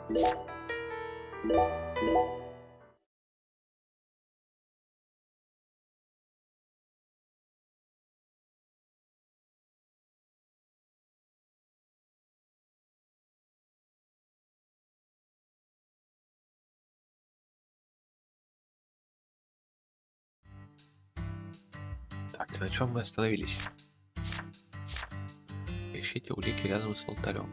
Так, на чем мы остановились? Ищите улики рядом с алтарем.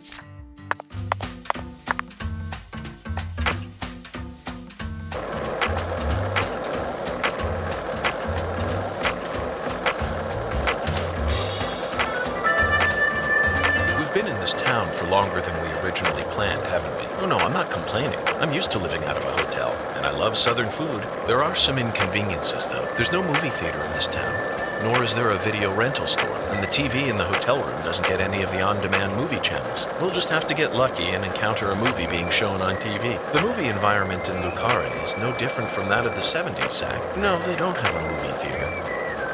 We've been in this town for longer than we originally planned, haven't we? Oh no, I'm not complaining. I'm used to living out of a hotel, and I love southern food. There are some inconveniences, though. There's no movie theater in this town, nor is there a video rental store, and the TV in the hotel room doesn't get any of the on-demand movie channels. We'll just have to get lucky and encounter a movie being shown on TV. The movie environment in Lucarin is no different from that of the 70s, Zach. No, they don't have a movie theater.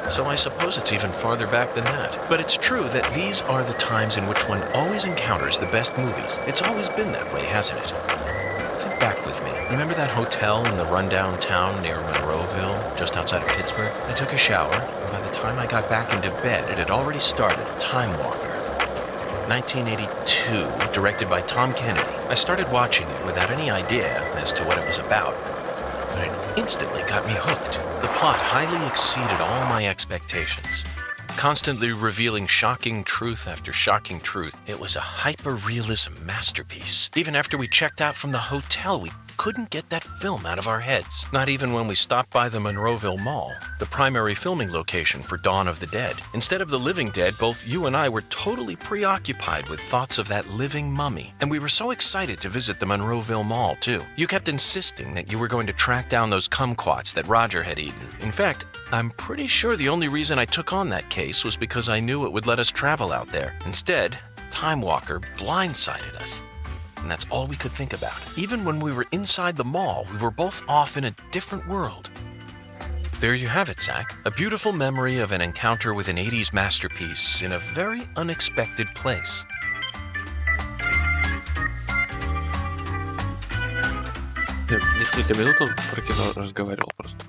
So I suppose it's even farther back than that. But it's true that these are the times in which one always encounters the best movies. It's always been that way, hasn't it? Think back with me. Remember that hotel in the rundown town near Monroeville, just outside of Pittsburgh? I took a shower, and by the time I got back into bed, it had already started. Time Walker. 1982, directed by Tom Kennedy. I started watching it without any idea as to what it was about, but it instantly got me hooked. The plot highly exceeded all my expectations. Constantly revealing shocking truth after shocking truth, it was a hyper-realism masterpiece. Even after we checked out from the hotel, we couldn't get that film out of our heads. Not even when we stopped by the Monroeville Mall, the primary filming location for Dawn of the Dead. Instead of the living dead, both you and I were totally preoccupied with thoughts of that living mummy. And we were so excited to visit the Monroeville Mall, too. You kept insisting that you were going to track down those kumquats that Roger had eaten. In fact, I'm pretty sure the only reason I took on that case was because I knew it would let us travel out there. Instead, Time Walker blindsided us. And that's all we could think about. Even when we were inside the mall, we were both off in a different world. There you have it, Zach. A beautiful memory of an encounter with an 80s masterpiece in a very unexpected place. Несколько минут он про кино разговаривал просто.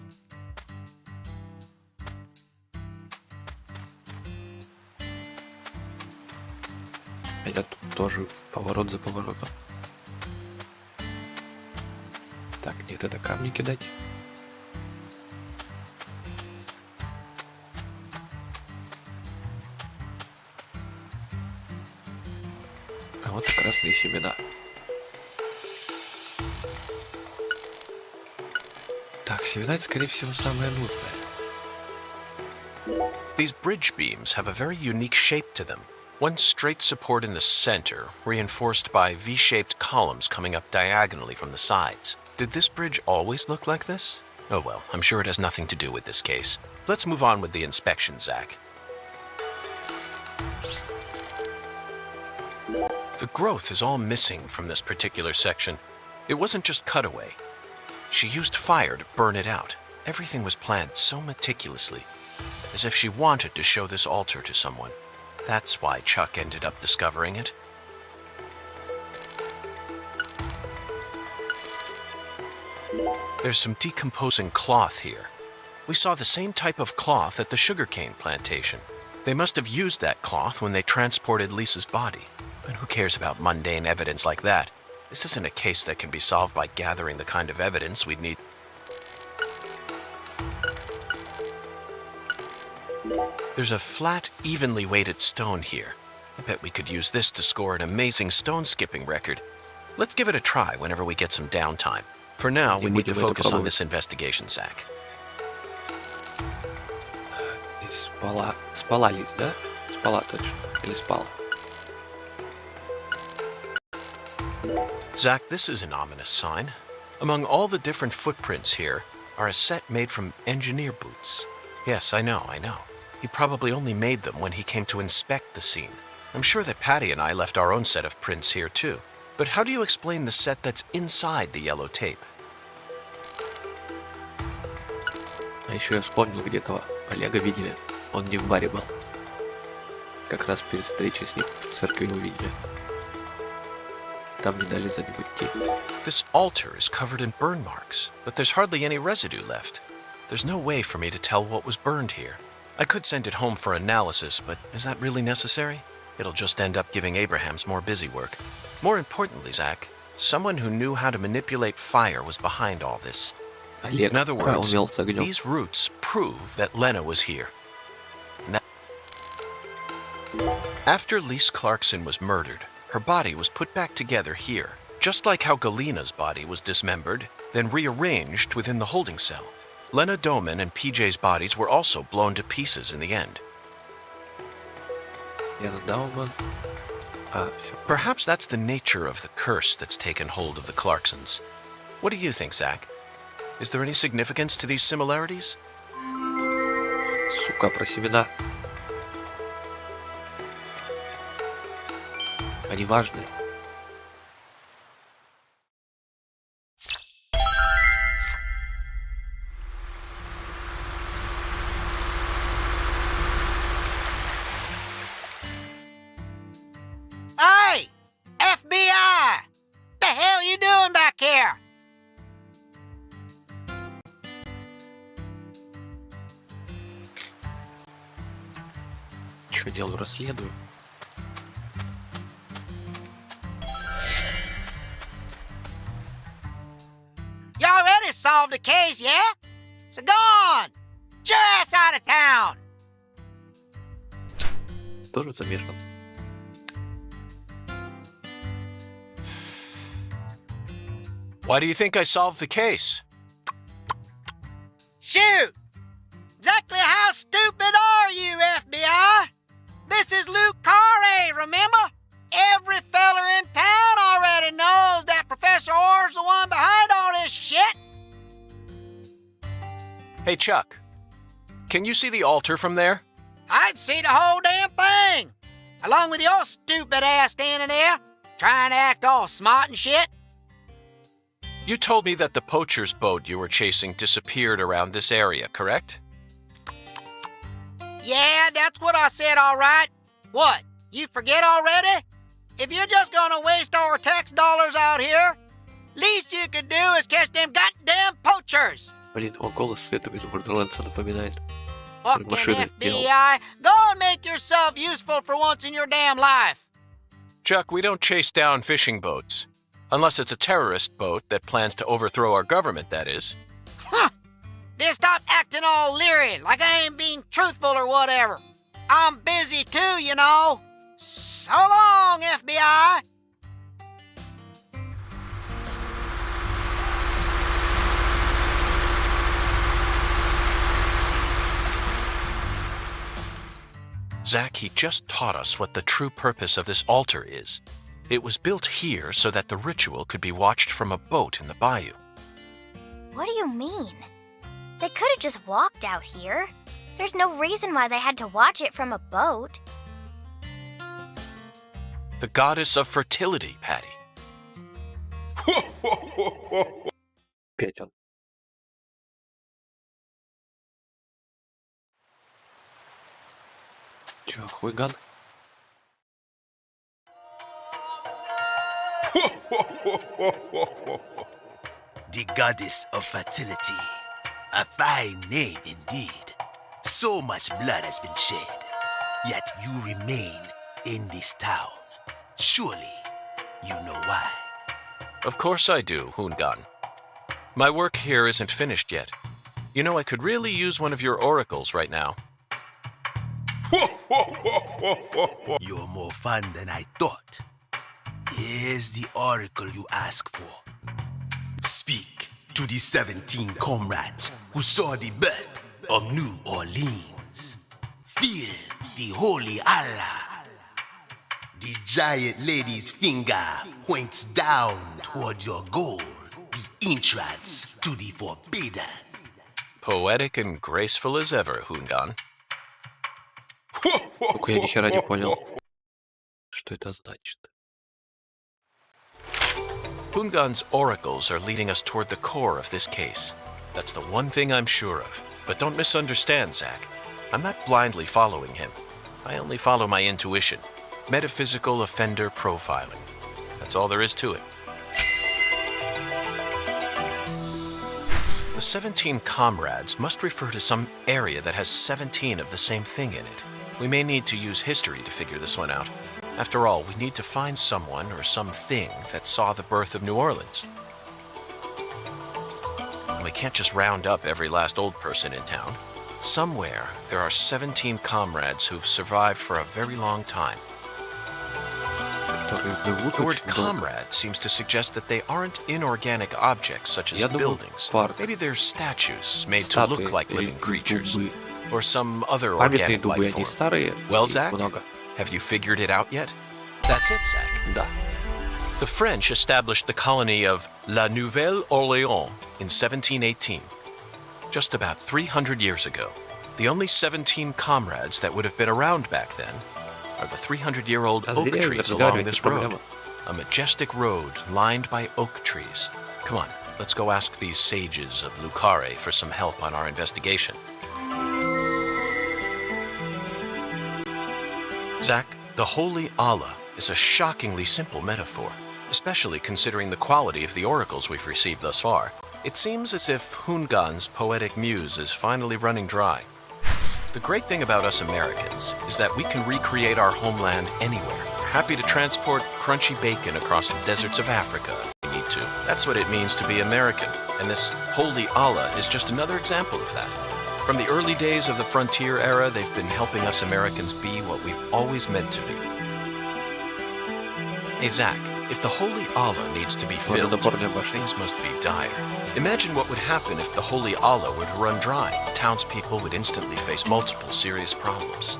А я тут тоже поворот за поворотом. Так, нет, это камни кидать. А вот красные семена. Так, семена это, скорее всего, самое нужное. These bridge beams have a very unique shape to them. One straight support in the center, reinforced by V-shaped columns coming up diagonally from the sides. Did this bridge always look like this? Oh well, I'm sure it has nothing to do with this case. Let's move on with the inspection, Zach. The growth is all missing from this particular section. It wasn't just cut away. She used fire to burn it out. Everything was planned so meticulously, as if she wanted to show this altar to someone. That's why Chuck ended up discovering it. There's some decomposing cloth here. We saw the same type of cloth at the sugarcane plantation. They must have used that cloth when they transported Lisa's body. But who cares about mundane evidence like that? This isn't a case that can be solved by gathering the kind of evidence we'd need. There's a flat, evenly weighted stone here. I bet we could use this to score an amazing stone skipping record. Let's give it a try whenever we get some downtime. For now, we need to focus on this investigation, Zach. Спала Лиз, да? Спала точно. Или спала? Zach, this is an ominous sign. Among all the different footprints here are a set made from engineer boots. Yes, I know. He probably only made them when he came to inspect the scene. I'm sure that Patty and I left our own set of prints here too. But how do you explain the set that's inside the yellow tape? А еще я вспомнил, где-то Олега видели. Он не в баре был. Как раз перед встречей с ним в церкви его видели. Там не дали за него идти. This altar is covered in burn marks, but there's hardly any residue left. There's no way for me to tell what was burned here. I could send it home for analysis, but is that really necessary? It'll just end up giving Abrahams more busy work. More importantly, Zach, someone who knew how to manipulate fire was behind all this. Олег In other words, умел с огнем. these roots prove that Lena was here. After Lise Clarkson was murdered, her body was put back together here, just like how Galina's body was dismembered, then rearranged within the holding cell. Lena Doman and PJ's bodies were also blown to pieces in the end. Яна Дауман. Все. Perhaps that's the nature of the curse that's taken hold of the Clarksons. What do you think, Zach? Is there any significance to these similarities? Сука, про семена. Они важные. Hey! FBI! The hell you doing back here? Что делаю? Расследую. You already solved the case, yeah? So go on! Get your ass out of town! Тоже замешан. Why do you think I solved the case? Shoot! Exactly how stupid are you, FBI? This is Luke Carre, remember? Every feller in town already knows that Professor Orr's the one behind all this shit. Hey, Chuck. Can you see the altar from there? I'd see the whole damn thing. Along with your stupid ass standing there, trying to act all smart and shit. You told me that the poacher's boat you were chasing disappeared around this area, correct? Yeah, that's what I said, all right. What, you forget already? If you're just gonna waste our tax dollars out here, least you could do is catch them goddamn poachers. Блин, он голос этого из Borderlands напоминает. Fucking машины FBI, go and make yourself useful for once in your damn life. Chuck, we don't chase down fishing boats. Unless it's a terrorist boat that plans to overthrow our government, that is. Huh. Then stop acting all leery, like I ain't being truthful or whatever. I'm busy too, you know. So long, FBI. Zach, he just taught us what the true purpose of this altar is. It was built here so that the ritual could be watched from a boat in the bayou. What do you mean? They could have just walked out here. There's no reason why they had to watch it from a boat. The goddess of fertility, Patty. Опять он. Чё, хуйган? The goddess of fertility. A fine name indeed. So much blood has been shed, yet you remain in this town. Surely you know why. Of course I do, Hoongan. My work here isn't finished yet. You know, I could really use one of your oracles right now. You're more fun than I thought. Here's the oracle you ask for. Speak to the 17 comrades who saw the birth of New Orleans. Feel the holy Allah. The giant lady's finger points down toward your goal, the entrance to the forbidden. Poetic and graceful as ever, Hoongan. Только я ни хера не понял, что это значит. Hoongan's oracles are leading us toward the core of this case. That's the one thing I'm sure of. But don't misunderstand, Zach. I'm not blindly following him. I only follow my intuition. Metaphysical offender profiling. That's all there is to it. The 17 comrades must refer to some area that has 17 of the same thing in it. We may need to use history to figure this one out. After all, we need to find someone or something that saw the birth of New Orleans. And we can't just round up every last old person in town. Somewhere, there are 17 comrades who've survived for a very long time. The word comrade seems to suggest that they aren't inorganic objects such as buildings. Maybe they're statues made to look like living creatures, or some other organic life form. Well, Zach, have you figured it out yet? That's it, Zach. Да. The French established the colony of La Nouvelle-Orléans in 1718. Just about 300 years ago, the only 17 comrades that would have been around back then are the 300-year-old oak trees along this road. A majestic road lined by oak trees. Come on, let's go ask these sages of Lucare for some help on our investigation. Zach, the Holy Allah is a shockingly simple metaphor, especially considering the quality of the oracles we've received thus far. It seems as if Hungan's poetic muse is finally running dry. The great thing about us Americans is that we can recreate our homeland anywhere. We're happy to transport crunchy bacon across the deserts of Africa if we need to. That's what it means to be American, and this Holy Allah is just another example of that. From the early days of the frontier era, they've been helping us Americans be what we've always meant to be. Hey Zach, if the Holy Allah needs to be filled, things must be dire. Imagine what would happen if the Holy Allah were to run dry. Townspeople would instantly face multiple serious problems.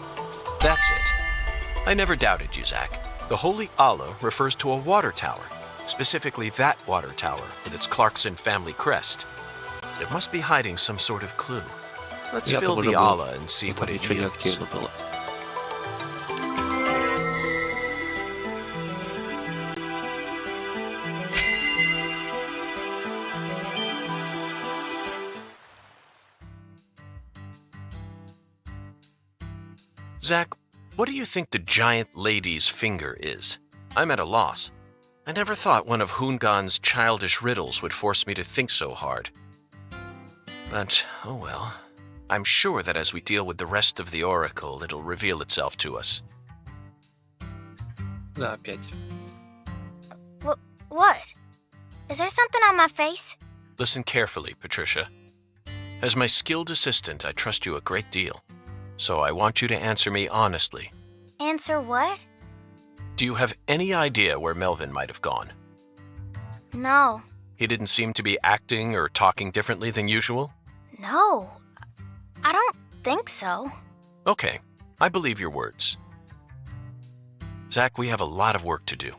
That's it. I never doubted you, Zach. The Holy Allah refers to a water tower, specifically that water tower with its Clarkson family crest. It must be hiding some sort of clue. Let's fill the Allah and see what it yields. Zach, what do you think the giant lady's finger is? I'm at a loss. I never thought one of Hungan's childish riddles would force me to think so hard. But, oh well. I'm sure that as we deal with the rest of the oracle, it'll reveal itself to us. Да, опять. What? Is there something on my face? Listen carefully, Patricia. As my skilled assistant, I trust you a great deal. So I want you to answer me honestly. Answer what? Do you have any idea where Melvin might have gone? No. He didn't seem to be acting or talking differently than usual? No. I don't think so. Okay, I believe your words. Zach, we have a lot of work to do.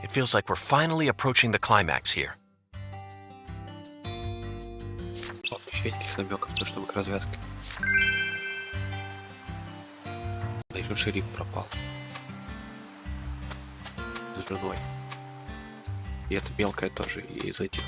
It feels like we're finally approaching the climax here. Вообще никаких намеков, то чтобы к развязке. Да еще шериф пропал. С женой. И эта мелкая тоже из этих.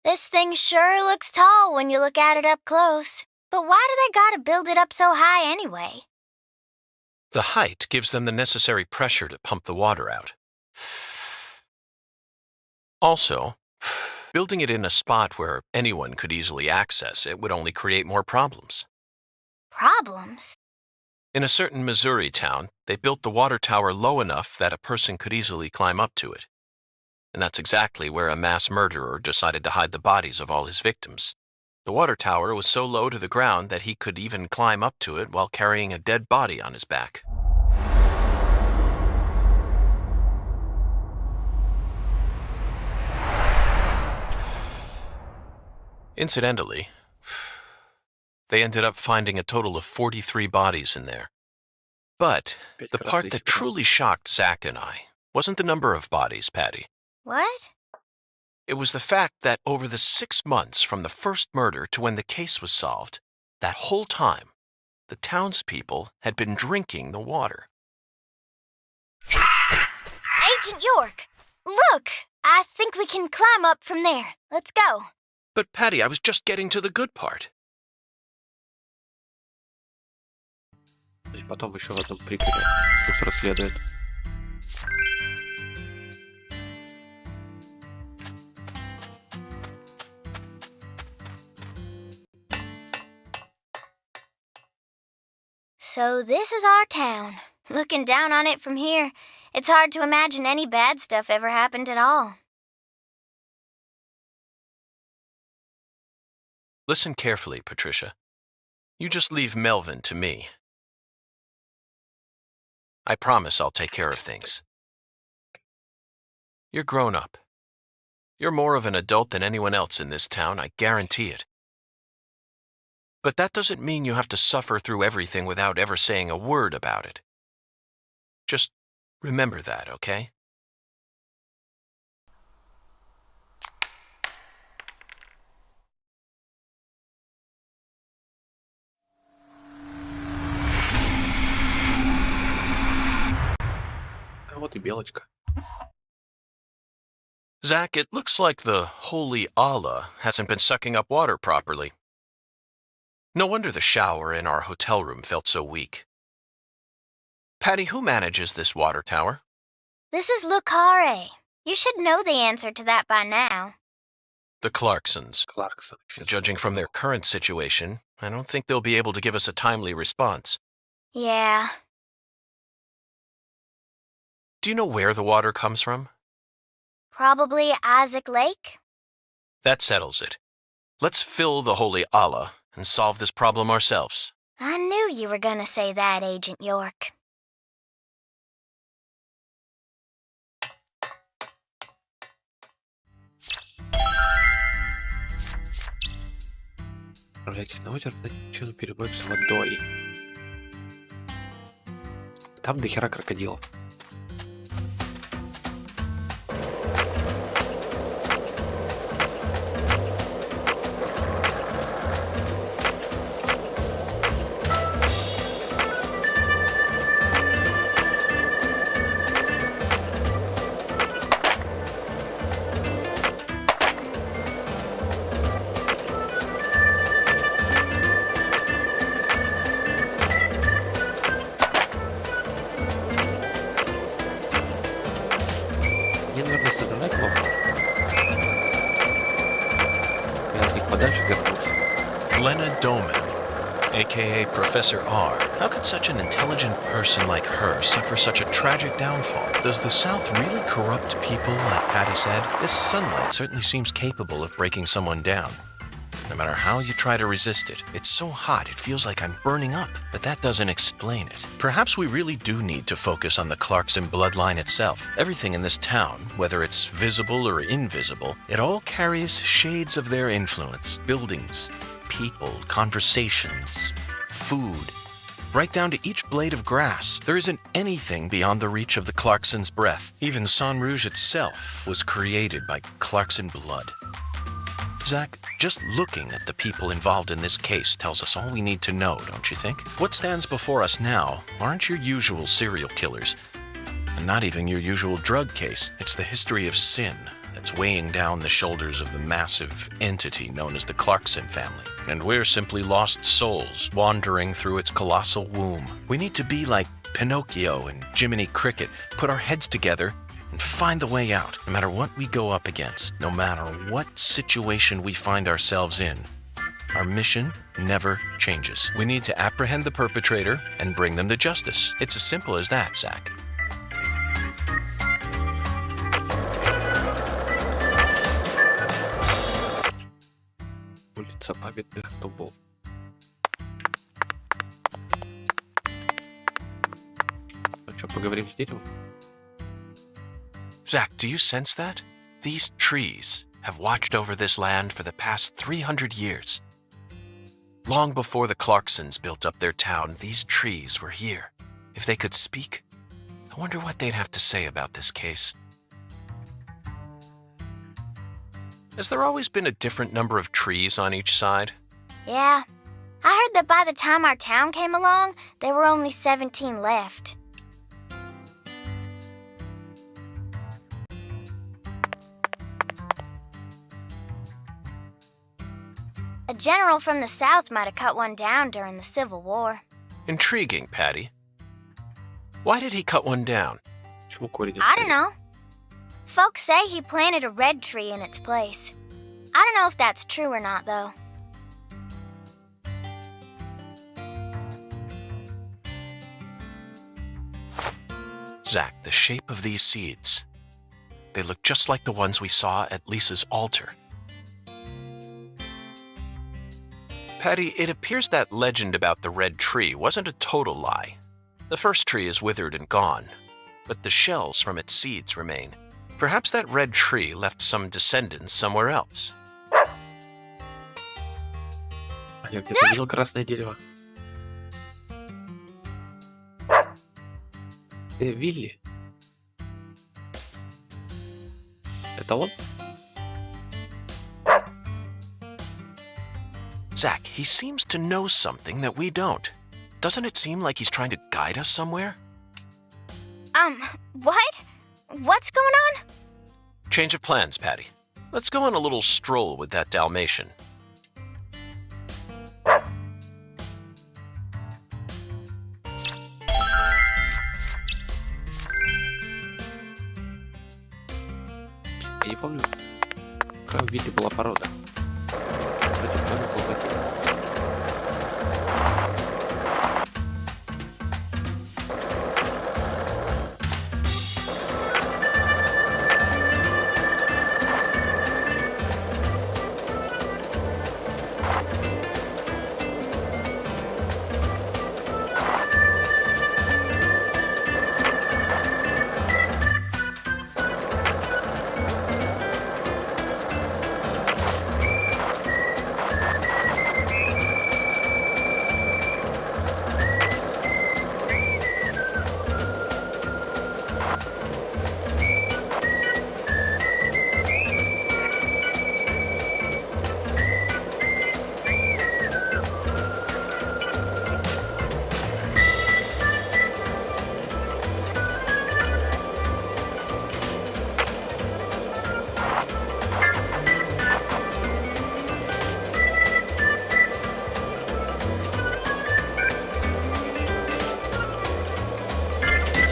This thing sure looks tall when you look at it up close. But why do they gotta build it up so high anyway? The height gives them the necessary pressure to pump the water out. Also, building it in a spot where anyone could easily access it would only create more problems. Problems? In a certain Missouri town, they built the water tower low enough that a person could easily climb up to it. And that's exactly where a mass murderer decided to hide the bodies of all his victims. The water tower was so low to the ground that he could even climb up to it while carrying a dead body on his back. Incidentally, They ended up finding a total of 43 bodies in there. But the part that truly shocked Zach and I wasn't the number of bodies, Patty. What? It was the fact that over the 6 months from the first murder to when the case was solved, that whole time, the townspeople had been drinking the water. Agent York! Look! I think we can climb up from there. Let's go. But Patty, I was just getting to the good part. И потом еще в одном приколе кто-то расследует. So this is our town. Looking down on it from here, it's hard to imagine any bad stuff ever happened at all. Listen carefully, Patricia. You just leave Melvin to me. I promise I'll take care of things. You're grown up. You're more of an adult than anyone else in this town, I guarantee it. But that doesn't mean you have to suffer through everything without ever saying a word about it. Just remember that, okay? А вот и белочка. Zach, it looks like the holy Allah hasn't been sucking up water properly. No wonder the shower in our hotel room felt so weak. Patty, who manages this water tower? This is Lucare. You should know the answer to that by now. The Clarksons. Кларксон. Judging from their current situation, I don't think they'll be able to give us a timely response. Yeah. Do you know where the water comes from? Probably Isaac Lake? That settles it. Let's fill the holy Allah and solve this problem ourselves. I knew you were gonna say that, Agent York. Отправляйтесь на озеро, на перебой с водой. Там дохера крокодилов. Мне, наверное, сожрать мог. Я от них подальше держусь. Lena Doman, aka Professor R. How could such an intelligent person like her suffer such a tragic downfall? Does the South really corrupt people, like Patty said? This sunlight certainly seems capable of breaking someone down. No matter how you try to resist it, it's so hot it feels like I'm burning up, but that doesn't explain it. Perhaps we really do need to focus on the Clarkson bloodline itself. Everything in this town, whether it's visible or invisible, it all carries shades of their influence. Buildings, people, conversations, food. Right down to each blade of grass. There isn't anything beyond the reach of the Clarksons' breath. Even San Rouge itself was created by Clarkson blood. Zach, just looking at the people involved in this case tells us all we need to know, don't you think? What stands before us now aren't your usual serial killers, and not even your usual drug case. It's the history of sin that's weighing down the shoulders of the massive entity known as the Clarkson family. And we're simply lost souls wandering through its colossal womb. We need to be like Pinocchio and Jiminy Cricket, put our heads together and find the way out, no matter what we go up against, no matter what situation we find ourselves in. Our mission never changes. We need to apprehend the perpetrator and bring them to justice. It's as simple as that, Zach. Улица памятных дубов. Ну что, поговорим с деревом? Zach, do you sense that? These trees have watched over this land for the past 300 years. Long before the Clarksons built up their town, these trees were here. If they could speak, I wonder what they'd have to say about this case. Has there always been a different number of trees on each side? Yeah. I heard that by the time our town came along, there were only 17 left. A general from the South might have cut one down during the Civil War. Intriguing, Patty. Why did he cut one down? Почему корень I оставили? don't know. Folks say he planted a red tree in its place. I don't know if that's true or not, though. Zach, the shape of these seeds. They look just like the ones we saw at Lisa's altar. Patty, it appears that legend about the red tree wasn't a total lie. The first tree is withered and gone, but the shells from its seeds remain. Perhaps that red tree left some descendants somewhere else. Я где-то видел красное дерево. Вилли. Это он? Zach, he seems to know something that we don't. Doesn't it seem like he's trying to guide us somewhere? What? What's going on? Change of plans, Patty. Let's go on a little stroll with that Dalmatian. Я не помню, какая у Вилли была порода. Вроде помню, колбасин.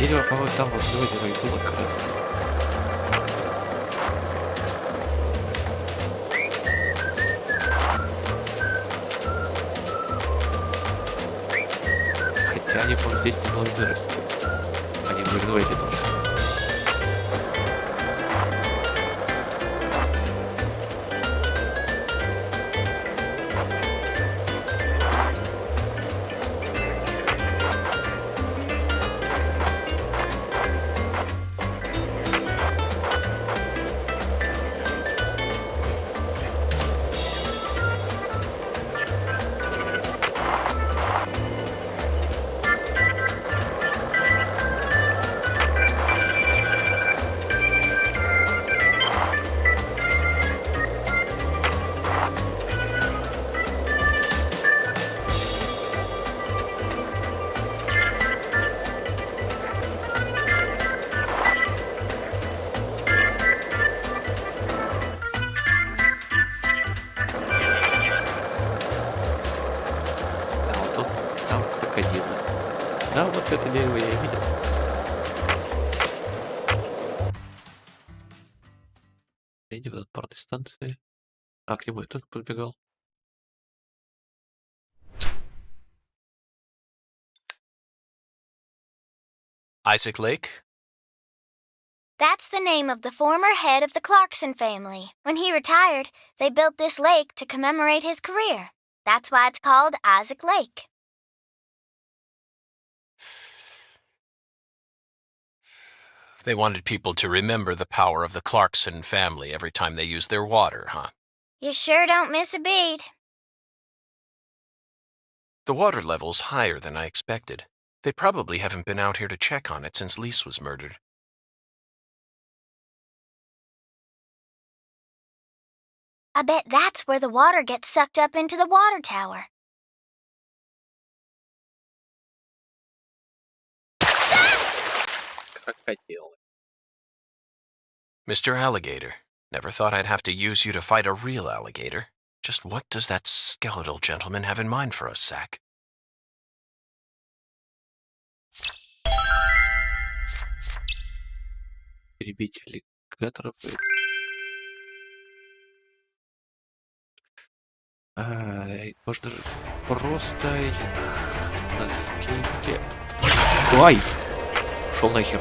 Дерево, по-моему, там возле озера и было красное. Хотя они, по-моему, здесь не должны расти. Они в Гринвейле должны. Да, вот это дерево я и видел. Иди в этот парной станции. А, к нему я тоже подбегал. Isaac Lake? That's the name of the former head of the Clarkson family. When he retired, they built this lake to commemorate his career. That's why it's called Isaac Lake. They wanted people to remember the power of the Clarkson family every time they used their water, huh? You sure don't miss a beat. The water level's higher than I expected. They probably haven't been out here to check on it since Lise was murdered. I bet that's where the water gets sucked up into the water tower. Крокодил. Mr. Alligator, never thought I'd have to use you to fight a real alligator. Just what does that skeletal gentleman have in mind for us, Zach? Перебить аллигаторов. Можно же просто их на скейте. Ай! Шел нахер.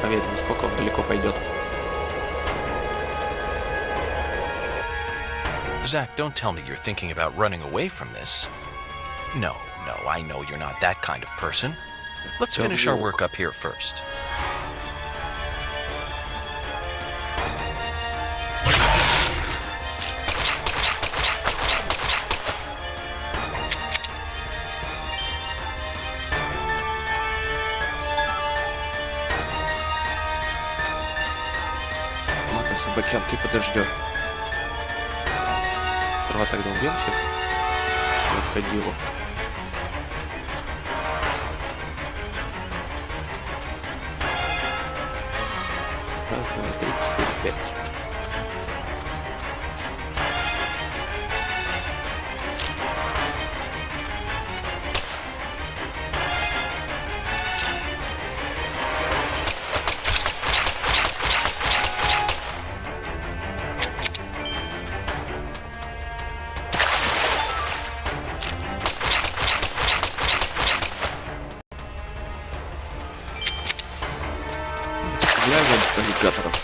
Проверим, насколько он далеко пойдет. Zach, don't tell me you're thinking about running away from this. No, I know you're not that kind of person. Let's finish our work up here first. Ладно, собакенки подождет. Сперва тогда убьем всех. Крокодилу. Раз, два, три, четыре, пять. Аллигаторов.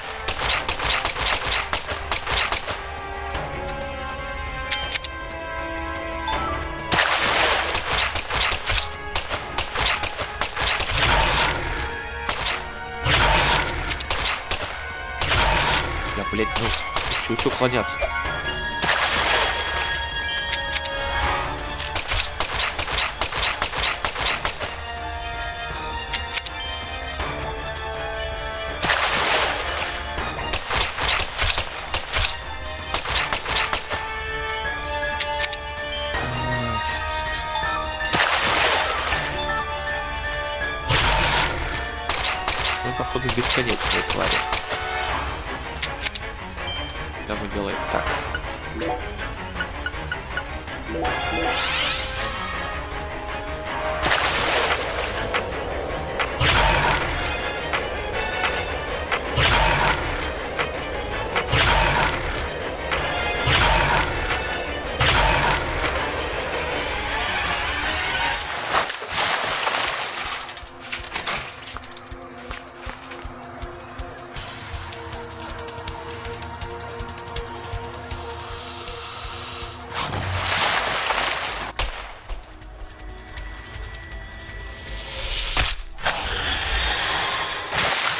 Я, блядь, ну, чуть уклоняться. Походу бесконечные твари. Да, мы делаем так.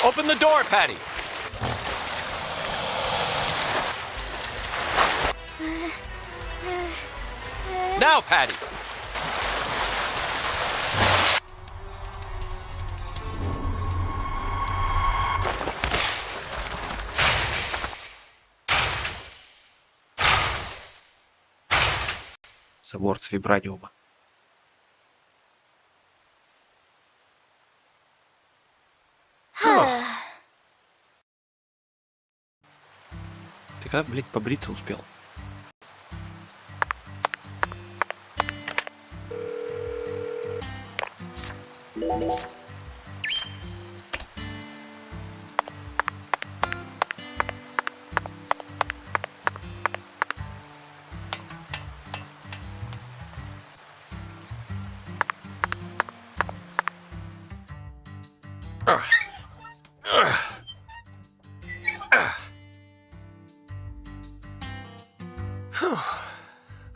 Open the door, Patty! Now, Patty! Забор с вибраниума. Ты как, блядь, побриться успел?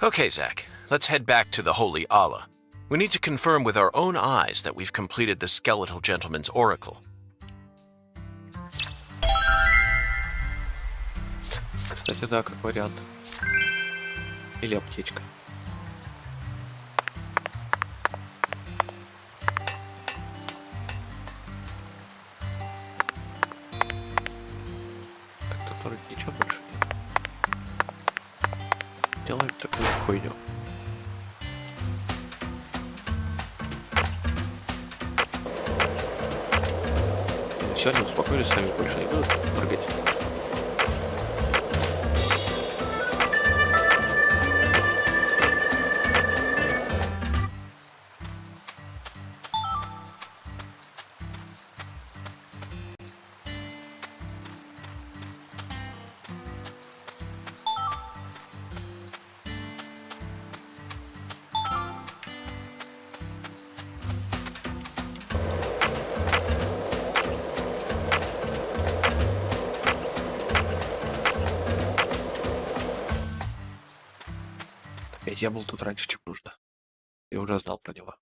Okay, Zach, let's head back to the Holy Allah. We need to confirm with our own eyes that we've completed the skeletal gentleman's oracle. Кстати, да, как вариант. Или аптечка. Так, который ничего больше нет. Делаем такую хуйню. Все, они успокоились, сами больше не будут прыгать. Ведь я был тут раньше, чем нужно. Я уже знал про него.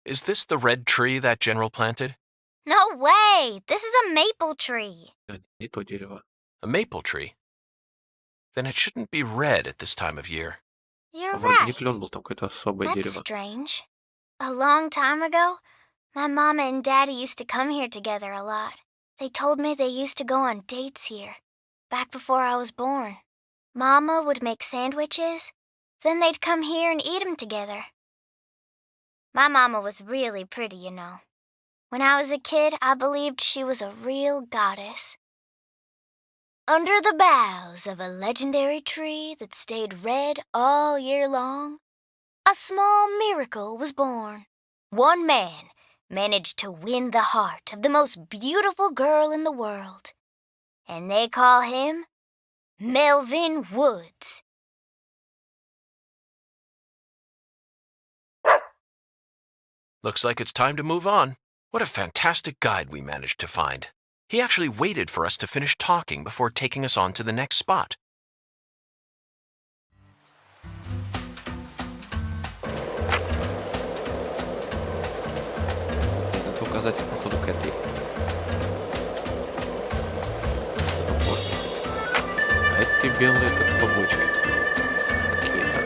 Is this the red tree that General planted? No way! This is a maple tree. Не то дерево. A maple tree? Then it shouldn't be red at this time of year. You're Вроде не right. клен был, там какое-то особое That's дерево. strange. A long time ago, my mama and daddy used to come here together a lot. They told me they used to go on dates here, back before I was born. Mama would make sandwiches, then they'd come here and eat them together. My mama was really pretty, you know. When I was a kid, I believed she was a real goddess. Under the boughs of a legendary tree that stayed red all year long, a small miracle was born. One man managed to win the heart of the most beautiful girl in the world. And they call him Melvin Woods. Looks like it's time to move on. What a fantastic guide we managed to find. He actually waited for us to finish talking before taking us on to the next spot. Это указатель, походу, к этой. А эти белые как побочки. Какие-то.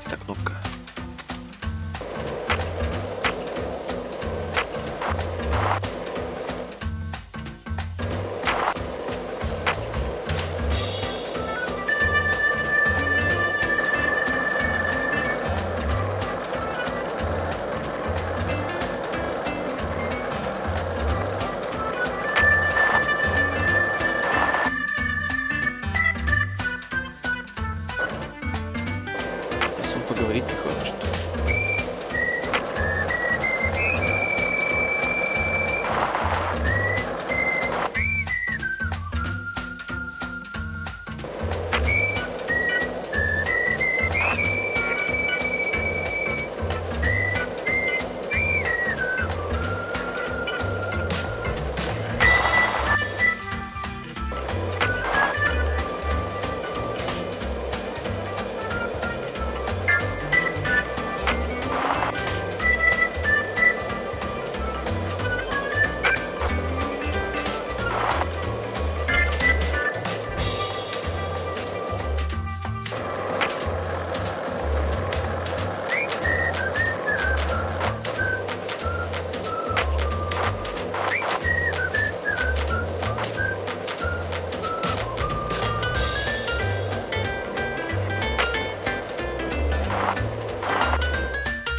Это кнопка. Если он поговорить не хочет.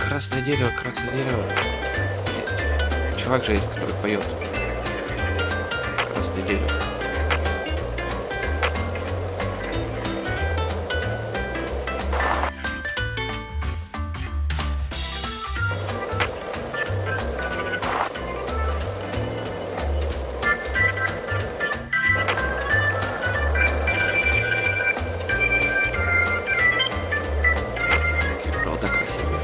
Красное дерево, красное дерево. Чувак же есть, который поет. Красное дерево. Какие правда красивые.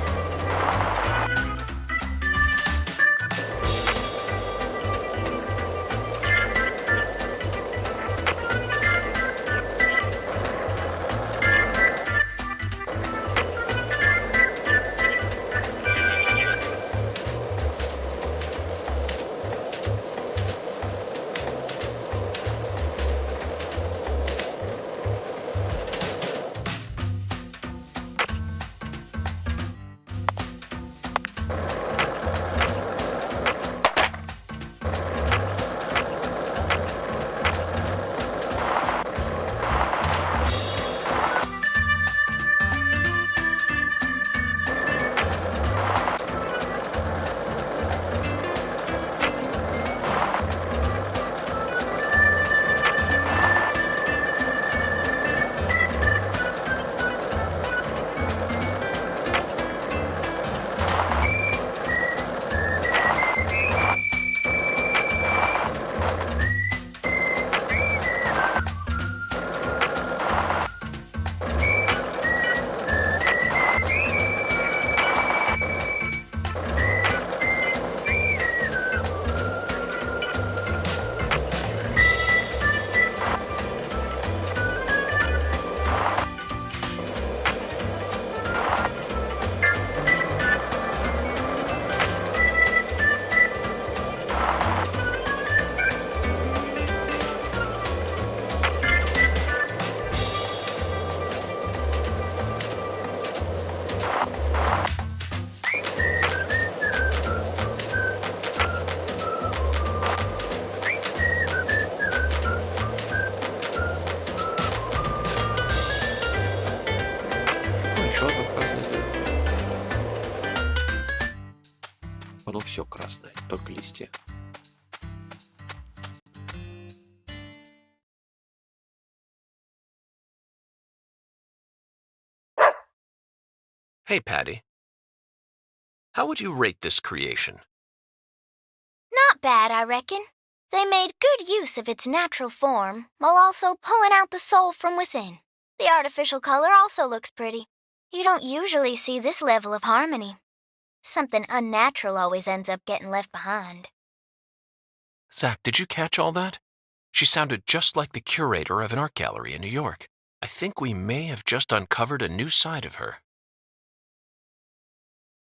Чё там красное дерево? Оно все красное, только листья. Hey, Patty. How would you rate this creation? Not bad, I reckon. They made good use of its natural form, while also pulling out the soul from within. The artificial color also looks pretty. You don't usually see this level of harmony. Something unnatural always ends up getting left behind. Zach, did you catch all that? She sounded just like the curator of an art gallery in New York. I think we may have just uncovered a new side of her.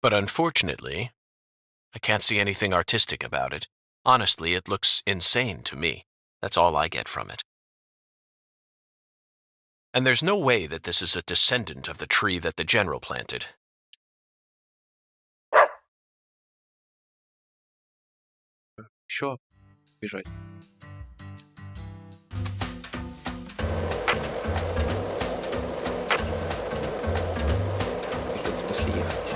But unfortunately, I can't see anything artistic about it. Honestly, it looks insane to me. That's all I get from it. And there's no way that this is a descendant of the tree that the general planted. Еще бежать. Бежать, в смысле ехать.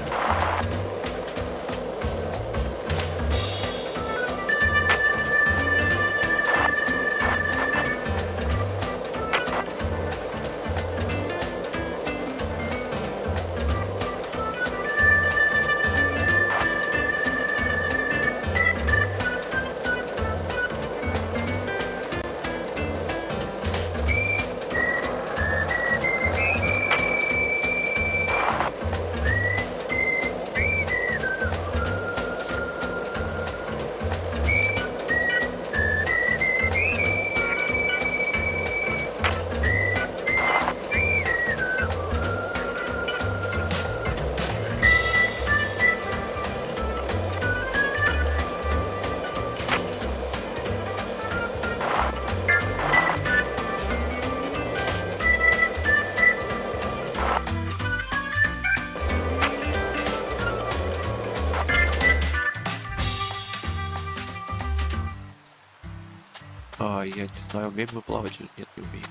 Я не знаю, умеем мы плавать или нет, не умеем.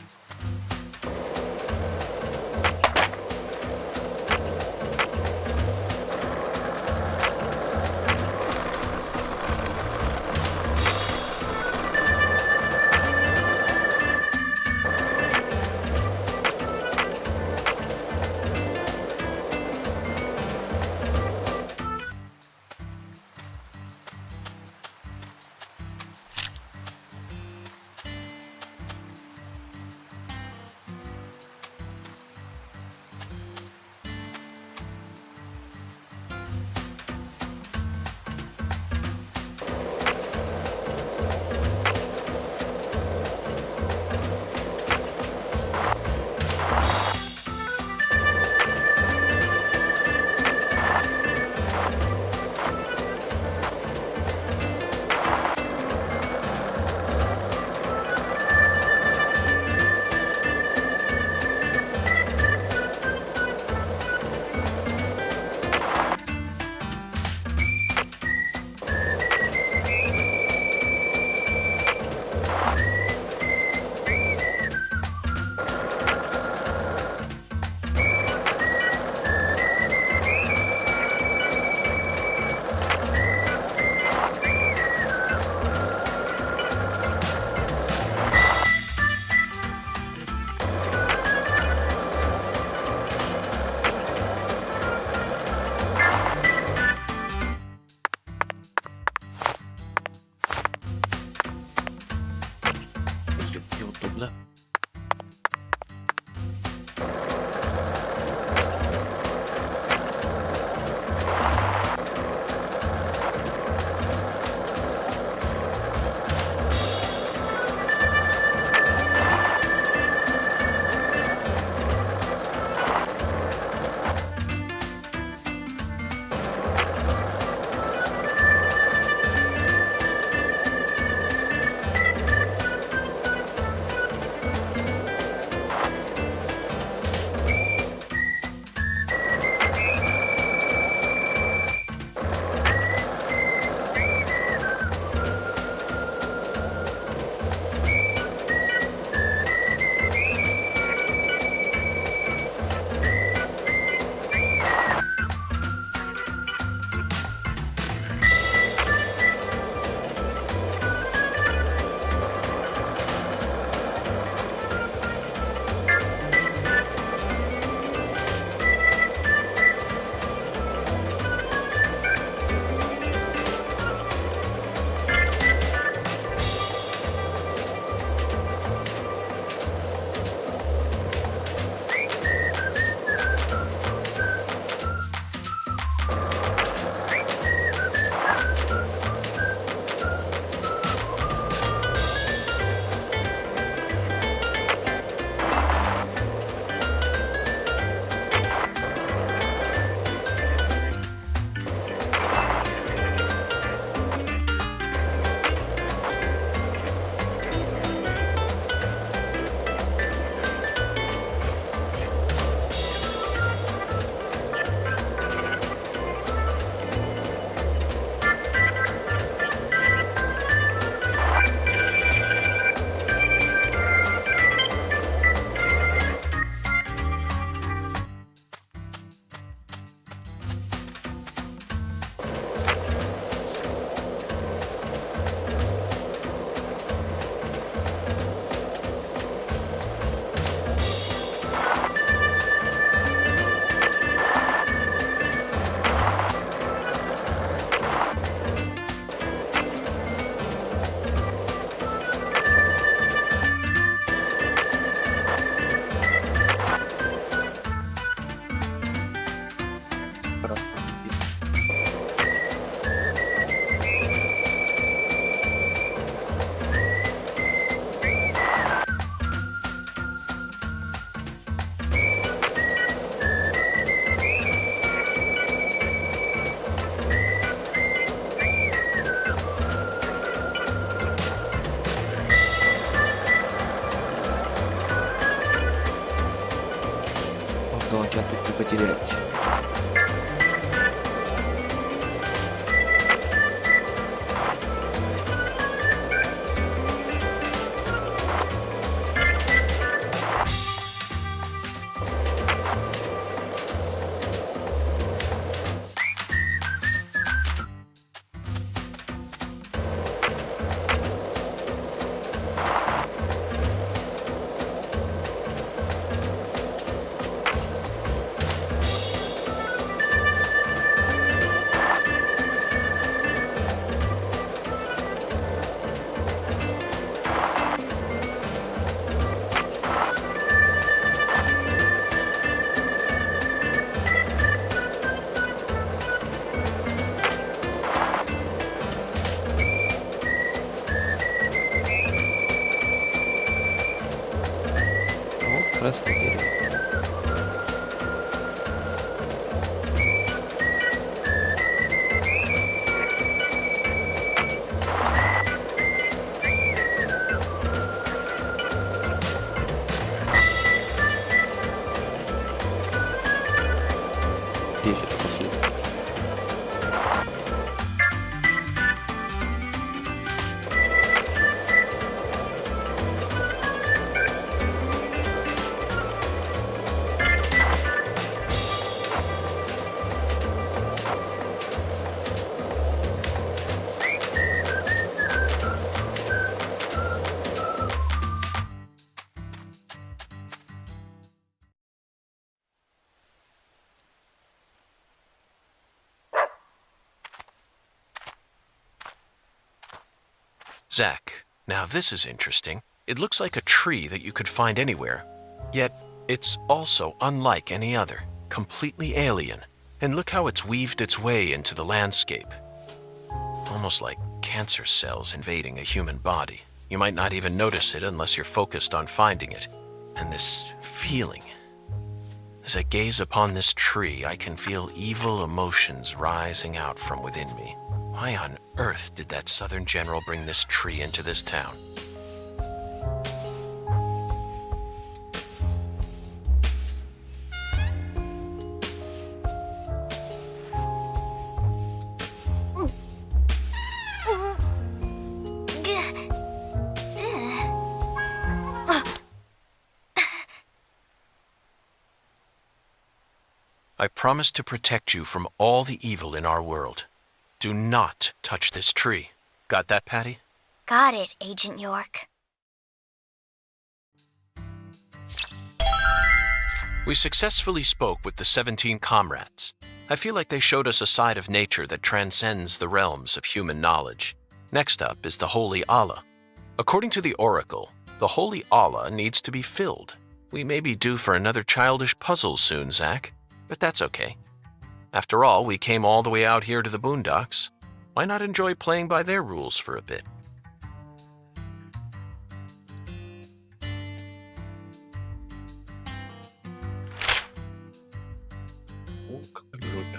сказал, тебя тут не потерять. Красное дерево. Здесь это последний. Zach, now this is interesting. It looks like a tree that you could find anywhere. Yet, it's also unlike any other, completely alien. And look how it's weaved its way into the landscape. Almost like cancer cells invading a human body. You might not even notice it unless you're focused on finding it. And this feeling. As I gaze upon this tree, I can feel evil emotions rising out from within me. Why on earth did that Southern general bring this tree into this town? I promise to protect you from all the evil in our world. Do not touch this tree. Got that, Patty? Got it, Agent York. We successfully spoke with the 17 comrades. I feel like they showed us a side of nature that transcends the realms of human knowledge. Next up is the Holy Allah. According to the Oracle, the Holy Allah needs to be filled. We may be due for another childish puzzle soon, Zach, but that's okay. After all, we came all the way out here to the boondocks. Why not enjoy playing by their rules for a bit? О, какой круто.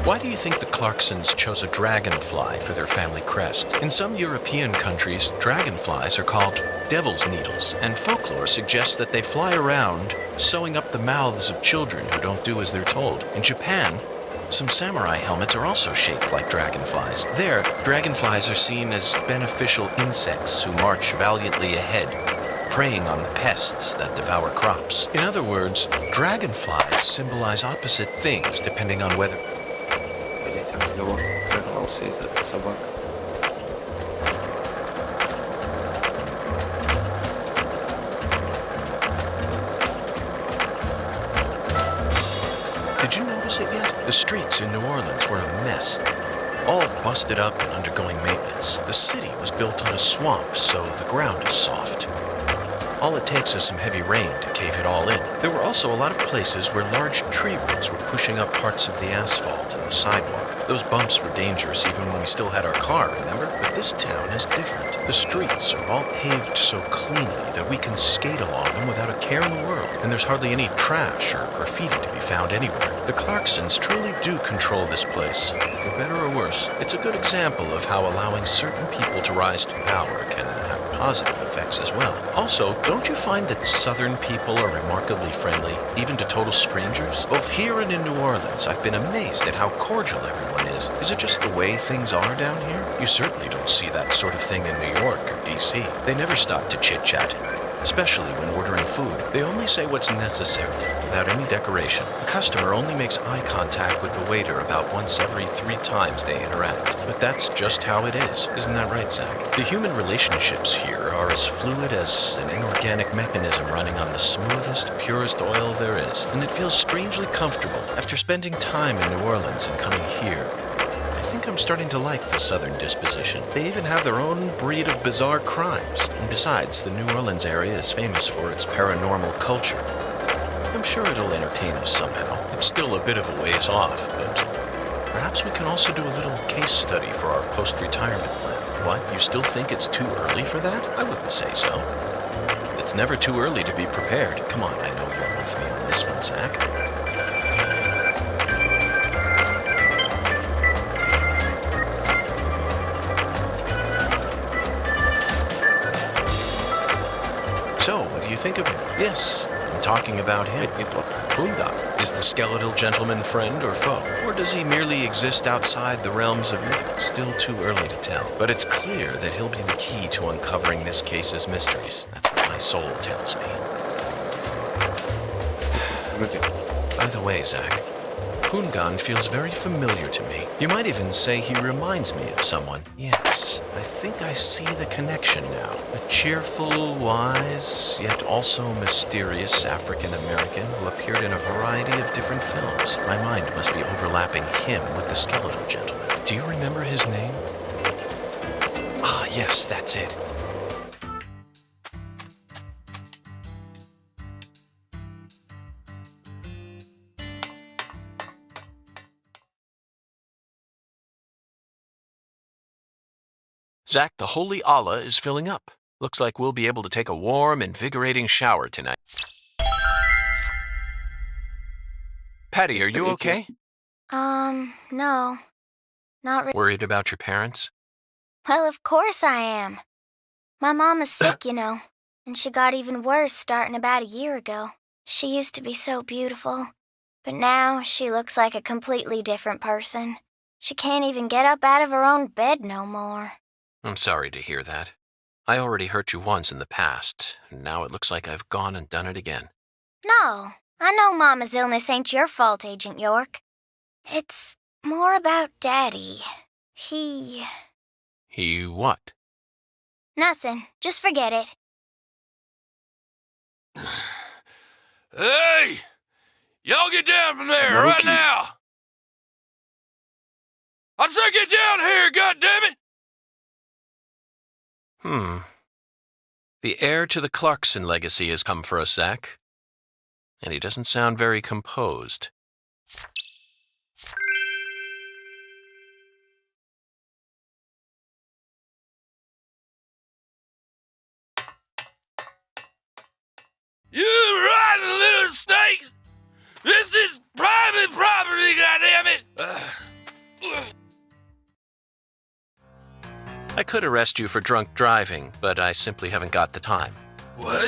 Why do you think the Clarksons chose a dragonfly for their family crest? In some European countries, dragonflies are called devil's needles, and folklore suggests that they fly around, sewing up the mouths of children who don't do as they're told. In Japan, some samurai helmets are also shaped like dragonflies. There, dragonflies are seen as beneficial insects who march valiantly ahead, preying on the pests that devour crops. In other words, dragonflies symbolize opposite things depending on whether... Блять, разговор прервался из-за собак. Did you notice it yet? The streets in New Orleans were a mess. All busted up and undergoing maintenance. The city was built on a swamp, so the ground is soft. All it takes is some heavy rain to cave it all in. There were also a lot of places where large tree roots were pushing up parts of the asphalt and the sidewalk. Those bumps were dangerous even when we still had our car, remember? But this town is different. The streets are all paved so cleanly that we can skate along them without a care in the world, and there's hardly any trash or graffiti to be found anywhere. The Clarksons truly do control this place, for better or worse. It's a good example of how allowing certain people to rise to power can have positive effects as well. Also, don't you find that Southern people are remarkably friendly, even to total strangers? Both here and in New Orleans, I've been amazed at how cordial everyone is. Is it just the way things are down here? You certainly don't see that sort of thing in New York or D.C. They never stop to chit-chat, especially when ordering food. They only say what's necessary, without any decoration. The customer only makes eye contact with the waiter about once every 3 times they interact. But that's just how it is. Isn't that right, Zach? The human relationships here are as fluid as an inorganic mechanism running on the smoothest, purest oil there is. And it feels strangely comfortable after spending time in New Orleans and coming here. I think I'm starting to like the Southern disposition. They even have their own breed of bizarre crimes. And besides, the New Orleans area is famous for its paranormal culture. I'm sure it'll entertain us somehow. It's still a bit of a ways off, but perhaps we can also do a little case study for our post-retirement plan. What, you still think it's too early for that? I wouldn't say so. It's never too early to be prepared. Come on, I know you're with me on this one, Zach. So, what do you think of him? Yes, I'm talking about him. Boondock. Is the skeletal gentleman friend or foe? Or does he merely exist outside the realms of myth? Still too early to tell. But it's clear that he'll be the key to uncovering this case's mysteries. That's what my soul tells me. By the way, Zach, Poongan feels very familiar to me. You might even say he reminds me of someone. Yes, I think I see the connection now. A cheerful, wise, yet also mysterious African-American who appeared in a variety of different films. My mind must be overlapping him with the skeletal gentleman. Do you remember his name? Ah, yes, that's it. Zach, the holy Allah is filling up. Looks like we'll be able to take a warm, invigorating shower tonight. Patty, are you okay? No. Not really. Worried about your parents? Well, of course I am. My mom is sick, you know, and she got even worse starting about a year ago. She used to be so beautiful, but now she looks like a completely different person. She can't even get up out of her own bed no more. I'm sorry to hear that. I already hurt you once in the past, and now it looks like I've gone and done it again. No, I know Mama's illness ain't your fault, Agent York. It's more about Daddy. He what? Nothing. Just forget it. Hey! Y'all get down from there right now! I said get down here, goddammit! The heir to the Clarkson legacy has come for us, Zach. And he doesn't sound very composed. You rotten little snakes! This is private property, goddammit! I could arrest you for drunk driving, but I simply haven't got the time. What?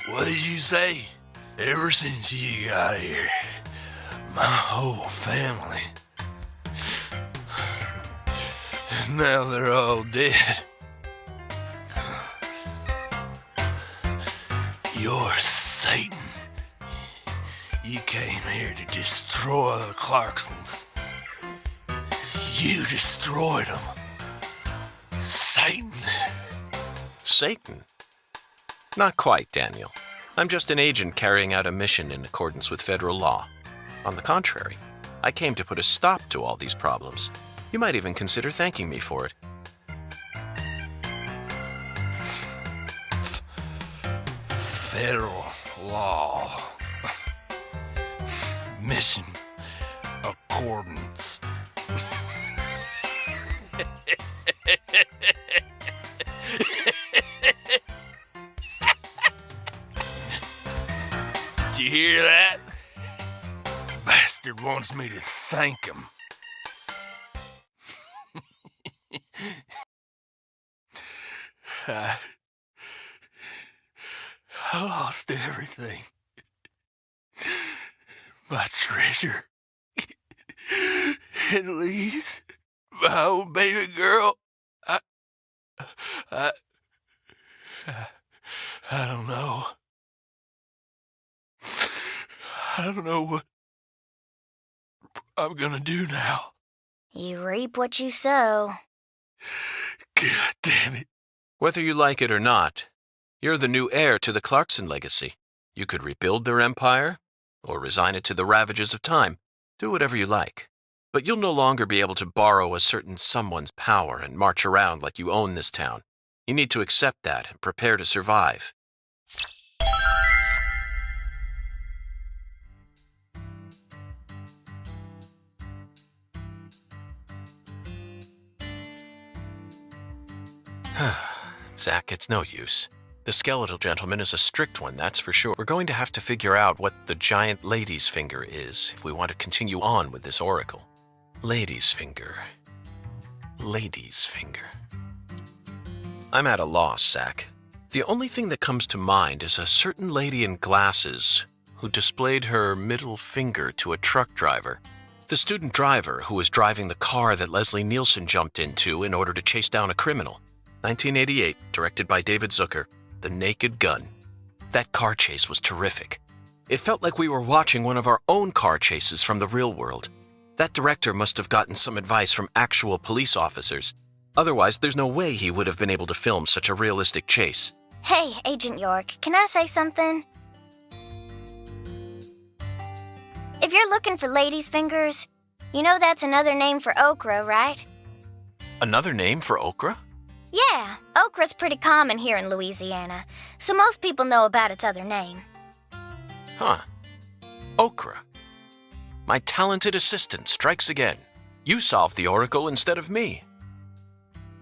What did you say? Ever since you got here, my whole family. And now they're all dead. You're Satan. You came here to destroy the Clarksons. You destroyed them. Satan. Satan? Not quite, Daniel. I'm just an agent carrying out a mission in accordance with federal law. On the contrary, I came to put a stop to all these problems. You might even consider thanking me for it. federal law. Mission accordance. Did you hear that? Bastard wants me to thank him. I lost everything. My treasure. And Lee's, my old baby girl. I don't know. I don't know what I'm gonna do now. You reap what you sow. God damn it. Whether you like it or not, you're the new heir to the Clarkson legacy. You could rebuild their empire, or resign it to the ravages of time. Do whatever you like. But you'll no longer be able to borrow a certain someone's power and march around like you own this town. You need to accept that and prepare to survive. Zach, it's no use. The skeletal gentleman is a strict one, that's for sure. We're going to have to figure out what the giant lady's finger is if we want to continue on with this oracle. Lady's finger. Lady's finger. I'm at a loss, Zach. The only thing that comes to mind is a certain lady in glasses who displayed her middle finger to a truck driver. The student driver who was driving the car that Leslie Nielsen jumped into in order to chase down a criminal. 1988, directed by David Zucker, The Naked Gun. That car chase was terrific. It felt like we were watching one of our own car chases from the real world. That director must have gotten some advice from actual police officers. Otherwise, there's no way he would have been able to film such a realistic chase. Hey, Agent York, can I say something? If you're looking for ladies' fingers, you know that's another name for okra, right? Another name for okra? Yeah, okra's pretty common here in Louisiana, so most people know about its other name. Huh. Okra. My talented assistant strikes again. You solved the oracle instead of me.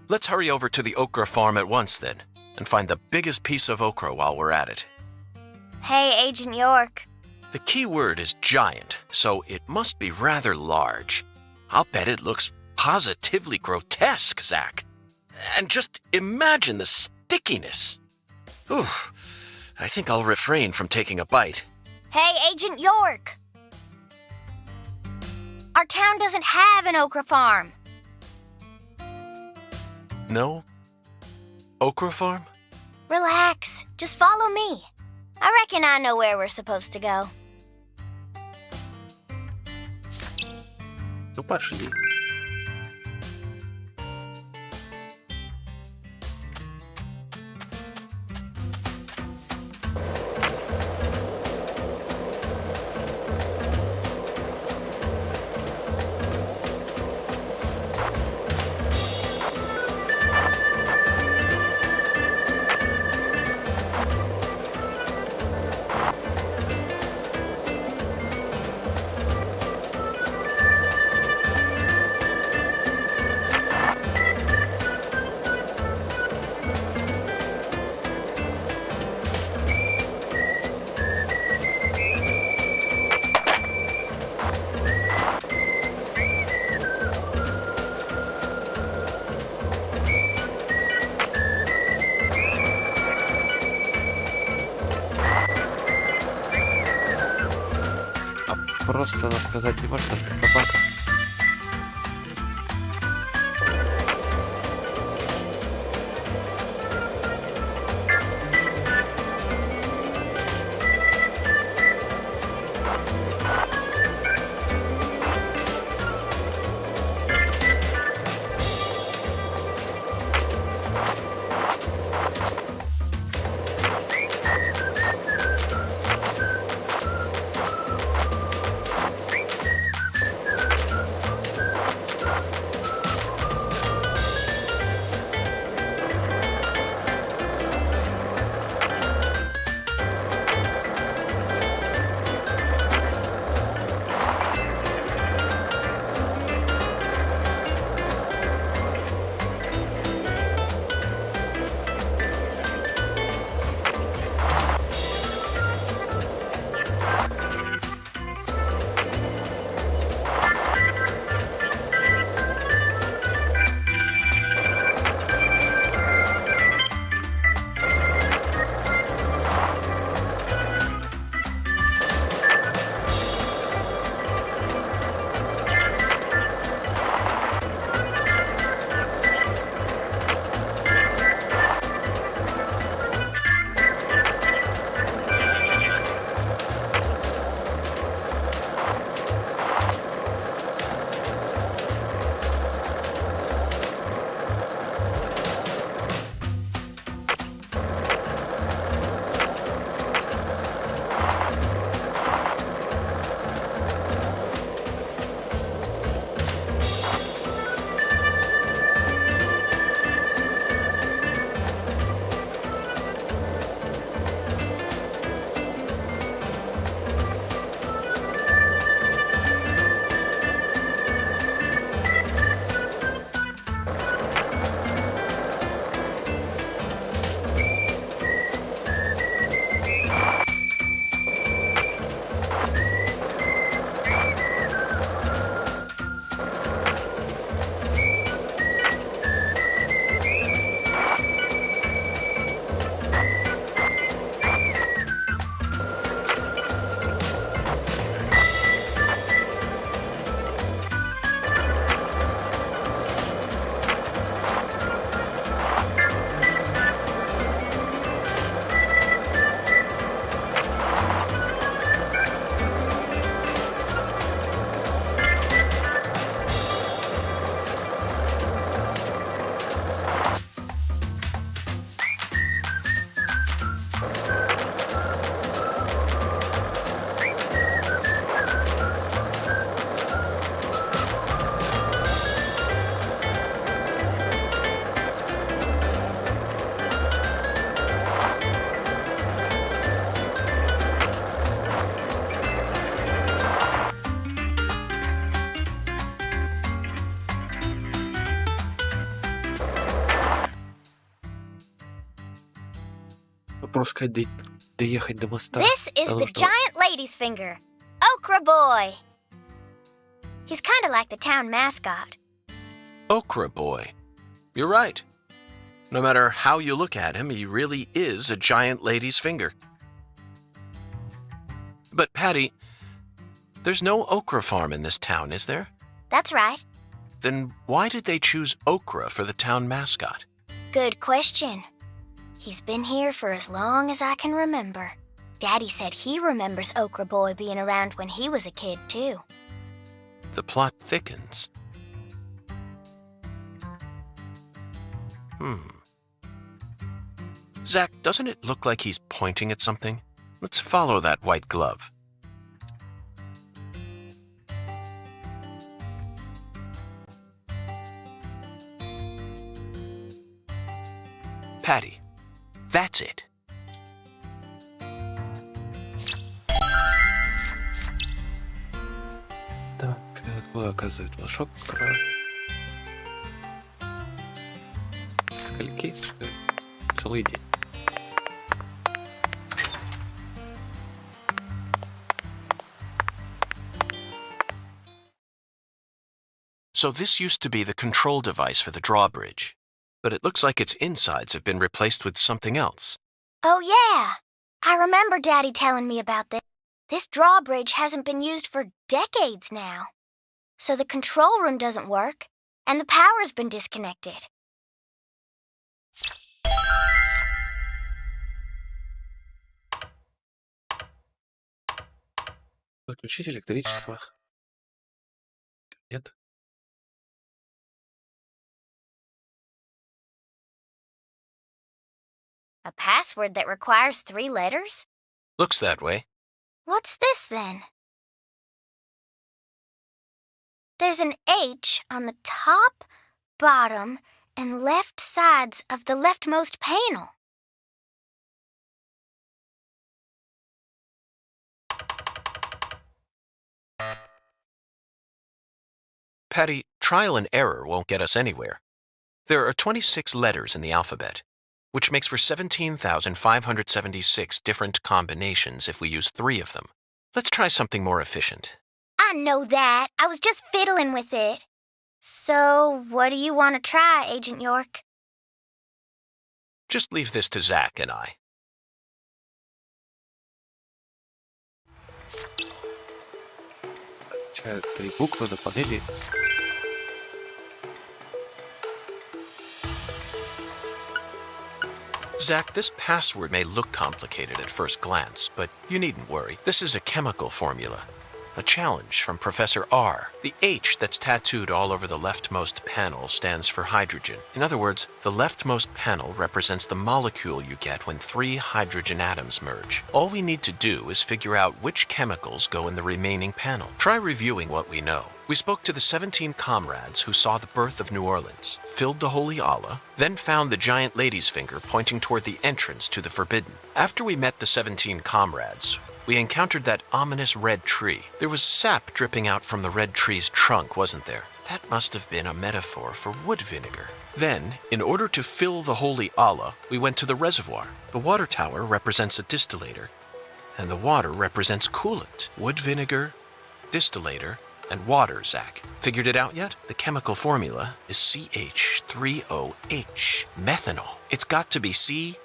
Let's hurry over to the okra farm at once, then, and find the biggest piece of okra while we're at it. Hey, Agent York. The key word is giant, so it must be rather large. I'll bet it looks positively grotesque, Zach. And just imagine the stickiness. Ooh, I think I'll refrain from taking a bite. Hey, Agent York! Our town doesn't have an okra farm. No? Okra farm? Relax, just follow me. I reckon I know where we're supposed to go. Ну, пошли. Просто она сказать не может, что собака. просто сказать, доехать до моста. This is the giant lady's finger, Okra Boy. He's kind of like the town mascot. Okra Boy. You're right. No matter how you look at him, he really is a giant lady's finger. But Patty, there's no okra farm in this town, is there? That's right. Then why did they choose okra for the town mascot? Good question. He's been here for as long as I can remember. Daddy said he remembers Okra Boy being around when he was a kid, too. The plot thickens. Zach, doesn't it look like he's pointing at something? Let's follow that white glove. Patty, that's it. Так, откуда оказывает флажок? Скольки? Целый день. So this used to be the control device for the drawbridge, but it looks like its insides have been replaced with something else. Oh, yeah. I remember Daddy telling me about this. This drawbridge hasn't been used for decades now. So the control room doesn't work, and the power's been disconnected. Подключить электричество. Нет. A password that requires 3 letters? Looks that way. What's this, then? There's an H on the top, bottom, and left sides of the leftmost panel. Patty, trial and error won't get us anywhere. There are 26 letters in the alphabet, which makes for 17,576 different combinations if we use 3 of them. Let's try something more efficient. I know that. I was just fiddling with it. So, what do you want to try, Agent York? Just leave this to Zach and I. Чай, 3 буквы до панели. Zach, this password may look complicated at first glance, but you needn't worry. This is a chemical formula. A challenge from Professor R. The H that's tattooed all over the leftmost panel stands for hydrogen. In other words, the leftmost panel represents the molecule you get when 3 hydrogen atoms merge. All we need to do is figure out which chemicals go in the remaining panel. Try reviewing what we know. We spoke to the 17 comrades who saw the birth of New Orleans, filled the Holy Allah, then found the giant lady's finger pointing toward the entrance to the Forbidden. After we met the 17 comrades, we encountered that ominous red tree. There was sap dripping out from the red tree's trunk, wasn't there? That must have been a metaphor for wood vinegar. Then, in order to fill the Holy Allah, we went to the reservoir. The water tower represents a distillator, and the water represents coolant. Wood vinegar, distillator, and water, Zach. Figured it out yet? The chemical formula is CH3OH, methanol. It's got to be COH,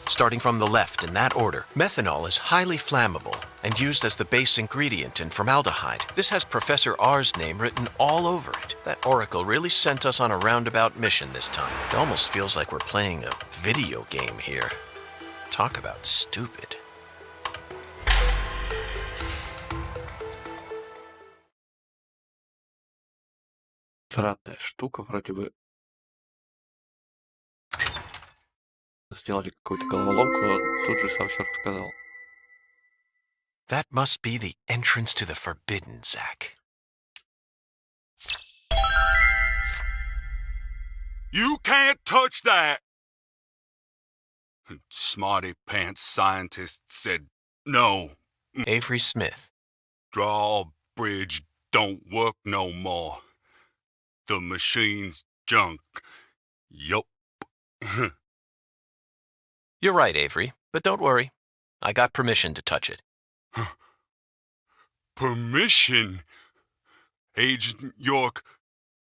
starting from the left in that order. Methanol is highly flammable and used as the base ingredient in formaldehyde. This has Professor R's name written all over it. That oracle really sent us on a roundabout mission this time. It almost feels like we're playing a video game here. Talk about stupid. Странная штука, вроде бы сделали какую-то головоломку, но тут же сам все рассказал. That must be the entrance to the Forbidden, Zach. You can't touch that! Smarty pants scientist said no. Avery Smith. Drawbridge don't work no more. The machine's junk. Yup. You're right, Avery, but don't worry. I got permission to touch it. Permission? Agent York,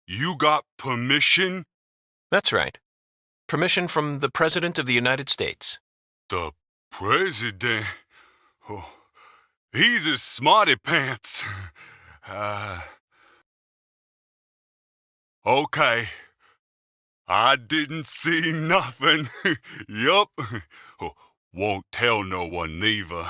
you got permission? That's right. Permission from the President of the United States. The President? Oh, he's a smarty pants. Okay. I didn't see nothing. Yup. Won't tell no one neither.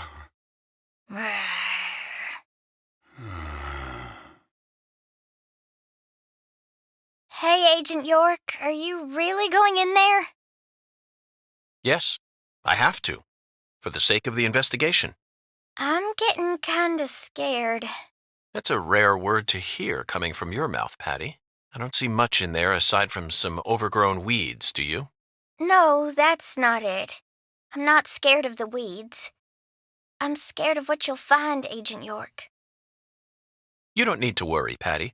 Hey, Agent York, are you really going in there? Yes, I have to, for the sake of the investigation. I'm getting kinda scared. That's a rare word to hear coming from your mouth, Patty. I don't see much in there aside from some overgrown weeds, do you? No, that's not it. I'm not scared of the weeds. I'm scared of what you'll find, Agent York. You don't need to worry, Patty.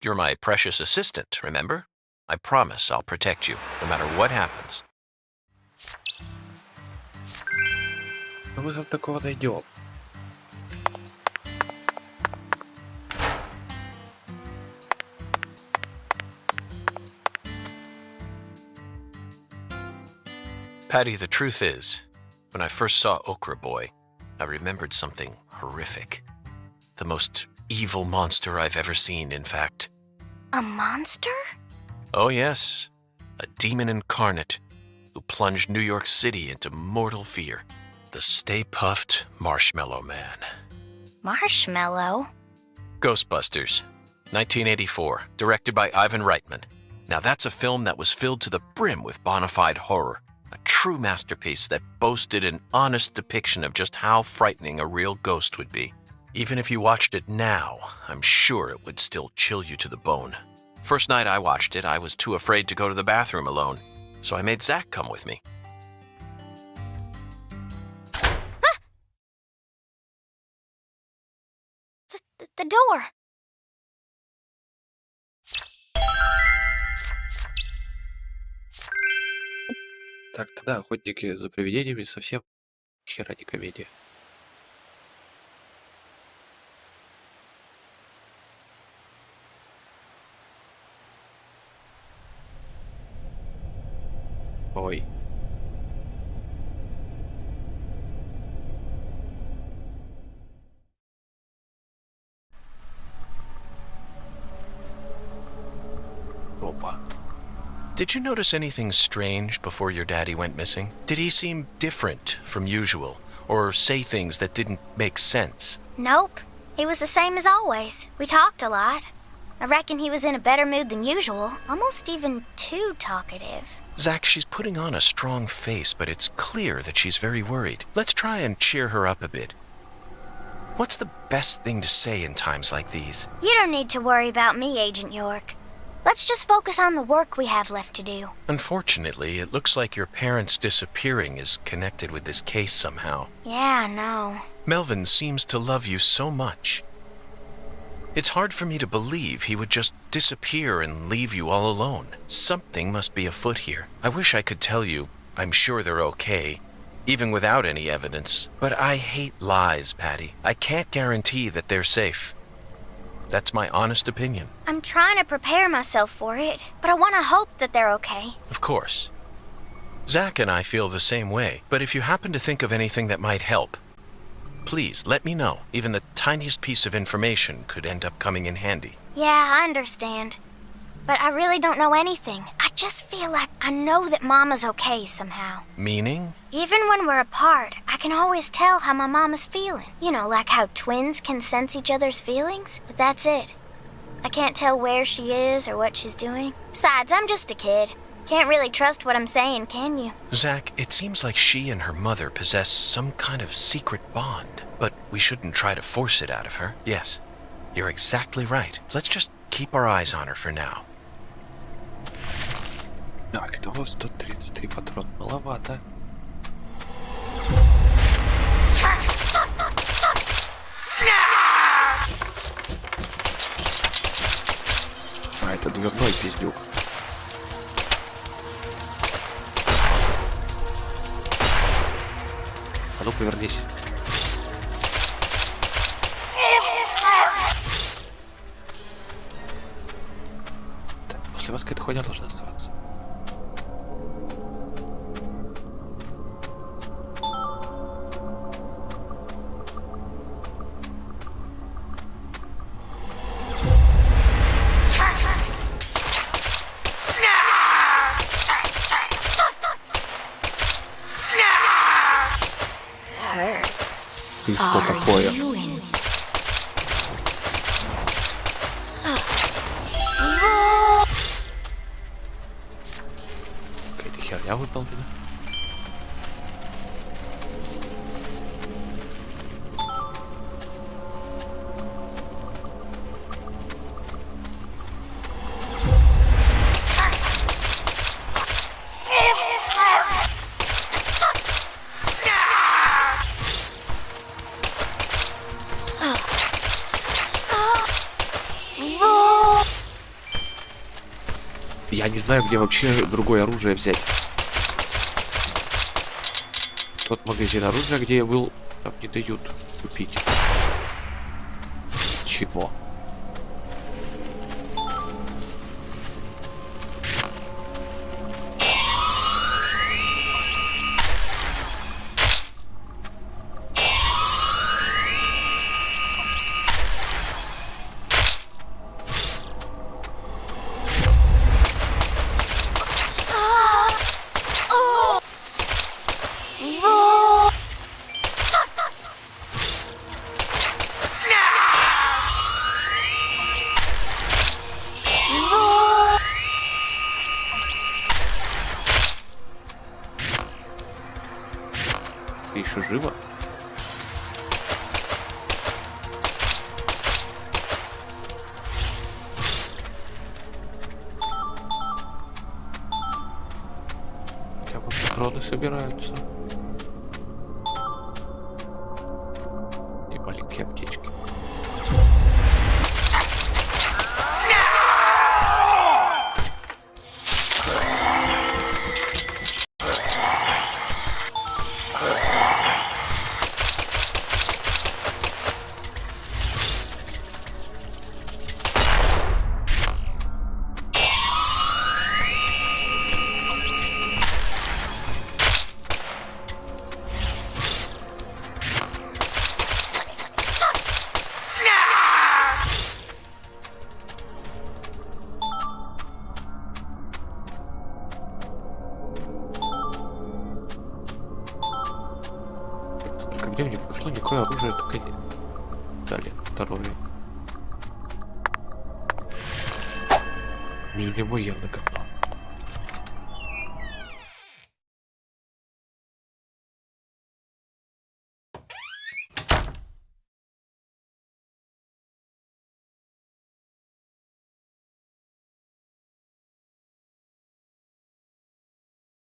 You're my precious assistant, remember? I promise I'll protect you, no matter what happens. Мы до такого дойдем. Patty, the truth is, when I first saw Okra Boy, I remembered something horrific. The most evil monster I've ever seen, in fact. A monster? Oh yes, a demon incarnate who plunged New York City into mortal fear. The Stay Puffed Marshmallow Man. Marshmallow? Ghostbusters, 1984, directed by Ivan Reitman. Now that's a film that was filled to the brim with bona fide horror. A true masterpiece that boasted an honest depiction of just how frightening a real ghost would be. Even if you watched it now, I'm sure it would still chill you to the bone. First night I watched it, I was too afraid to go to the bathroom alone, so I made Zach come with me. The door. Так, тогда охотники за привидениями совсем хера не комедия. Ой. Опа. Did you notice anything strange before your daddy went missing? Did he seem different from usual, or say things that didn't make sense? Nope. He was the same as always. We talked a lot. I reckon he was in a better mood than usual, almost even too talkative. Zach, she's putting on a strong face, but it's clear that she's very worried. Let's try and cheer her up a bit. What's the best thing to say in times like these? You don't need to worry about me, Agent York. Let's just focus on the work we have left to do. Unfortunately, it looks like your parents disappearing is connected with this case somehow. Yeah, I know. Melvin seems to love you so much. It's hard for me to believe he would just disappear and leave you all alone. Something must be afoot here. I wish I could tell you I'm sure they're okay, even without any evidence. But I hate lies, Patty. I can't guarantee that they're safe. That's my honest opinion. I'm trying to prepare myself for it, but I want to hope that they're okay. Of course. Zach and I feel the same way, but if you happen to think of anything that might help, please let me know. Even the tiniest piece of information could end up coming in handy. Yeah, I understand. But I really don't know anything. I just feel like I know that Mama's okay somehow. Meaning? Even when we're apart, I can always tell how my Mama's feeling. You know, like how twins can sense each other's feelings. But that's it. I can't tell where she is or what she's doing. Besides, I'm just a kid. Can't really trust what I'm saying, can you? Zach, it seems like she and her mother possess some kind of secret bond. But we shouldn't try to force it out of her. Yes, you're exactly right. Let's just keep our eyes on her for now. Так, итого 133 патрона. Маловато. А, это дверной пиздюк. А ну повернись. Так, после вас какая-то хуйня должна оставаться. И что такое? Какая-то херня выполнена. Я не знаю, где вообще другое оружие взять. Тот магазин оружия, где я был, там не дают купить. Чего? Ты еще жива? Хотя бы патроны собираются. И маленькие аптечки. Времени прошло, никакое оружие только не дали. Второе. Мой явно говно.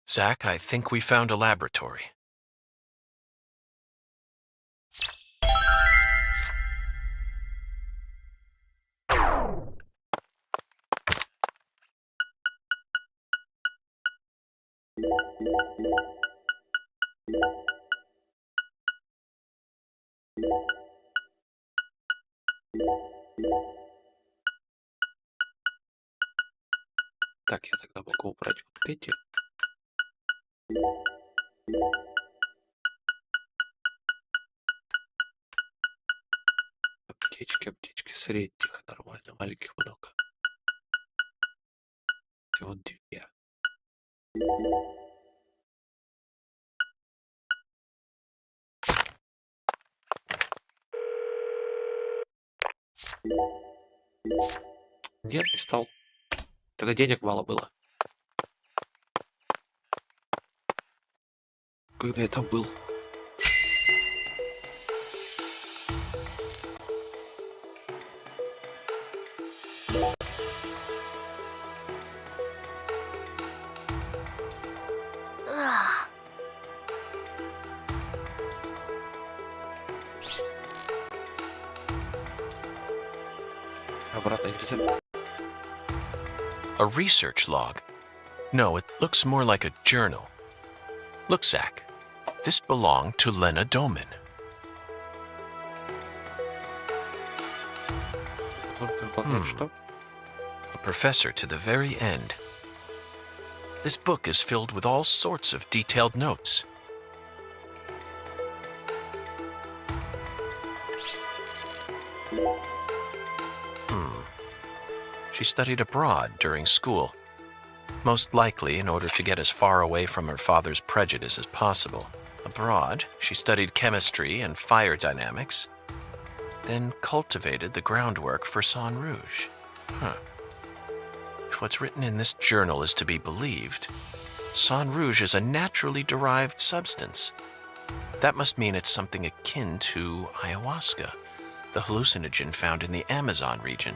Zach, I think we found a laboratory. Так, я тогда могу убрать вот эти. Аптечки средних, нормально, маленьких много. Всего 2. Нет, не стал. Тогда денег мало было. Когда я там был. Ugh. Обратно нельзя. A research log. No, it looks more like a journal. Look, Zach. This belonged to Lena Doman. Что? A professor to the very end. This book is filled with all sorts of detailed notes. She studied abroad during school, most likely in order to get as far away from her father's prejudice as possible. Abroad, she studied chemistry and fire dynamics, then cultivated the groundwork for Sang Rouge. If what's written in this journal is to be believed, Sang Rouge is a naturally derived substance. That must mean it's something akin to ayahuasca, the hallucinogen found in the Amazon region.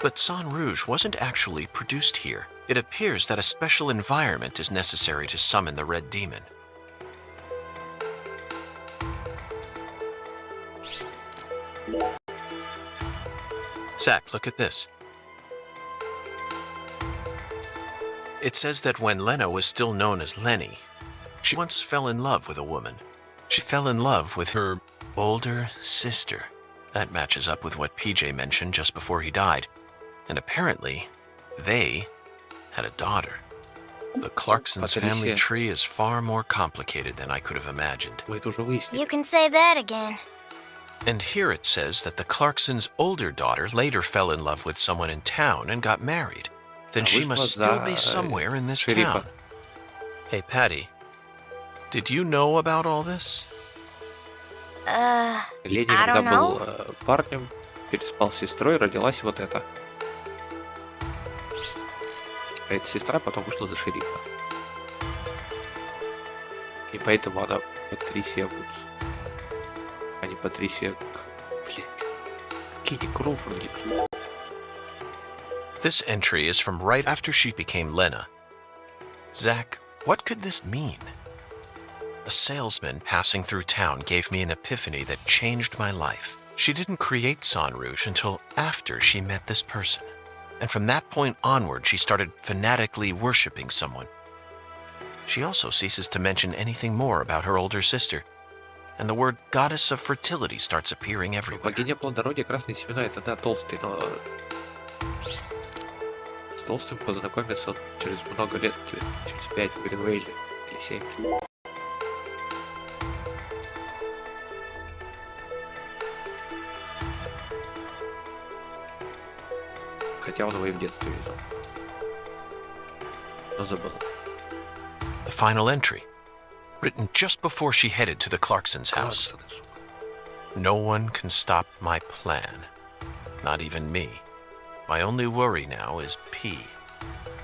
But Sang Rouge wasn't actually produced here. It appears that a special environment is necessary to summon the red demon. Zach, look at this. It says that when Lena was still known as Lenny, she once fell in love with a woman. She fell in love with her older sister. That matches up with what PJ mentioned just before he died. And apparently, they had a daughter. The Clarksons' family tree is far more complicated than I could have imagined. Мы это уже выяснили. You can say that again. And here it says that the Clarksons' older daughter later fell in love with someone in town and got married. Then she must still be somewhere in this town. Hey, Patty, did you know about all this? Ленни, I когда don't был know. парнем, переспал с сестрой, родилась вот эта. А эта сестра потом вышла за шерифа. И поэтому она Патрисия Вудс. А не Патрисия... Блин. Какие Кроуфорды. This entry is from right after she became Lena. Zach, what could this mean? A salesman passing through town gave me an epiphany that changed my life. She didn't create Sang Rouge until after she met this person. And from that point onward, she started fanatically worshipping someone. She also ceases to mention anything more about her older sister, and the word goddess of fertility starts appearing everywhere. Богиня плодородия, красные семена, это да, толстый, но... С толстым познакомиться через много лет, через 5 в Гринвейле или 7. Хотя он его и в детстве видел. Но забыл. The final entry, written just before she headed to the Clarksons' house. No one can stop my plan. Not even me. My only worry now is P.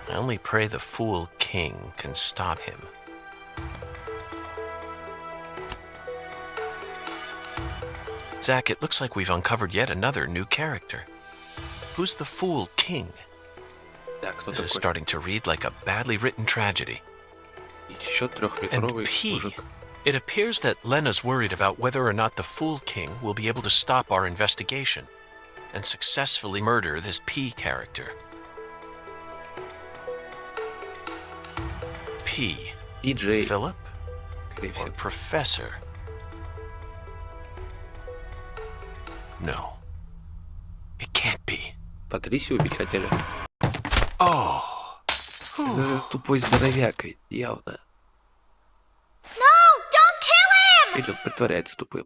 I only pray the fool king can stop him. Zach, it looks like we've uncovered yet another new character. Who's the fool king? This is starting to read like a badly written tragedy. And P. It appears that Lena's worried about whether or not the Fool King will be able to stop our investigation and successfully murder this P character. P. PJ. Philip? Or Professor? No. It can't be. Патрисию убить хотели. Oh. Тупой здоровяк, ведь явно. No, don't kill him! Или он притворяется тупым.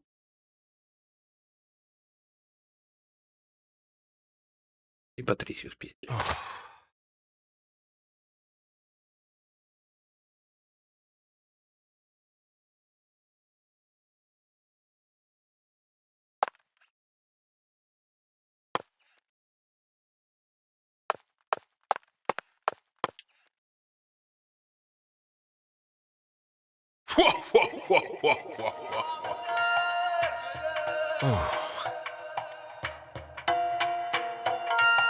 И Патрисию спиздили.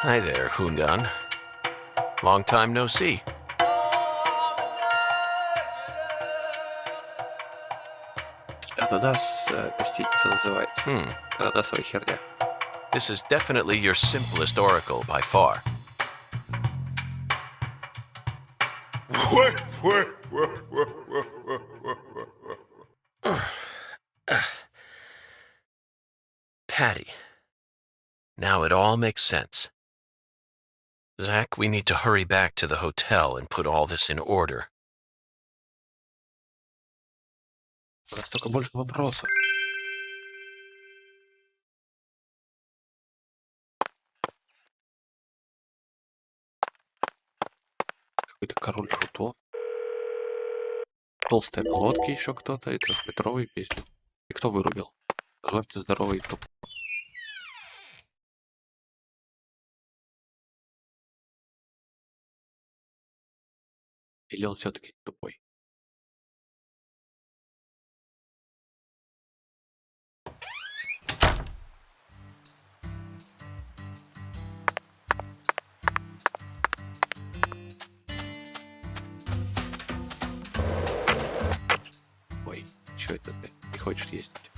Hi there, Hundan. Long time no see. Ананас гостиница называется. Ананасовая херня. This is definitely your simplest oracle by far. Patty. Now it all makes sense. Zach, we need to hurry back to the hotel and put all this in order. У нас только больше вопросов. Какой-то король шутов. Толстые на лодке еще кто-то, и трехметровый песню. И кто вырубил? Позвольте здоровый топ. Или он все-таки тупой? Ой, что это ты? Не хочешь ездить?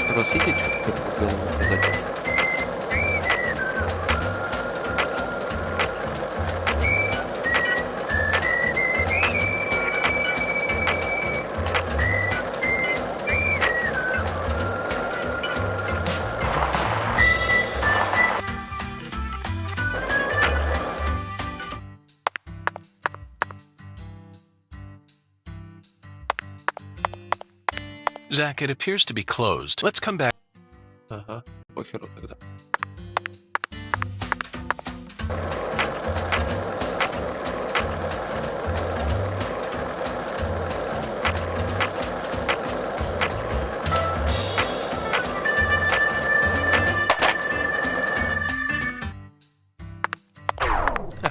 Согласитесь, что это было показать? Zach, it appears to be closed. Let's come back. Ага, похеру тогда.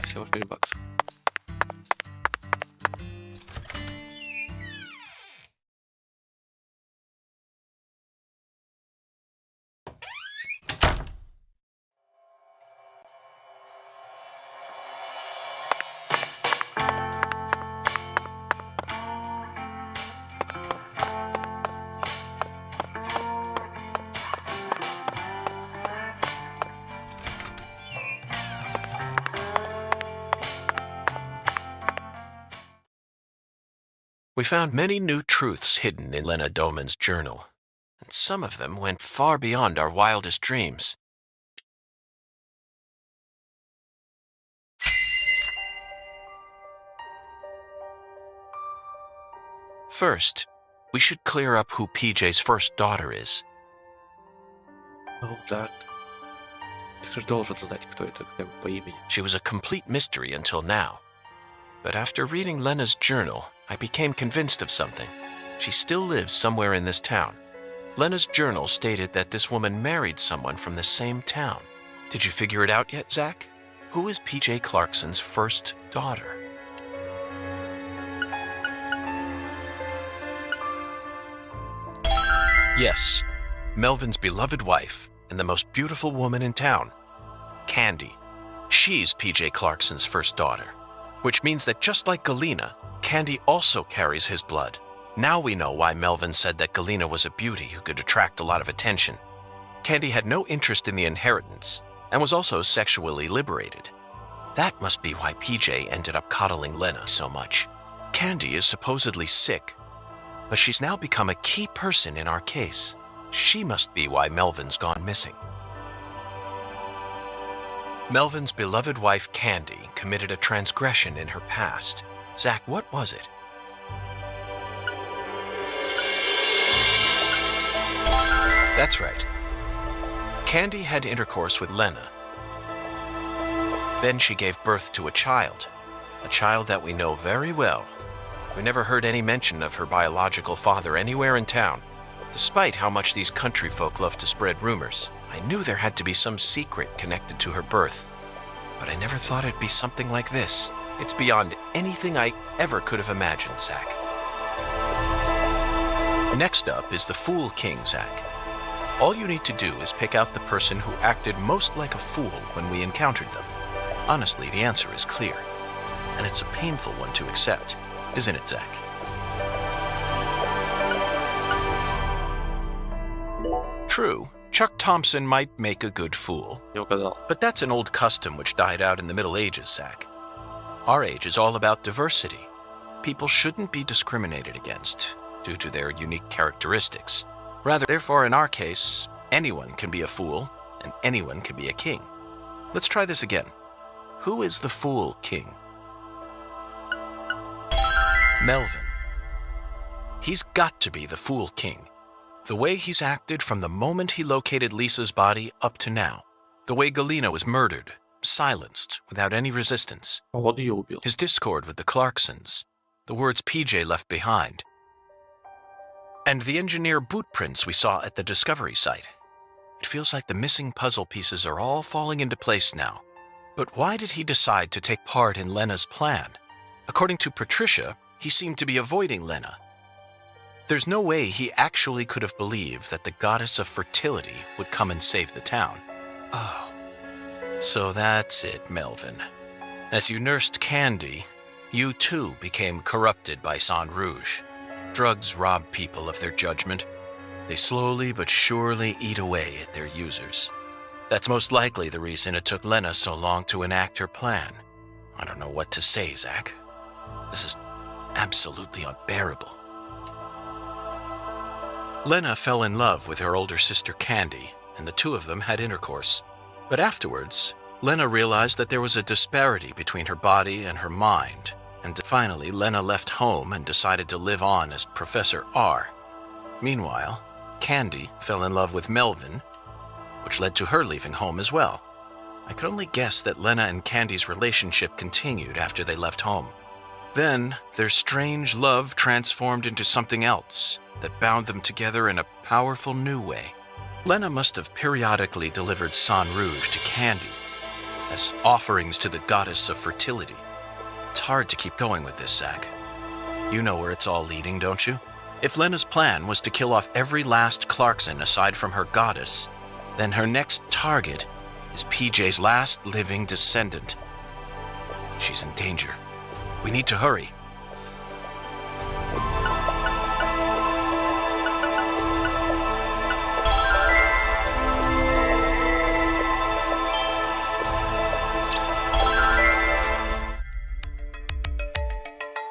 Всего 4 бакса. We found many new truths hidden in Lena Doman's journal, and some of them went far beyond our wildest dreams. First, we should clear up who PJ's first daughter is. Ну да. Ты же должен знать, кто это хотя бы по имени. She was a complete mystery until now. But after reading Lena's journal, I became convinced of something. She still lives somewhere in this town. Lena's journal stated that this woman married someone from the same town. Did you figure it out yet, Zach? Who is PJ Clarkson's first daughter? Yes, Melvin's beloved wife and the most beautiful woman in town, Candy. She's PJ Clarkson's first daughter, which means that just like Galena, Candy also carries his blood. Now we know why Melvin said that Galena was a beauty who could attract a lot of attention. Candy had no interest in the inheritance and was also sexually liberated. That must be why PJ ended up coddling Lena so much. Candy is supposedly sick, but she's now become a key person in our case. She must be why Melvin's gone missing. Melvin's beloved wife, Candy, committed a transgression in her past. Zach, what was it? That's right. Candy had intercourse with Lena. Then she gave birth to a child that we know very well. We never heard any mention of her biological father anywhere in town, despite how much these country folk love to spread rumors. I knew there had to be some secret connected to her birth, but I never thought it'd be something like this. It's beyond anything I ever could have imagined, Zach. Next up is the Fool King, Zach. All you need to do is pick out the person who acted most like a fool when we encountered them. Honestly, the answer is clear, and it's a painful one to accept, isn't it, Zach? True, Chuck Thompson might make a good fool, Не угадал. but that's an old custom which died out in the Middle Ages, Zach. Our age is all about diversity. People shouldn't be discriminated against due to their unique characteristics. Rather, therefore, in our case, anyone can be a fool and anyone can be a king. Let's try this again. Who is the Fool King? Melvin. He's got to be the Fool King. The way he's acted from the moment he located Lisa's body up to now. The way Galena was murdered, silenced, without any resistance. Он ее убил. His discord with the Clarksons. The words PJ left behind. And the engineer boot prints we saw at the discovery site. It feels like the missing puzzle pieces are all falling into place now. But why did he decide to take part in Lena's plan? According to Patricia, he seemed to be avoiding Lena. There's no way he actually could have believed that the goddess of fertility would come and save the town. Oh. So that's it, Melvin. As you nursed Candy, you too became corrupted by Sang Rouge. Drugs rob people of their judgment. They slowly but surely eat away at their users. That's most likely the reason it took Lena so long to enact her plan. I don't know what to say, Zach. This is absolutely unbearable. Lena fell in love with her older sister Candy, and the two of them had intercourse. But afterwards, Lena realized that there was a disparity between her body and her mind, and finally Lena left home and decided to live on as Professor R. Meanwhile, Candy fell in love with Melvin, which led to her leaving home as well. I could only guess that Lena and Candy's relationship continued after they left home. Then, their strange love transformed into something else that bound them together in a powerful new way. Lena must have periodically delivered Sang Rouge to Candy as offerings to the goddess of fertility. It's hard to keep going with this, Zach. You know where it's all leading, don't you? If Lena's plan was to kill off every last Clarkson aside from her goddess, then her next target is PJ's last living descendant. She's in danger. We need to hurry.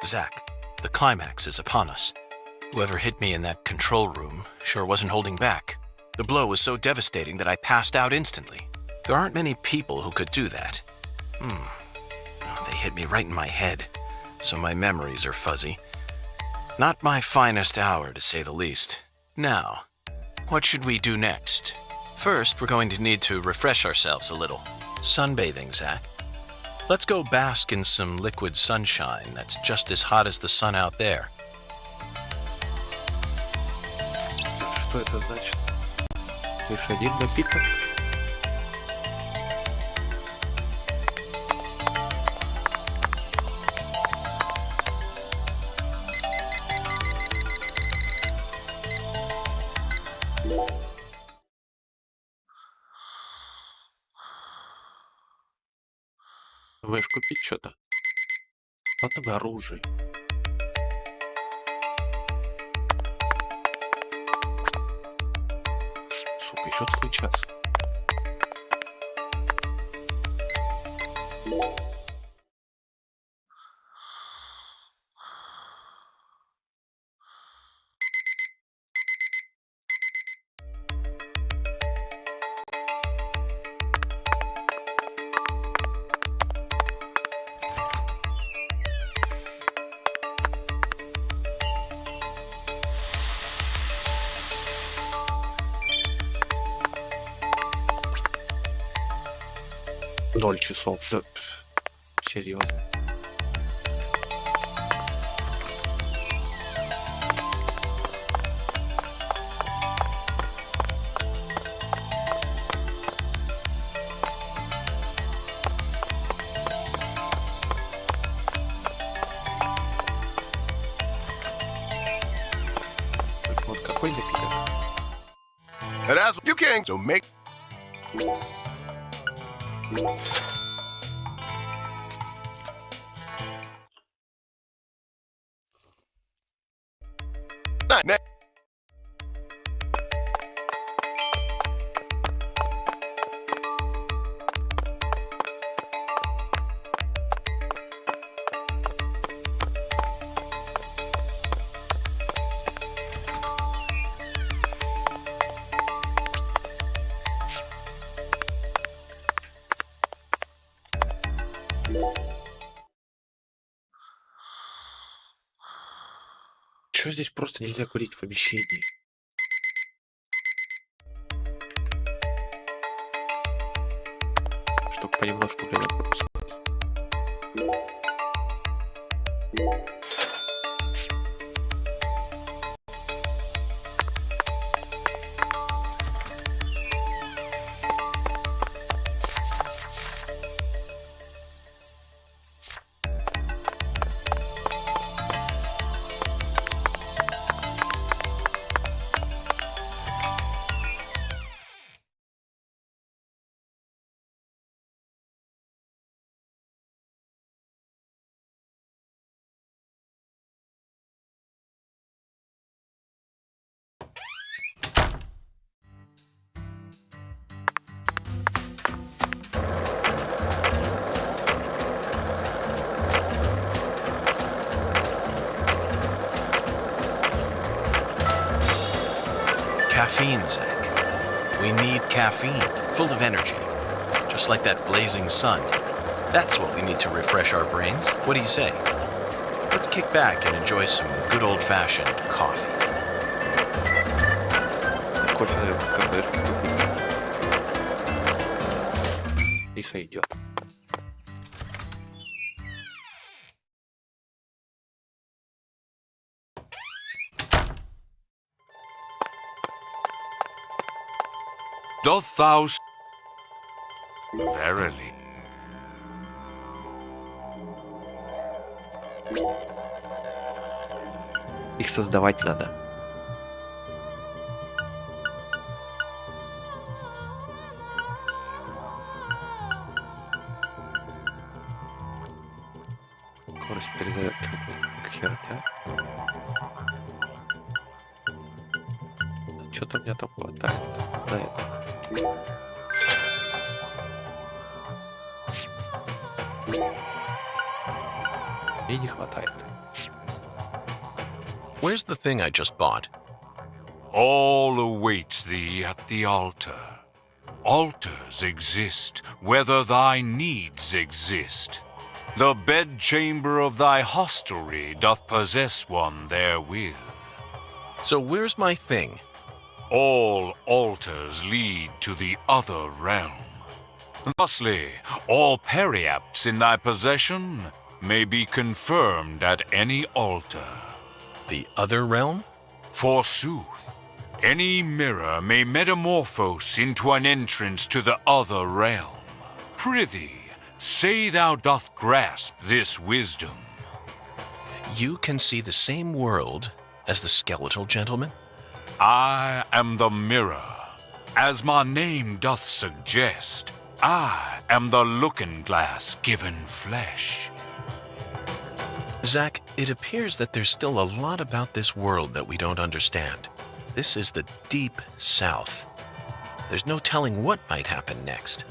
Zach, the climax is upon us. Whoever hit me in that control room sure wasn't holding back. The blow was so devastating that I passed out instantly. There aren't many people who could do that. Oh, they hit me right in my head, so my memories are fuzzy. Not my finest hour, to say the least. Now, what should we do next? First, we're going to need to refresh ourselves a little. Sunbathing, Zach. Let's go bask in some liquid sunshine that's just as hot as the sun out there. Что это значит? Лишь один напиток? Думаешь купить что-то? Ладно, оружие. Сука, еще целый час. 0 часов. Да, серьезно. Вот какой напиток? That's you can't so make. Чего здесь просто нельзя курить в помещении? Чтобы понемножку время пропускать. Caffeine, Zach. We need caffeine, full of energy. Just like that blazing sun. That's what we need to refresh our brains. What do you say? Let's kick back and enjoy some good old-fashioned coffee. Кофе, наверное, как дырки купить. И сойдет. Doth thou verily? Их создавать надо. Скорость перезарядки херня. Что-то мне там хватает на это. И не хватает. Where's the thing I just bought? All awaits thee at the altar. Altars exist, whether thy needs exist. The bedchamber of thy hostelry doth possess one therewith. So where's my thing? All altars lead to the other realm. Thusly, all periapts in thy possession may be confirmed at any altar. The other realm? Forsooth, any mirror may metamorphose into an entrance to the other realm. Prithee, say thou doth grasp this wisdom. You can see the same world as the skeletal gentleman? I am the mirror. As my name doth suggest, I am the looking glass given flesh. Zach, it appears that there's still a lot about this world that we don't understand. This is the deep south. There's no telling what might happen next.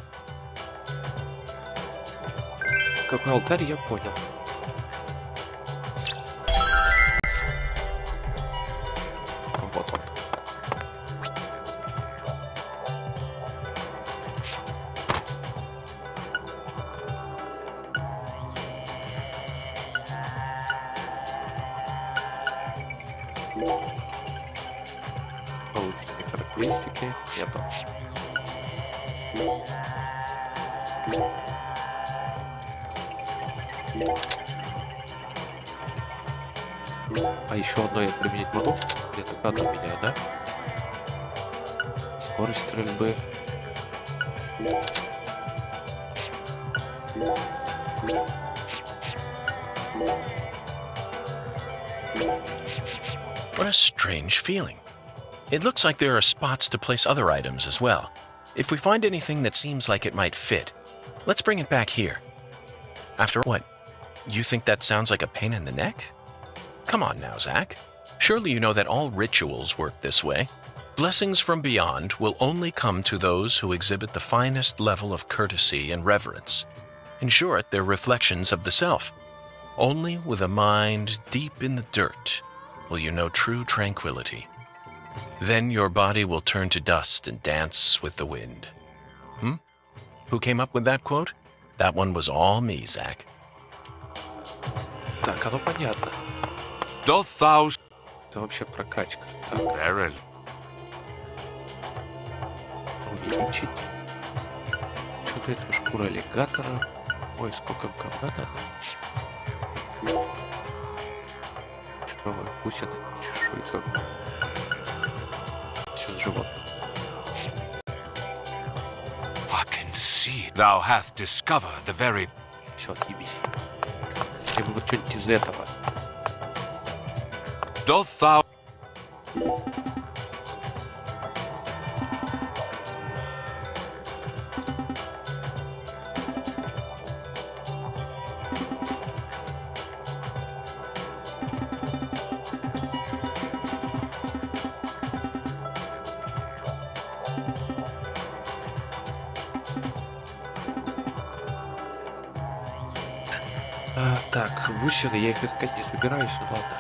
Какой алтарь, я понял. Вот он. Полученные характеристики. Нету. А еще одно я применить могу? Или только одно меняю, да? Скорость стрельбы. What a strange feeling. It looks like there are spots to place other items as well. If we find anything that seems like it might fit, let's bring it back here. After what? You think that sounds like a pain in the neck? Come on now, Zach. Surely you know that all rituals work this way. Blessings from beyond will only come to those who exhibit the finest level of courtesy and reverence. In short, they're reflections of the self. Only with a mind deep in the dirt will you know true tranquility. Then your body will turn to dust and dance with the wind. Who came up with that quote? That one was all me, Zach. Так, оно понятно. Doth thou Это вообще прокачка. Так, verily? увеличить. Что-то это шкура аллигатора. Ой, сколько говна надо. Чужого бусины, чешуйка. Все с животных. I can see thou hath discovered the very... Все, отъебись. Я бы вот что-нибудь из этого. Doth thou... Так, бусины, я их искать не собираюсь, ну ладно.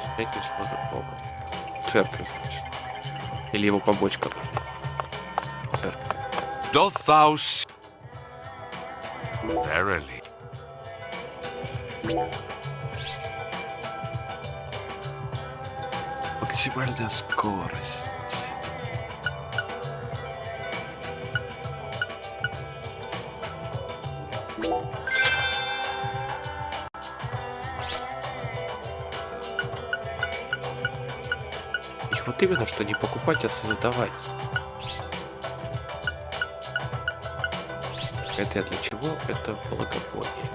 Смотреть сможет Бога. Церковь, значит. Или его побочка. Церковь. Doth thou... Verily. Максимальная скорость. Их вот именно что не покупать, а создавать. Это для чего? Это благовоние.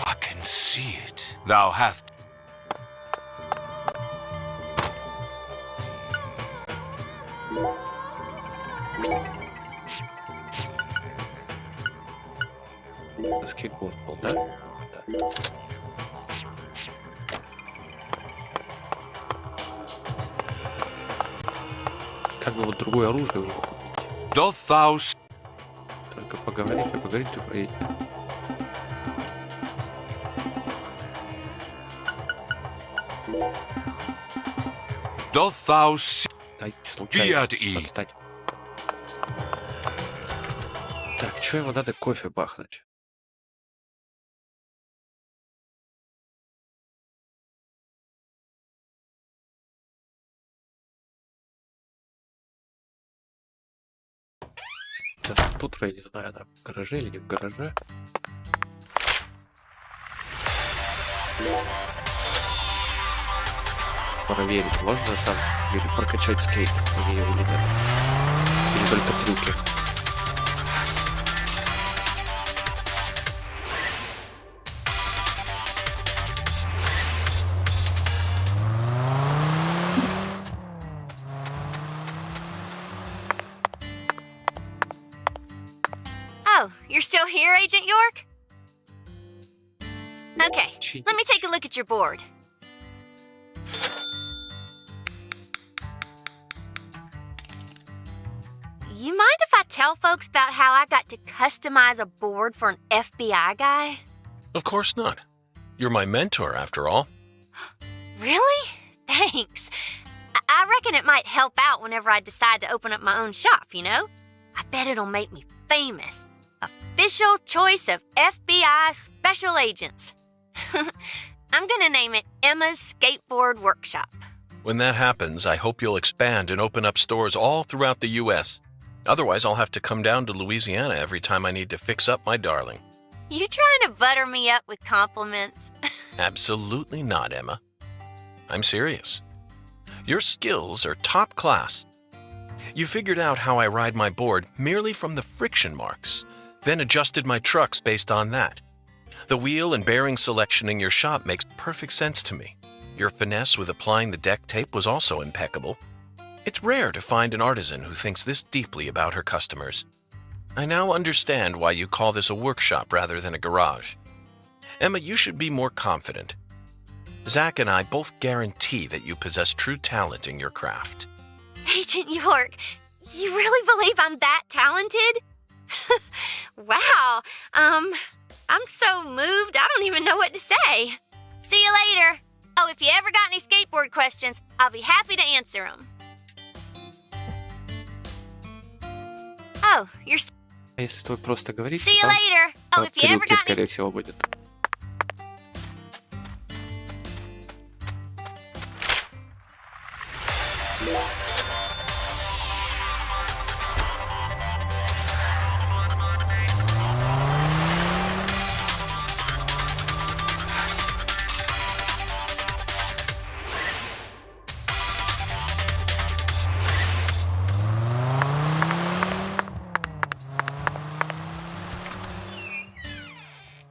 I can see it. Thou hast... Скейтборд был, да? Да. Как бы вот другое оружие у него купить. Doth thou... Только поговорить, а поговорить ты проедешь. Doth thou... Дай, случайно. Биат-и. Отстань. Так, что ему надо кофе бахнуть? Сейчас тут, я не знаю, она в гараже или не в гараже. Проверить, можно на самом деле прокачать скейт, умею или нет. Или только трюки. Oh, you're still here, Agent York? Okay, let me take a look at your board. You mind if I tell folks about how I got to customize a board for an FBI guy? Of course not. You're my mentor, after all. Really? Thanks. I reckon it might help out whenever I decide to open up my own shop, you know? I bet it'll make me famous. Official choice of FBI special agents. I'm gonna name it Emma's Skateboard Workshop. When that happens, I hope you'll expand and open up stores all throughout the U.S. Otherwise, I'll have to come down to Louisiana every time I need to fix up my darling. You trying to butter me up with compliments? Absolutely not, Emma. I'm serious. Your skills are top class. You figured out how I ride my board merely from the friction marks, then adjusted my trucks based on that. The wheel and bearing selection in your shop makes perfect sense to me. Your finesse with applying the deck tape was also impeccable. It's rare to find an artisan who thinks this deeply about her customers. I now understand why you call this a workshop rather than a garage. Emma, you should be more confident. Zach and I both guarantee that you possess true talent in your craft. Agent York, you really believe I'm that talented? Wow, I'm so moved I don't even know what to say. See you later. Oh, if you ever got any skateboard questions, I'll be happy to answer them. Oh, you're... А если с тобой просто говорить, See you то later. Oh, if you ever крюки, got any... скорее всего, будет.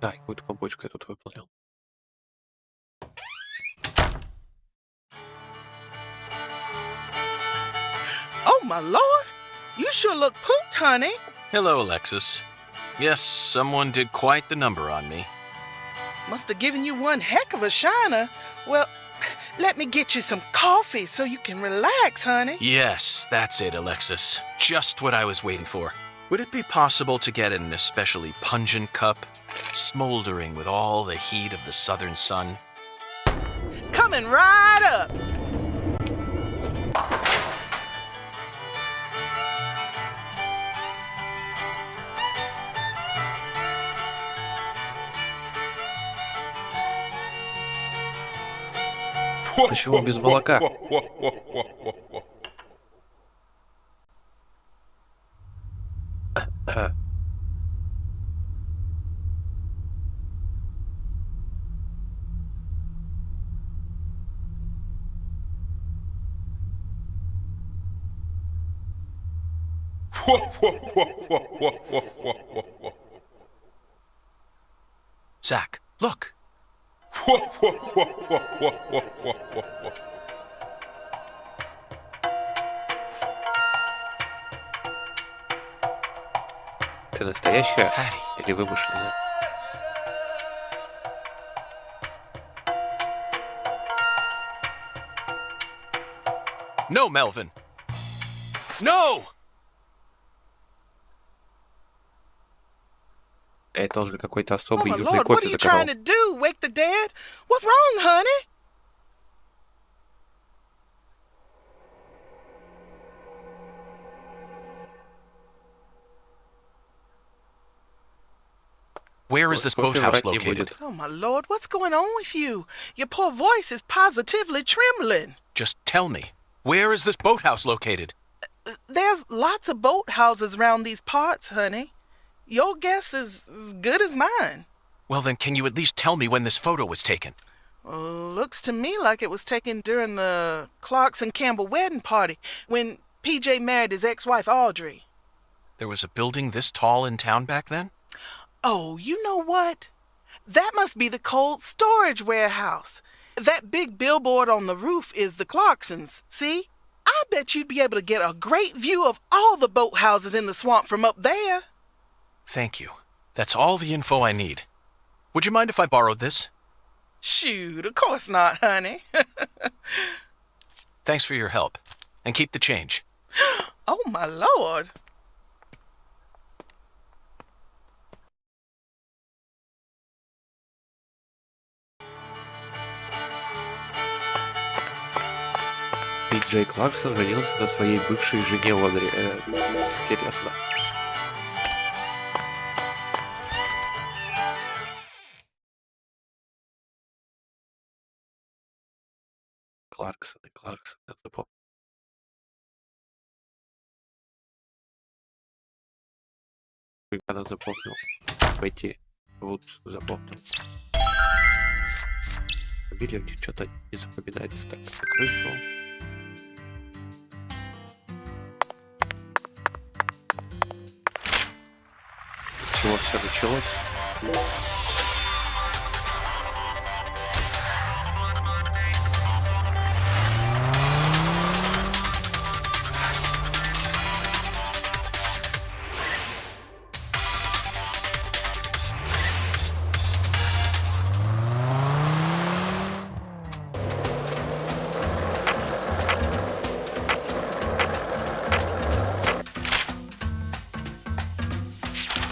Да, какую-то побочку я тут выполнил. Oh, my lord! You sure look pooped, honey. Hello, Alexis. Yes, someone did quite the number on me. Must have given you one heck of a shiner. Well, let me get you some coffee so you can relax, honey. Yes, that's it, Alexis. Just what I was waiting for. Would it be possible to get an especially pungent cup, smoldering with all the heat of the southern sun? Coming right up. Почему без молока? Zach, look. Ты настоящая Hattie. или вымышленная? No, Melvin. No! Это он же какой-то Oh, особый my южный lord, what are кофе you заказал. trying to do? Wake the dead? What's wrong, honey? Where is this Кофе boathouse врать не located? будет. Oh, my lord, what's going on with you? Your poor voice is positively trembling. Just tell me. Where is this boathouse located? There's lots of boathouses around these parts, honey. Your guess is as good as mine. Well, then, can you at least tell me when this photo was taken? Looks to me like it was taken during the Clarkson Campbell wedding party when PJ married his ex-wife Audrey. There was a building this tall in town back then? Oh, you know what? That must be the cold storage warehouse. That big billboard on the roof is the Clarksons, see? I bet you'd be able to get a great view of all the boathouses in the swamp from up there. Thank you. That's all the info I need. Would you mind if I borrowed this? Shoot, of course not, honey. Thanks for your help. And keep the change. Oh, my lord. Джей Кларксон женился на своей бывшей жене Одри. Интересно. Кларксон, запомнил. Когда запомнил. Пойти в Вудс, запомнил. Фамилия мне что-то не запоминается. Так, закрыл. С чего все началось?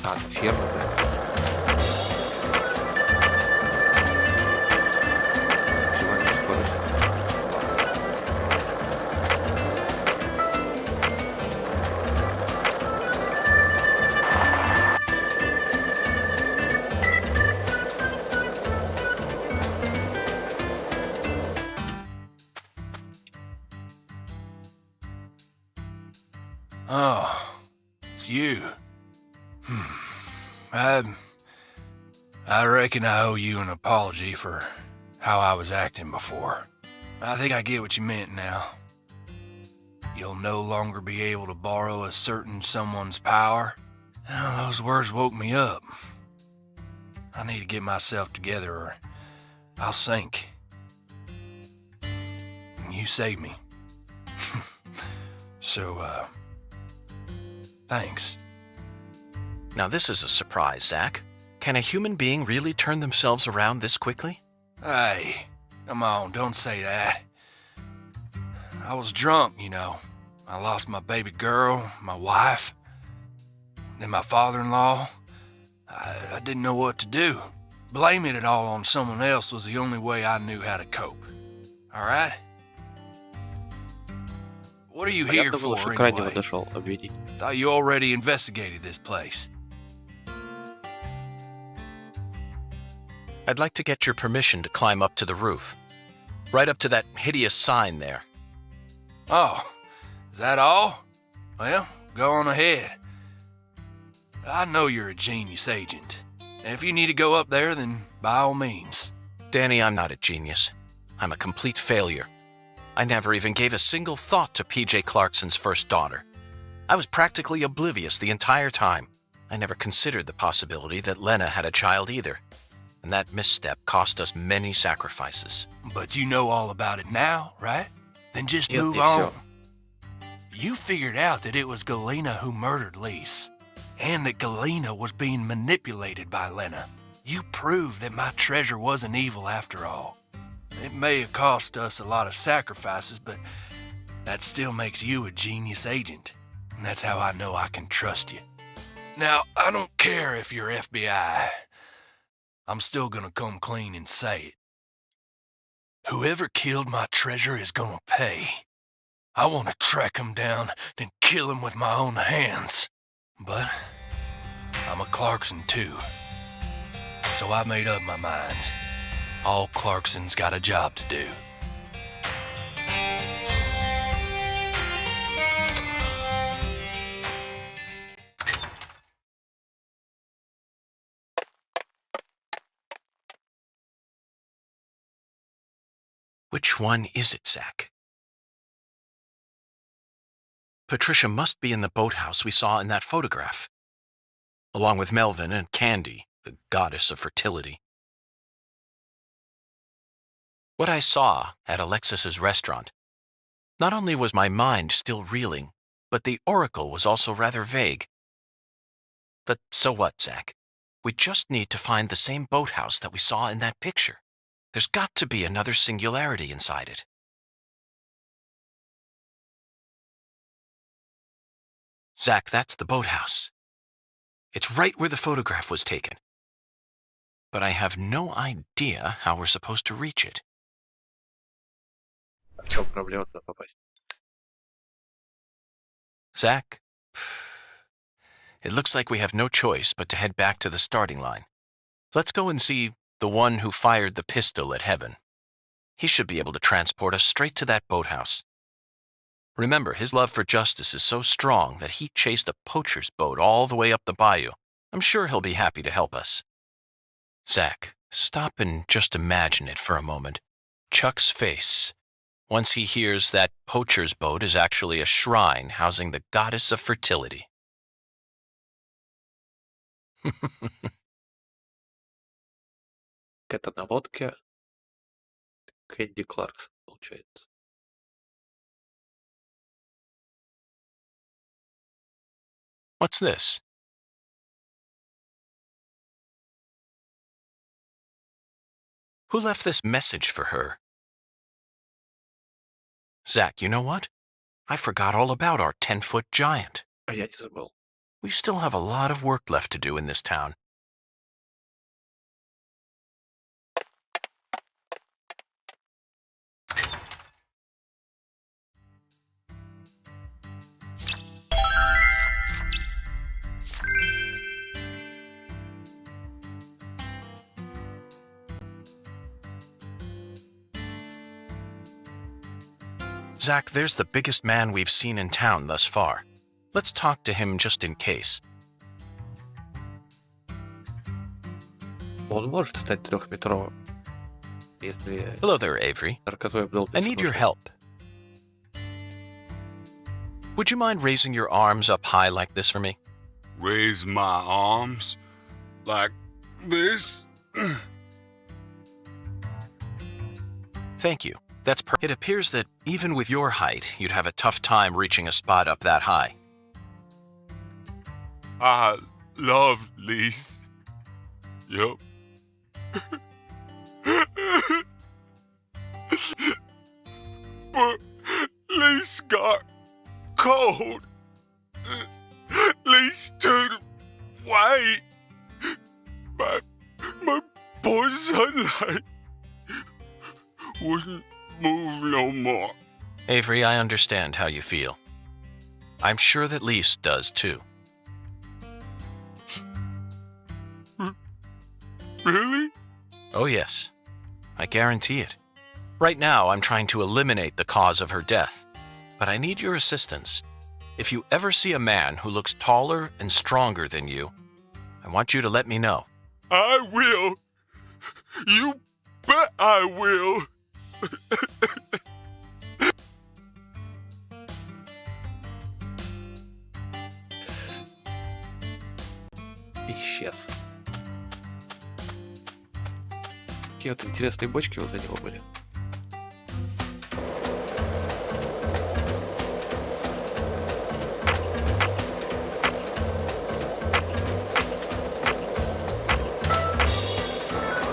А, на ферму, да. Максимальная скорость. Oh, it's you. I reckon I owe you an apology for how I was acting before. I think I get what you meant now. You'll no longer be able to borrow a certain someone's power. Well, those words woke me up. I need to get myself together or I'll sink. And you saved me. So, thanks. Now this is a surprise, Zach. Can a human being really turn themselves around this quickly? Hey, come on, don't say that. I was drunk, you know. I lost my baby girl, my wife, then my father-in-law. I didn't know what to do. Blaming it all on someone else was the only way I knew how to cope. All right? What are you here Понятно было, for, что крайнего anyway? дошел обвинить. Thought you already investigated this place. I'd like to get your permission to climb up to the roof. Right up to that hideous sign there. Oh, is that all? Well, go on ahead. I know you're a genius agent. If you need to go up there, then by all means. Danny, I'm not a genius. I'm a complete failure. I never even gave a single thought to P.J. Clarkson's first daughter. I was practically oblivious the entire time. I never considered the possibility that Lena had a child either. And that misstep cost us many sacrifices. But you know all about it now, right? Then just Нет, move не on. всё. You figured out that it was Galena who murdered Lise, and that Galena was being manipulated by Lena. You proved that my treasure wasn't evil after all. It may have cost us a lot of sacrifices, but that still makes you a genius agent. And that's how I know I can trust you. Now, I don't care if you're FBI. I'm still gonna come clean and say it. Whoever killed my treasure is gonna pay. I want to track him down and kill him with my own hands. But I'm a Clarkson too. So I made up my mind. All Clarksons got a job to do. Which one is it, Zach? Patricia must be in the boathouse we saw in that photograph, along with Melvin and Candy, the goddess of fertility. What I saw at Alexis's restaurant, not only was my mind still reeling, but the oracle was also rather vague. But so what, Zach? We just need to find the same boathouse that we saw in that picture. There's got to be another singularity inside it. Zach, that's the boathouse. It's right where the photograph was taken. But I have no idea how we're supposed to reach it. В чем проблема туда попасть? Zach, it looks like we have no choice but to head back to the starting line. Let's go and see the one who fired the pistol at Heaven. He should be able to transport us straight to that boathouse. Remember, his love for justice is so strong that he chased a poacher's boat all the way up the bayou. I'm sure he'll be happy to help us. Zach, stop and just imagine it for a moment. Chuck's face, once he hears that poacher's boat is actually a shrine housing the goddess of fertility. Это на лодке Кэнди Кларкс, получается. What's this? Who left this message for her? Zach, you know what? I forgot all about our 10-foot giant. А я не забыл. We still have a lot of work left to do in this town. Zach, there's the biggest man we've seen in town thus far. Let's talk to him just in case. Он может стать 3-метровым, если Hello there, Avery. наркотой обдал I need your help. Would you mind raising your arms up high like this for me? Raise my arms like this? Thank you. That's It appears that even with your height, you'd have a tough time reaching a spot up that high. I love Lise. Yup. But Lise got cold. Lise turned white. My poor sunlight wouldn't move no more. Avery, I understand how you feel. I'm sure that Lise does too. Really? Oh yes, I guarantee it. Right now, I'm trying to eliminate the cause of her death, but I need your assistance. If you ever see a man who looks taller and stronger than you, I want you to let me know. I will. You bet I will. исчез. Какие вот интересные бочки возле него были.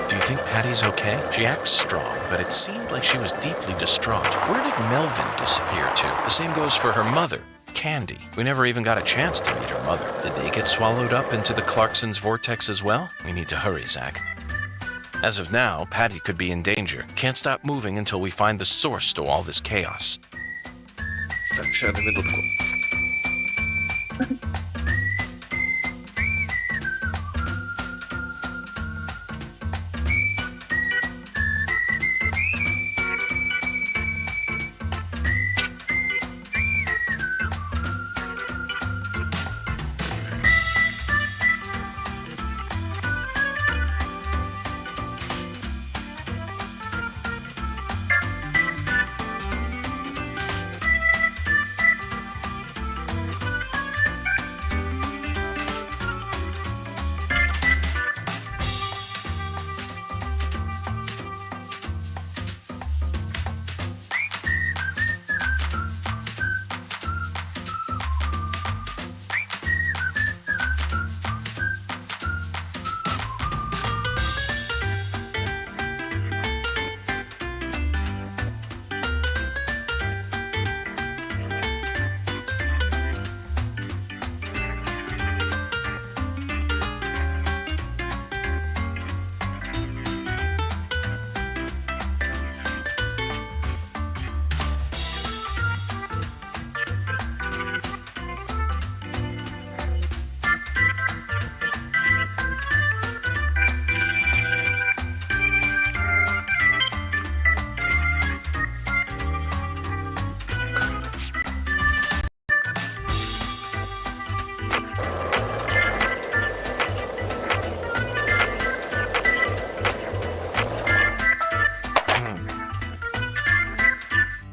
Do you think Patty's okay? She acts strong, but it seemed like she was deeply distraught. Where did Melvin disappear to? The same goes for her mother, Candy. We never even got a chance to meet her mother. Did they get swallowed up into the Clarksons' vortex as well? We need to hurry, Zach. As of now, Patty could be in danger. Can't stop moving until we find the source to all this chaos. Так, сейчас на минутку.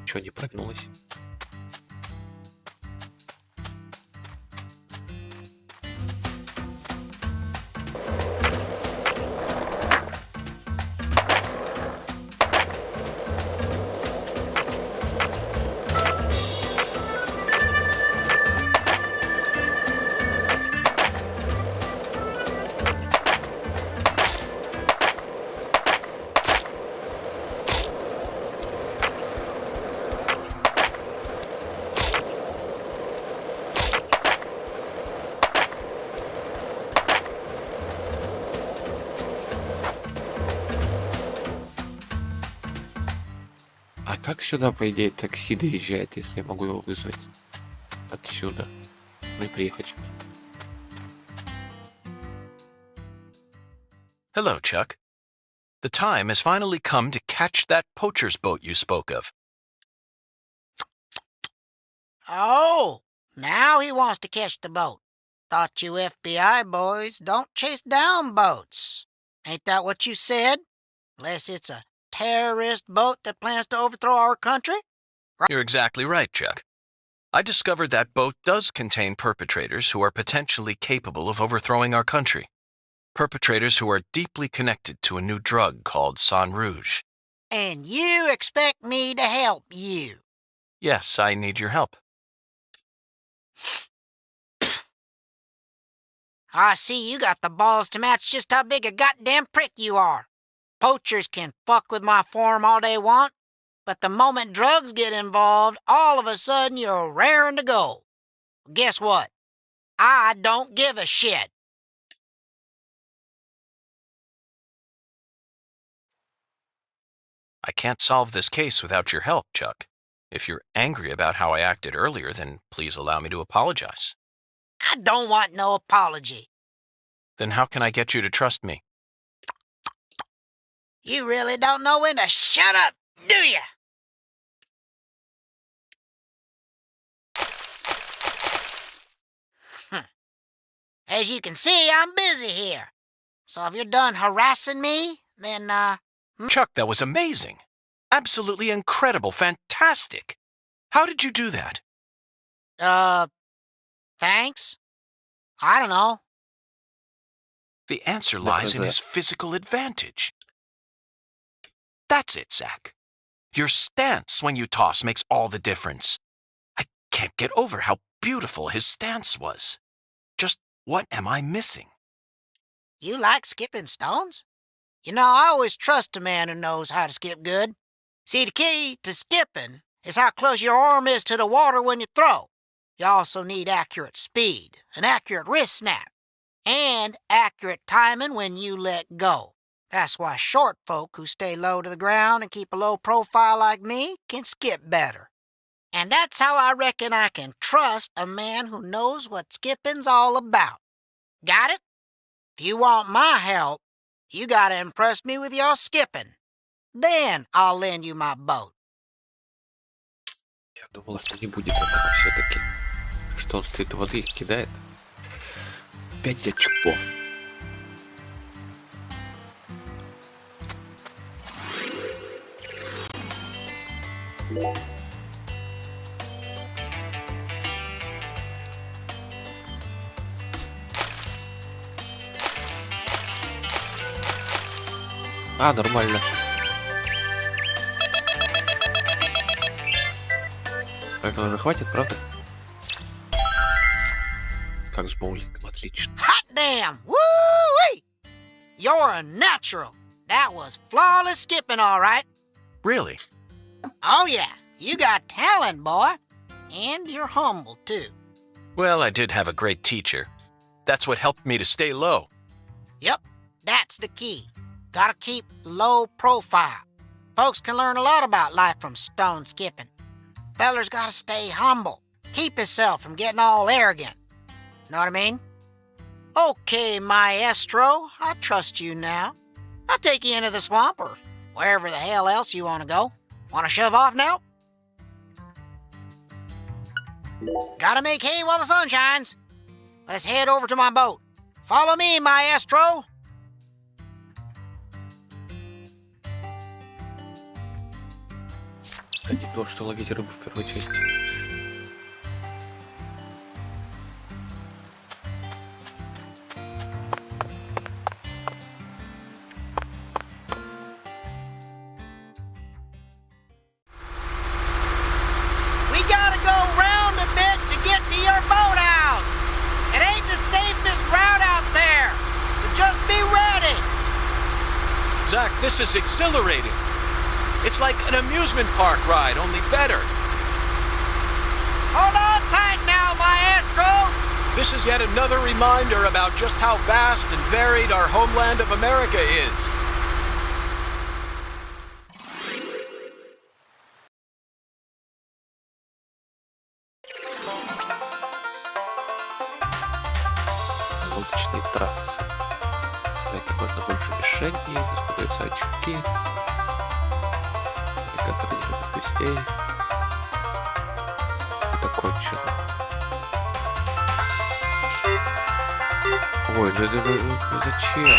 Чё не прогнулось? А как сюда, по идее, такси доезжает, если я могу его вызвать отсюда? Ну и приехать сюда. Hello, Chuck. The time has finally come to catch that poacher's boat you spoke of. Oh, now he wants to catch the boat. Thought you FBI boys don't chase down boats. Ain't that what you said? Unless it's a terrorist boat that plans to overthrow our country? You're exactly right, Chuck. I discovered that boat does contain perpetrators who are potentially capable of overthrowing our country. Perpetrators who are deeply connected to a new drug called Sang Rouge. And you expect me to help you? Yes, I need your help. I see you got the balls to match just how big a goddamn prick you are. Poachers can fuck with my farm all they want, but the moment drugs get involved, all of a sudden you're raring to go. Guess what? I don't give a shit. I can't solve this case without your help, Chuck. If you're angry about how I acted earlier, then please allow me to apologize. I don't want no apology. Then how can I get you to trust me? You really don't know when to shut up, do ya? As you can see, I'm busy here. So if you're done harassing me, then, Chuck, that was amazing. Absolutely incredible. Fantastic. How did you do that? thanks? I don't know. The answer lies in his physical advantage. That's it, Zach. Your stance when you toss makes all the difference. I can't get over how beautiful his stance was. Just what am I missing? You like skipping stones? You know, I always trust a man who knows how to skip good. See, the key to skipping is how close your arm is to the water when you throw. You also need accurate speed, an accurate wrist snap, and accurate timing when you let go. That's why short folk who stay low to the ground and keep a low profile like me can skip better. And that's how I reckon I can trust a man who knows what skipping's all about. Got it? If you want my help, you gotta impress me with your skipping. Then I'll lend you my boat. Я думал, что не будет этого все-таки. Что он стоит у воды и кидает. 5 очков. А, нормально. Этого же хватит, правда? Как с боулингом, отлично. Hot damn! Woo-wee! You're a natural. That was flawless skipping, all right. Really? Oh, yeah. You got talent, boy. And you're humble, too. Well, I did have a great teacher. That's what helped me to stay low. Yep, that's the key. Gotta keep low profile. Folks can learn a lot about life from stone skipping. Feller's gotta stay humble. Keep himself from getting all arrogant. Know what I mean? Okay, maestro, I trust you now. I'll take you into the swamp or wherever the hell else you want to go. Want to shove off now? Gotta make hay while the sun shines. Let's head over to my boat. Follow me, maestro. думал, что ловить рыбу в первой части. We gotta go round a bit to get to your boathouse. It ain't the safest route out there, so just be ready. Zach, this is exhilarating. It's like an amusement park ride, only better. Hold on tight now, maestro. This is yet another reminder about just how vast and varied our homeland of America is. Лодочные трассы. Ставить как можно больше мишеней, используются очки. Аллигатор не любит гостей. Это кончено. Ой, ну зачем?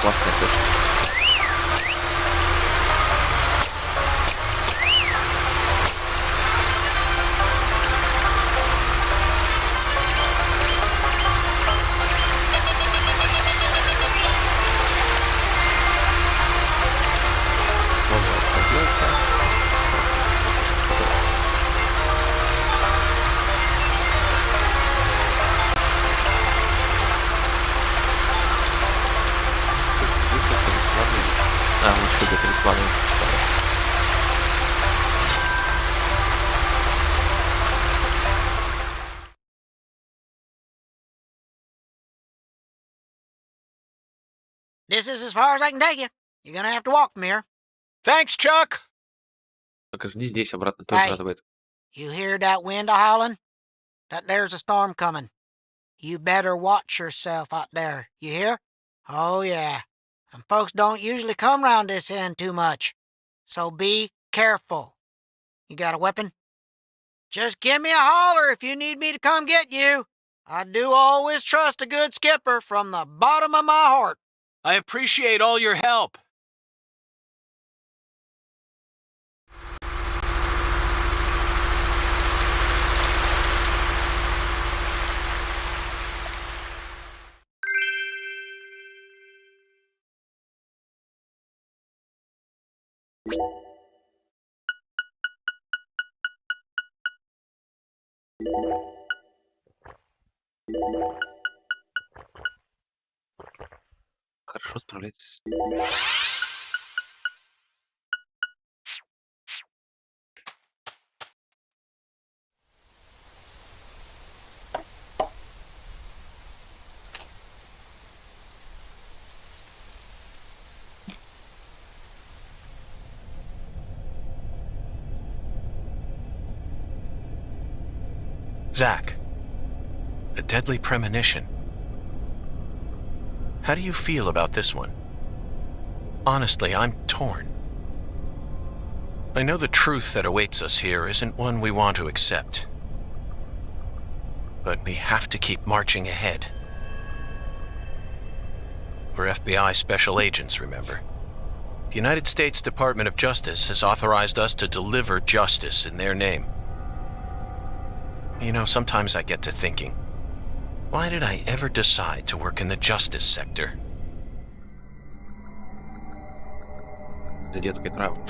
Классная точка. Лучше талисманы. This is as far as I can take you. You're gonna have to walk from here. Thanks, Chuck! Только жди здесь, обратно тоже Hey. надо будет. You hear that wind a-howling? That there's a storm coming. You better watch yourself out there. You hear? Oh, yeah. And folks don't usually come round this end too much. So be careful. You got a weapon? Just give me a holler if you need me to come get you. I do always trust a good skipper from the bottom of my heart. I appreciate all your help. Хорошо справляйтесь. Zach, a deadly premonition. How do you feel about this one? Honestly, I'm torn. I know the truth that awaits us here isn't one we want to accept. But we have to keep marching ahead. We're FBI special agents, remember? The United States Department of Justice has authorized us to deliver justice in their name. You know, sometimes I get to thinking, why did I ever decide to work in the justice sector? За детской травмой.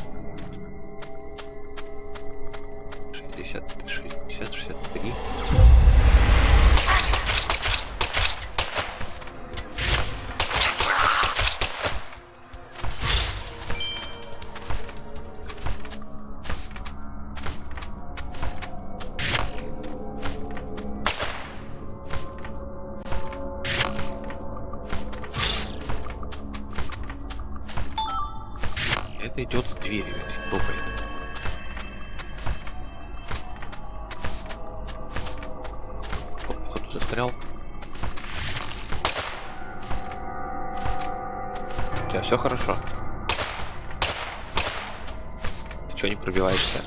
63. Это идет с дверью, это топает. Походу застрял. У тебя все хорошо? Ты чего не пробиваешься?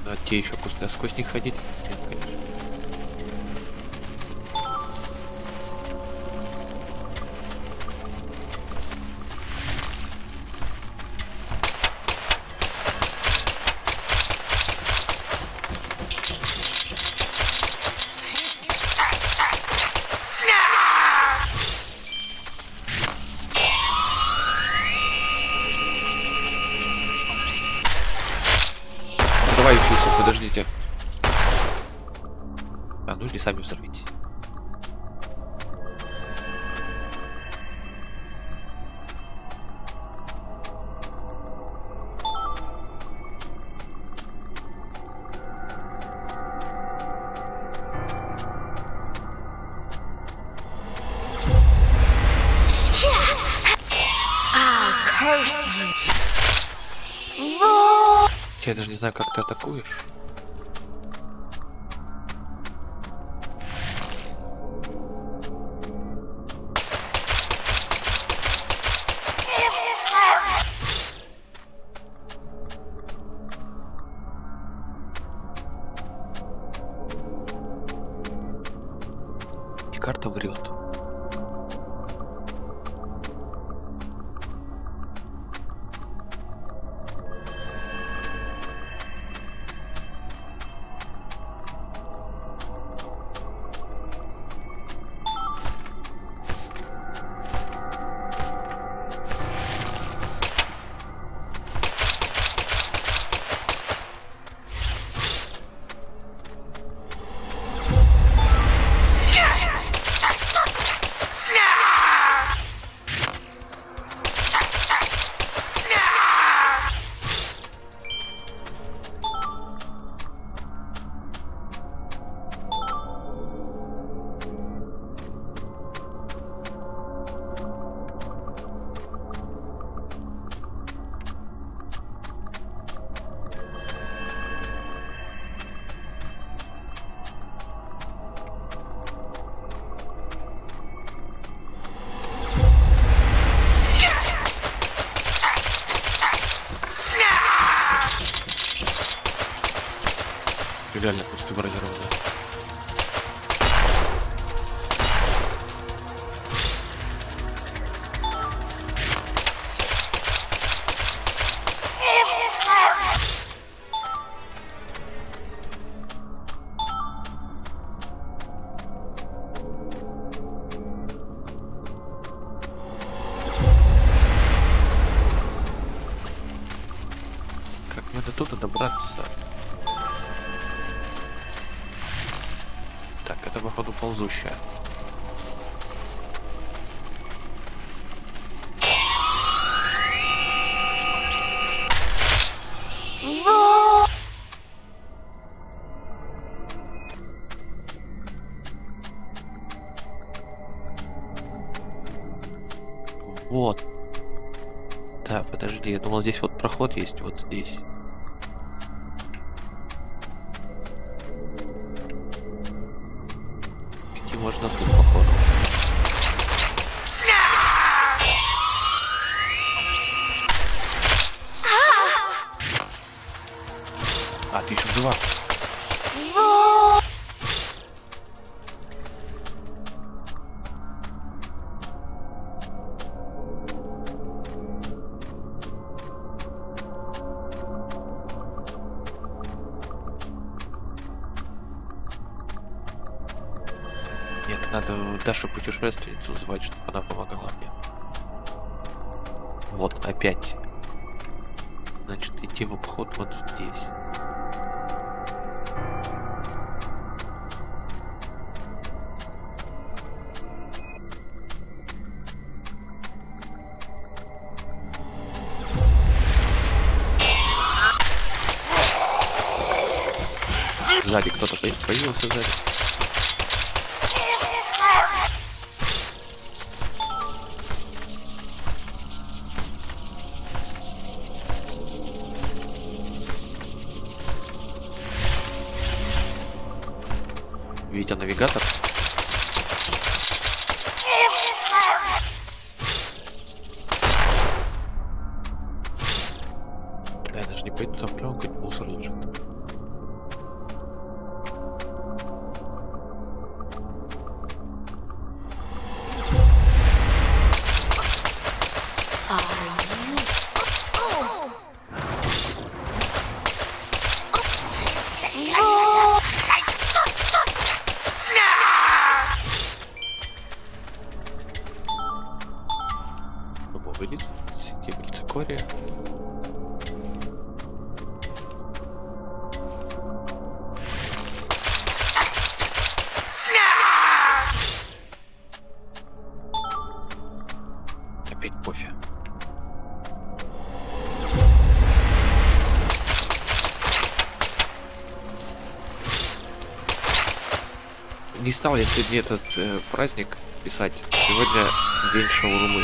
А те еще куда сквозь них ходить? Нет, конечно. Взрывающиеся, подождите. А ну или сами взорвите. Я даже не знаю, как ты атакуешь. И карта врет. реально куски бронированные. Надо туда добраться. Так, это походу ползущая. Вот. Да, подожди, я думал, здесь вот проход есть, вот здесь. Можно тут, походу. А, ты еще жива. Нет, надо Дашу путешественницу звать, чтобы она помогала мне. Вот, опять. Значит, идти в обход вот здесь. Сзади кто-то появился сзади. Витя, навигатор. Да, я даже не пойду, там прям какой-то мусор лежит. Вылез, сетевель цикория. Опять кофе. Не стал я сегодня этот праздник писать. Сегодня день шаурмы.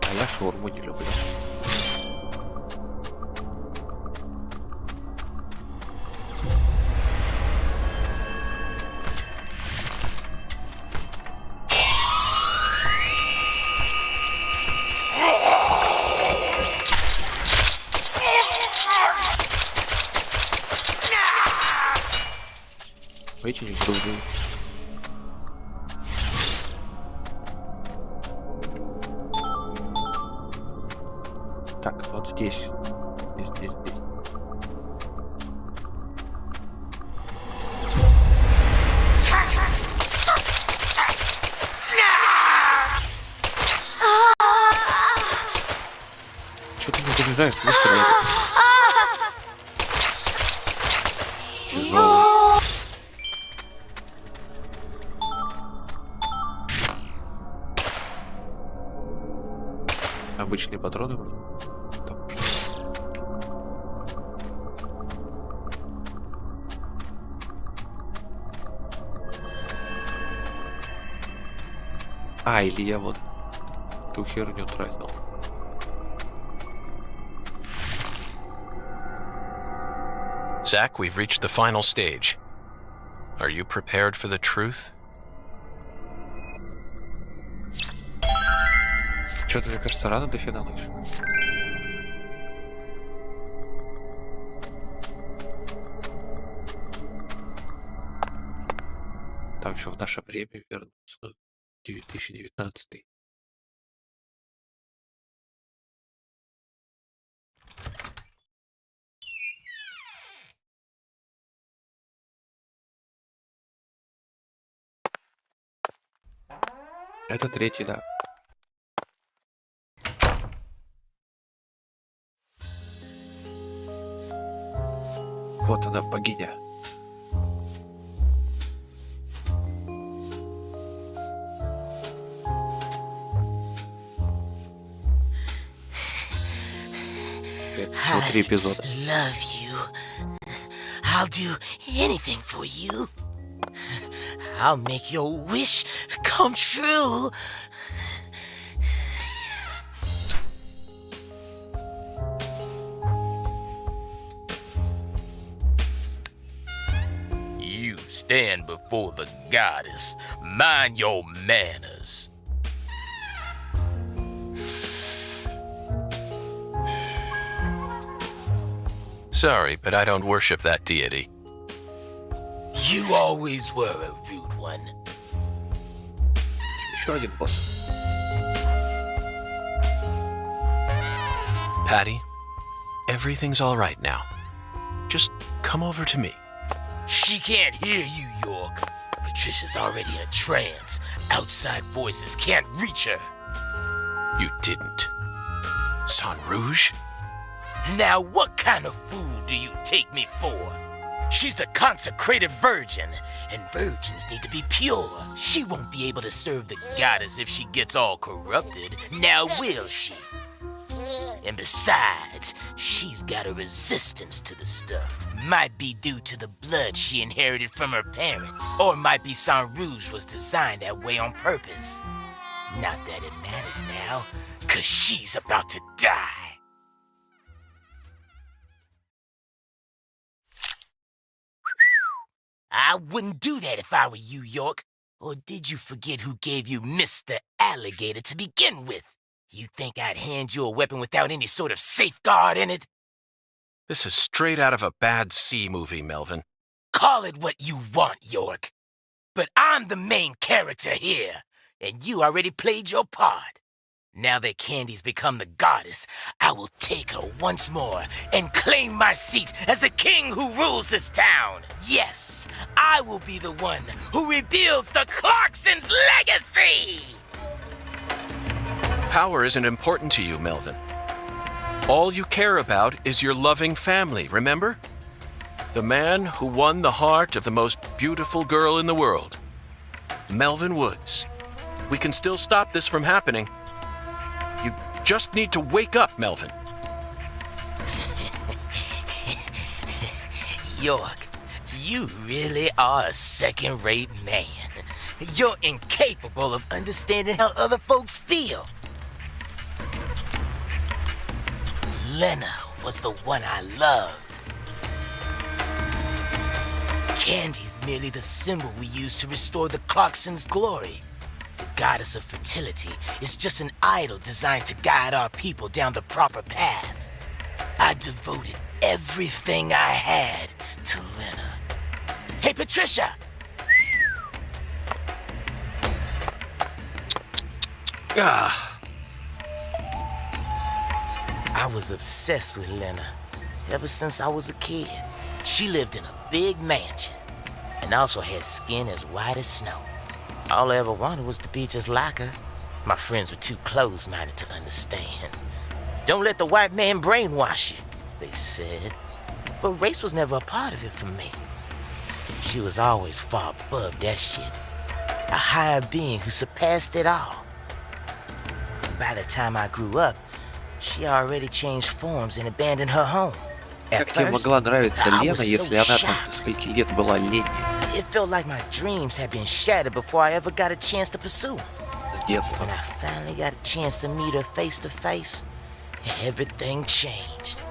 А я шаурму не люблю. Эти не дружу. Так, вот здесь. Здесь. Что ты не добежаешь? Тяжелый. Обычные патроны. А, или я вот ту херню тратил. Zach, we've reached the final stage. Are you prepared for the truth? Что-то, мне кажется, рано до финала еще. Там еще в наше время вернуться. Ну, 2019. Это третий, да. Вот она, богиня. Всего 3 эпизода. Love you. I'll do anything for you. I'll make your wish come true. You stand before the goddess. Mind your manners. Sorry, but I don't worship that deity. You always were a rude one. Еще один босс. Patty, everything's all right now. Just come over to me. She can't hear you, York. Patricia's already in a trance. Outside voices can't reach her. You didn't. San Rouge? Now what kind of fool do you take me for? She's the consecrated virgin, and virgins need to be pure. She won't be able to serve the goddess if she gets all corrupted. Now will she? And besides, she's got a resistance to the stuff. Might be due to the blood she inherited from her parents. Or might be San Rouge was designed that way on purpose. Not that it matters now, 'cause she's about to die. I wouldn't do that if I were you, York. Or did you forget who gave you Mr. Alligator to begin with? You think I'd hand you a weapon without any sort of safeguard in it? This is straight out of a bad C movie, Melvin. Call it what you want, York. But I'm the main character here, and you already played your part. Now that Candy's become the goddess, I will take her once more and claim my seat as the king who rules this town. Yes, I will be the one who rebuilds the Clarksons' legacy! Power isn't important to you, Melvin. All you care about is your loving family, remember? The man who won the heart of the most beautiful girl in the world. Melvin Woods. We can still stop this from happening. You just need to wake up, Melvin. York, you really are a second-rate man. You're incapable of understanding how other folks feel. Lena was the one I loved. Candy's merely the symbol we use to restore the Clarksons' glory. The goddess of fertility is just an idol designed to guide our people down the proper path. I devoted everything I had to Lena. Hey, Patricia! I was obsessed with Lena ever since I was a kid. She lived in a big mansion and also had skin as white as snow. All I ever wanted was to be just like her. My friends were too close-minded to understand. Don't let the white man brainwash you, they said. But race was never a part of it for me. She was always far above that shit. A higher being who surpassed it all. And by the time I grew up, she already changed forms and abandoned her home. Как тебе могла нравиться Лена, если она там до скольки лет была летней? It felt like my dreams had been shattered before I ever got a chance to pursue them. С детства. When I finally got a chance to meet her face to face, everything changed.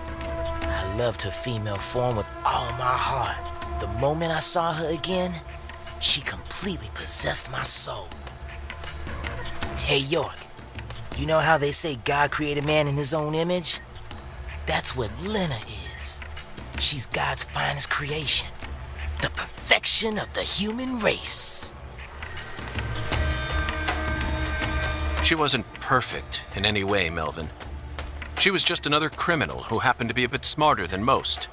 I loved her female form with all my heart. The moment I saw her again, she completely possessed my soul. Hey, York, you know how they say God created man in his own image? That's what Lena is. She's God's finest creation. The perfection perfection of the human race. She wasn't perfect in any way, Melvin. She was just another criminal who happened to be a bit smarter than most.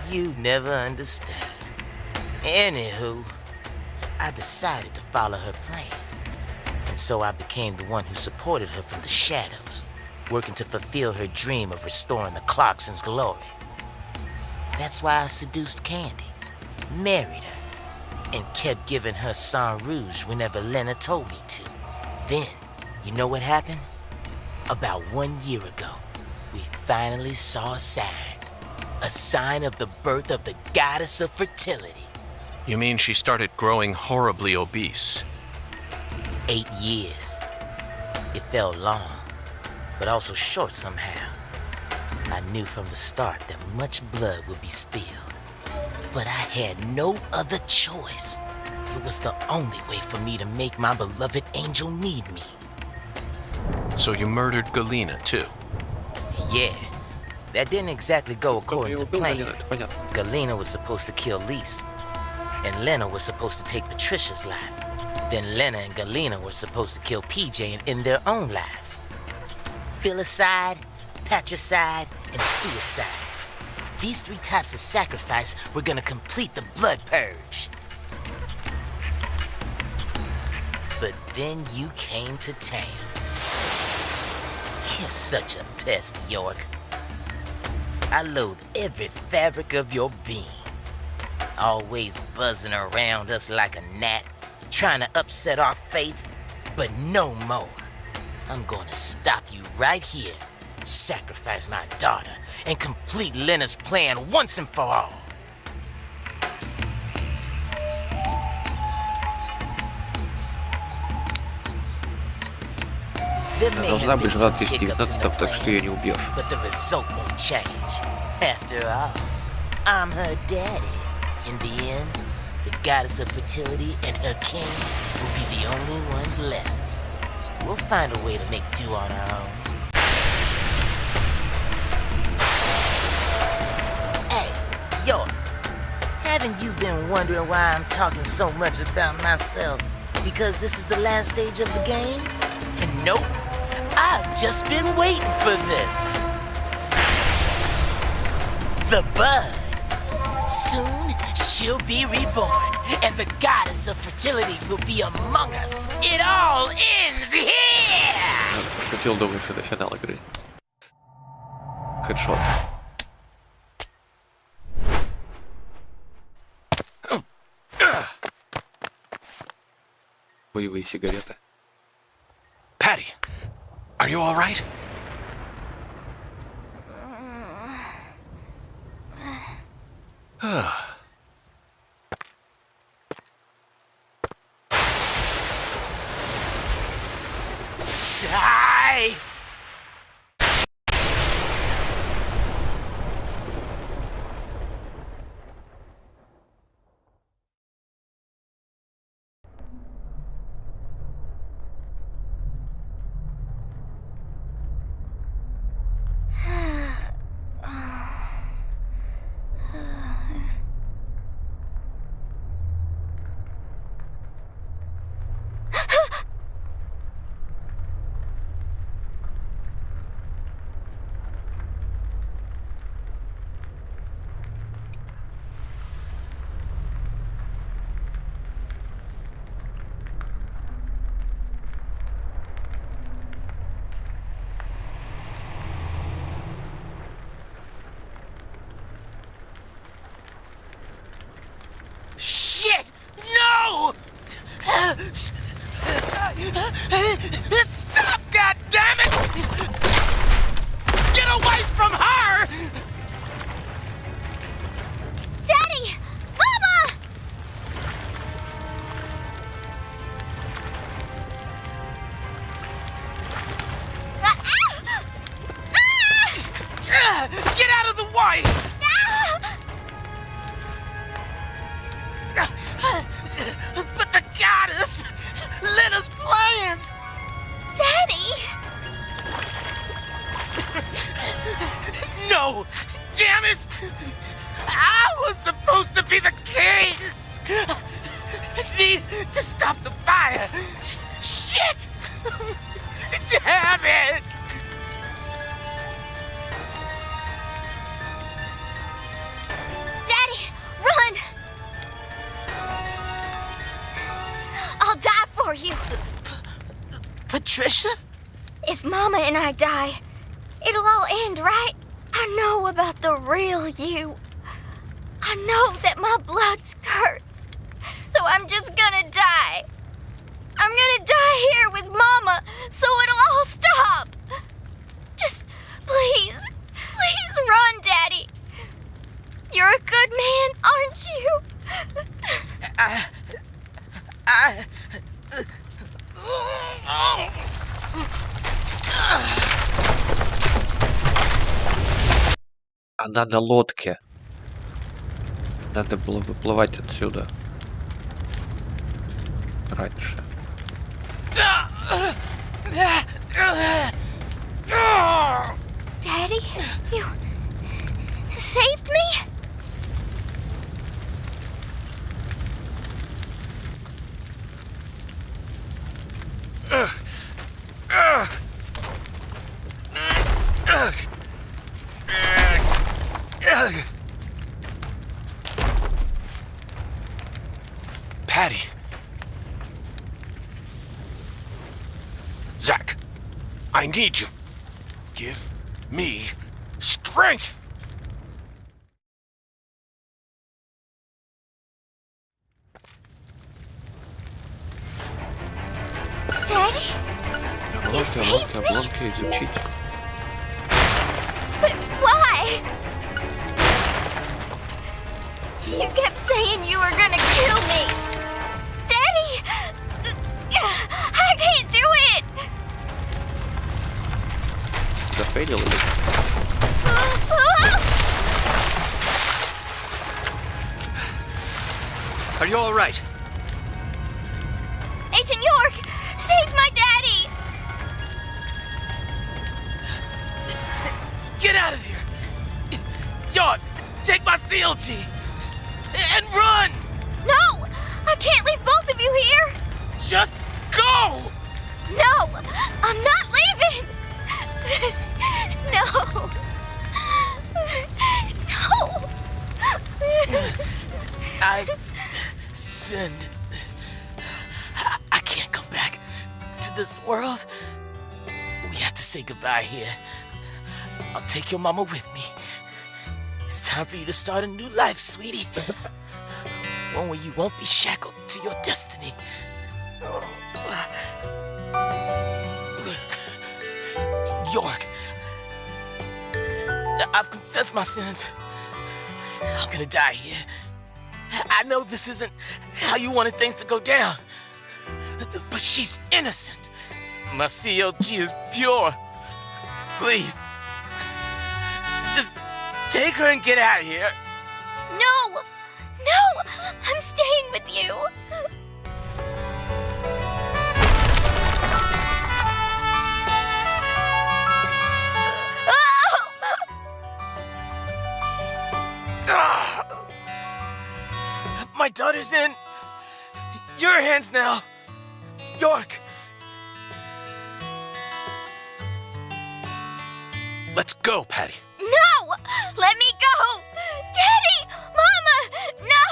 You never understand. Anywho, I decided to follow her plan. And so I became the one who supported her from the shadows, working to fulfill her dream of restoring the Clarksons' glory. That's why I seduced Candy, married her, and kept giving her sang rouge whenever Lena told me to. Then, you know what happened? About 1 year ago, we finally saw a sign of the birth of the goddess of fertility. You mean she started growing horribly obese? 8 years. It felt long, but also short somehow. I knew from the start that much blood would be spilled, but I had no other choice. It was the only way for me to make my beloved angel need me. So you murdered Galena, too? Yeah, that didn't exactly go according to plan. Это понятно. Galena was supposed to kill Lise, and Lena was supposed to take Patricia's life. Then Lena and Galena were supposed to kill PJ and end their own lives. Filicide, patricide, and suicide. These 3 types of sacrifice were gonna complete the blood purge. But then you came to town. You're such a pest, York. I loathe every fabric of your being. Always buzzing around us like a gnat, trying to upset our faith, but no more. I'm gonna stop you right here, sacrifice my daughter, and complete Lena's plan once and for all. Должна быть жена 2019, так что ее не убьешь. But the result won't change. After all, I'm her daddy. In the end, the goddess of fertility and her king will be the only ones left. We'll find a way to make do on our own. Hey, York, haven't you been wondering why I'm talking so much about myself? Because this is the last stage of the game? And nope, I've just been waiting for this. The bud. Soon, she'll be reborn, and the goddess of fertility will be among us. It all ends here! Хотел думать, что до финала игры. Хедшот. Боевые сигареты. Patty, are you all right? Die! Shit! No! Stop, goddammit! Get away from her! Daddy! Mama! Get out of the way! But the goddess! Lena's plans! Daddy! Need to stop the fire. Shit! Damn it! Daddy, run! I'll die for you. Patricia? If Mama and I die, it'll all end, right? I know about the real you. I know that my blood's cursed. So I'm just gonna die. I'm gonna die here with Mama, so it'll all stop. Just please run, Daddy. You're a good man, aren't you? Она на лодке. Надо было выплывать отсюда. Раньше. Daddy, you saved me? Patty. Zach, I need you. Give me strength. Daddy? You saved me? Обломки изучить. But why? You kept saying you were gonna kill me. Daddy! I can't do it! Зафейлил или? Are you all right? Agent York, save my daddy! Get out of here! York, take my CLG and run! No! I can't leave both of you here! Just go! No! I'm not leaving! No! No! I sinned. I can't come back to this world. We have to say goodbye here. I'll take your mama with me. It's time for you to start a new life, sweetie. One where you won't be shackled to your destiny. York, I've confessed my sins. I'm gonna die here. I know this isn't how you wanted things to go down, but she's innocent. My CLG is pure. Please, just take her and get out of here. No! No! I'm staying with you! My daughter's in your hands now, York. Let's go, Patty. No! Let me go! Daddy! Mama! No!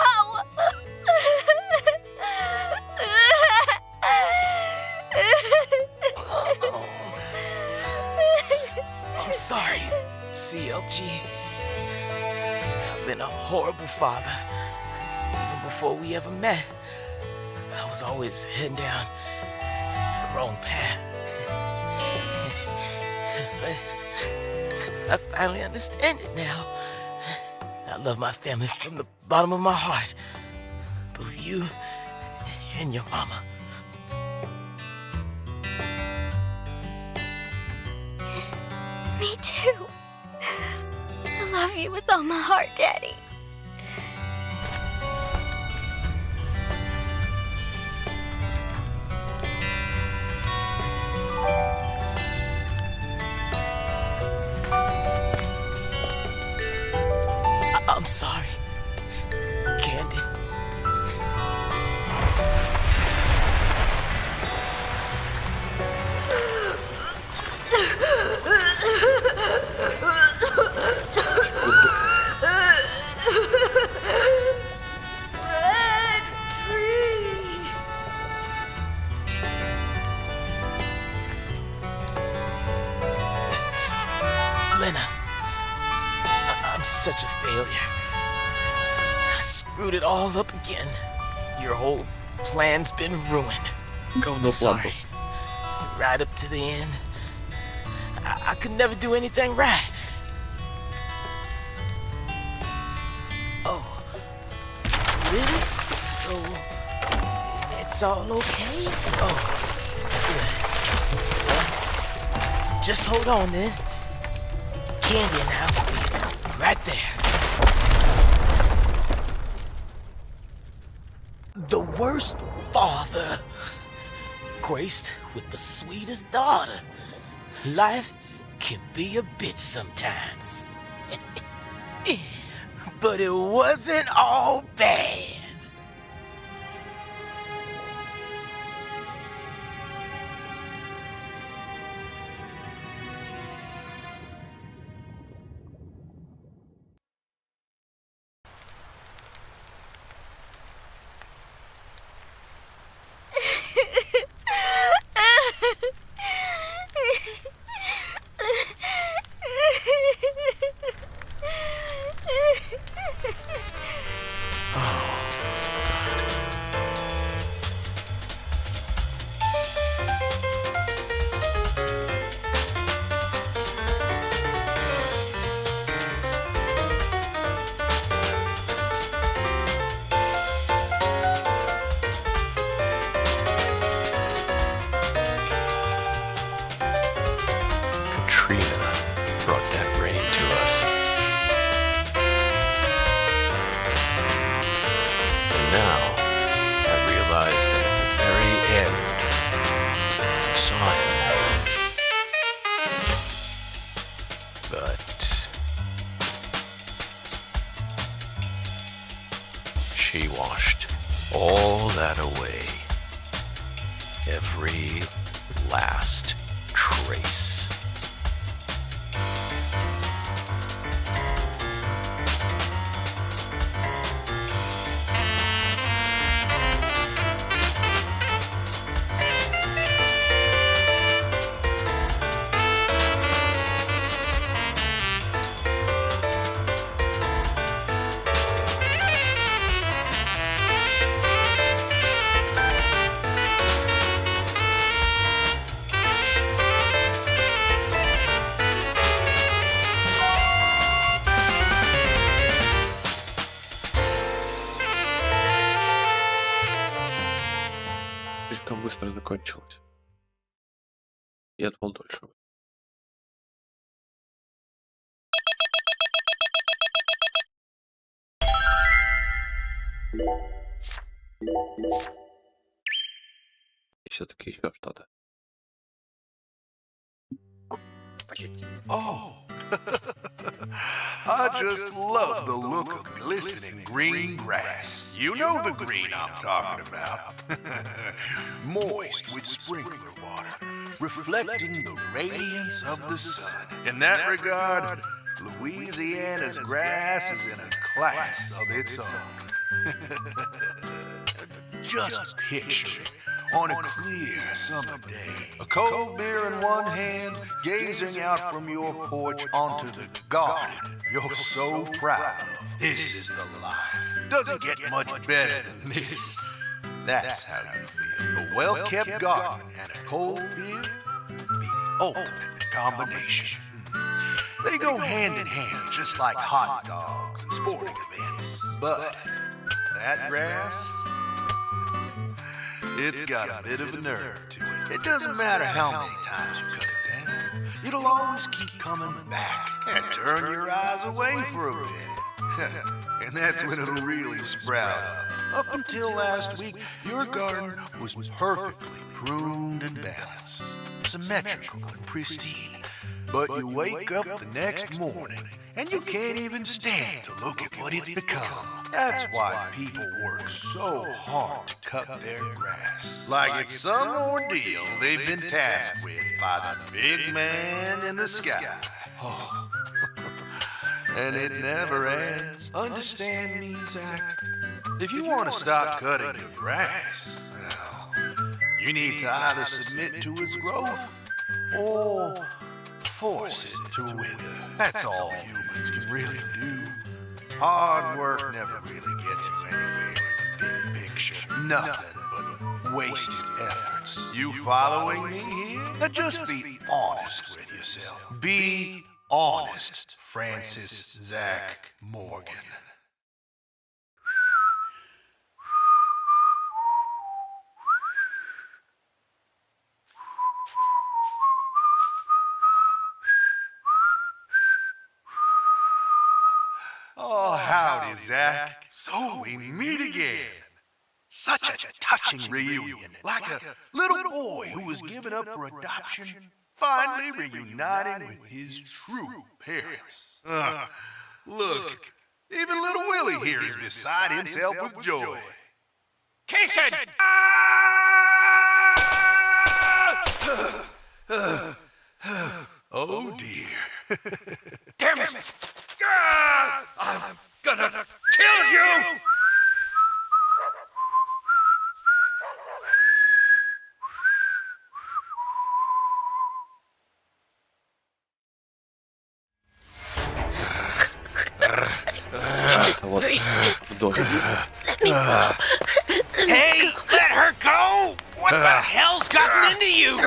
I'm sorry, CLG. I've been a horrible father. Even before we ever met, I was always heading down the wrong path. But I finally understand it now. I love my family from the bottom of my heart. Both you and your mama. Me too. I love you with all my heart, Daddy. I'm sorry, Candy. screwed it all up again. Your whole plan's been ruined. I'm sorry. Right up to the end. I could never do anything right. Oh. Really? So, it's all okay? Oh, good. Well, just hold on then. Candy and I will be right there. The worst father, graced with the sweetest daughter. Life can be a bitch sometimes. But it wasn't all bad. Brought that rain to us. And now, I realize that at the very end, I saw him. But she washed all that away. Every last trace. Слишком быстро закончилось. Я думал дольше. И все-таки еще что-то. Oh, I just love the look of glistening green grass. You know the green I'm talking about. Moist with sprinkler water, reflecting the radiance of the sun. In that regard, Louisiana's grass is in a class of its own. Just picture it. On a clear summer day, a cold beer in one hand, gazing out from your porch onto the garden you're so proud of. This is the life. Doesn't get much better than this. That's how you feel. A well-kept garden and a cold beer be the ultimate combination. They go hand in hand, just like hot dogs and sporting events. But that grass, it's got a bit of a nerve to it. It doesn't matter how many times you cut it down. It'll always keep coming back and turn your eyes away for a bit. And that's when it'll really sprout up. Up until last week, your garden was perfectly pruned and balanced, symmetrical and pristine. But you wake up the next morning and you can't even stand to look at what it's become. That's why people work so hard to cut their grass. Like it's some ordeal they've been tasked with by the big man in the sky. Oh. And it never ends. Understand me, Zach? If you want to stop cutting your grass, well, you need to either submit to its growth or force it to wither. That's all humans can really do. Hard work never really gets you anywhere in the big picture. Nothing but wasted efforts. You following me here? Now just be honest with yourself. Be honest, Francis Zach Morgan. Oh, howdy, Zach. So we meet again. Such a touching reunion. Like a little boy who was given up for adoption, finally reuniting with his true parents. Look, even little Willie here is beside himself with joy. Kaysen! Oh, dear. Damn it! I'm gonna kill you! Это вот в доме. Hey, let her go! What the hell's gotten into you?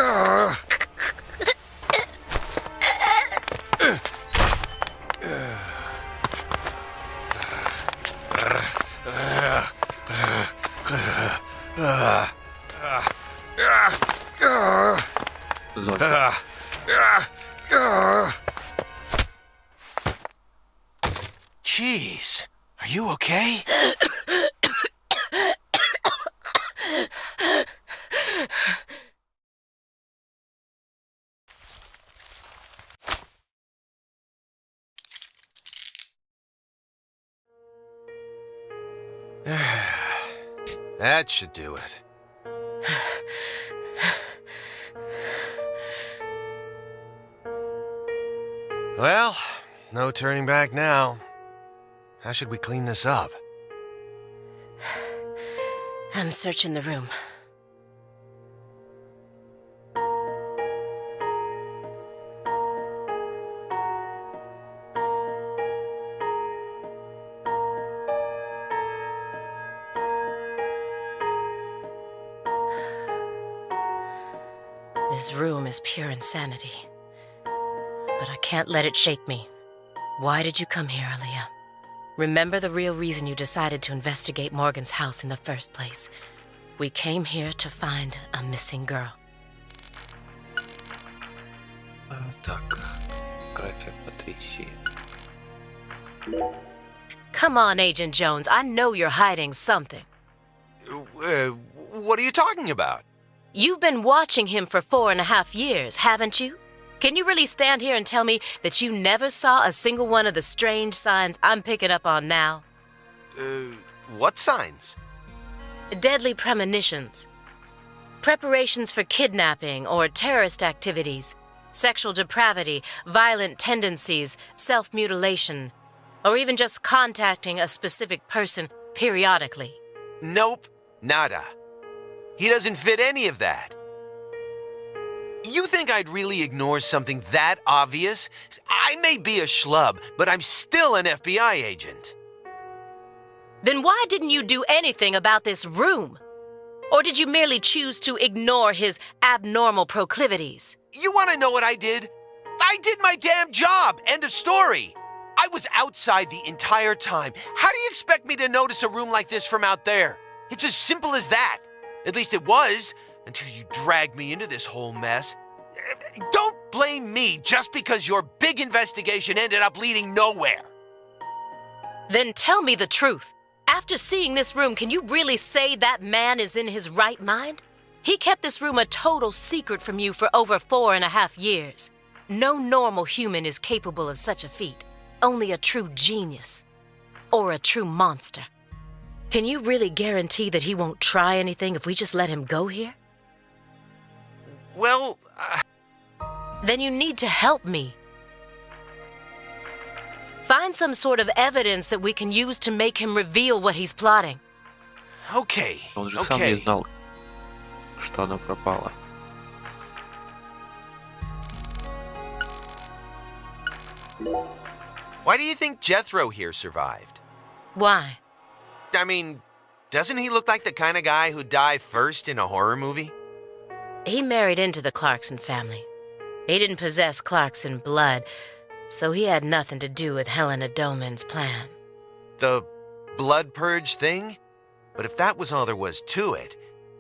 Зомби. Jeez, are you okay? That should do it. Well, no turning back now. How should we clean this up? I'm searching the room. This room is pure insanity. But I can't let it shake me. Why did you come here, Aaliyah? Remember the real reason you decided to investigate Morgan's house in the first place. We came here to find a missing girl. Так, график Патрисии. Come on, Agent Jones. I know you're hiding something. What are you talking about? You've been watching him for 4.5 years, haven't you? Can you really stand here and tell me that you never saw a single one of the strange signs I'm picking up on now? What signs? Deadly premonitions. Preparations for kidnapping or terrorist activities, sexual depravity, violent tendencies, self-mutilation, or even just contacting a specific person periodically. Nope, nada. He doesn't fit any of that. You think I'd really ignore something that obvious? I may be a schlub, but I'm still an FBI agent. Then why didn't you do anything about this room? Or did you merely choose to ignore his abnormal proclivities? You want to know what I did? I did my damn job. End of story. I was outside the entire time. How do you expect me to notice a room like this from out there? It's as simple as that. At least it was, until you dragged me into this whole mess. Don't blame me just because your big investigation ended up leading nowhere. Then tell me the truth. After seeing this room, can you really say that man is in his right mind? He kept this room a total secret from you for over 4.5 years. No normal human is capable of such a feat. Only a true genius. Or a true monster. Can you really guarantee that he won't try anything if we just let him go here? Well, Then you need to help me. Find some sort of evidence that we can use to make him reveal what he's plotting. Okay, Он же сам не okay. знал, что она пропала. Why do you think Jethro here survived? Why? I mean, doesn't he look like the kind of guy who'd die first in a horror movie? He married into the Clarkson family. He didn't possess Clarkson blood, so he had nothing to do with Helena Doman's plan. The blood purge thing? But if that was all there was to it,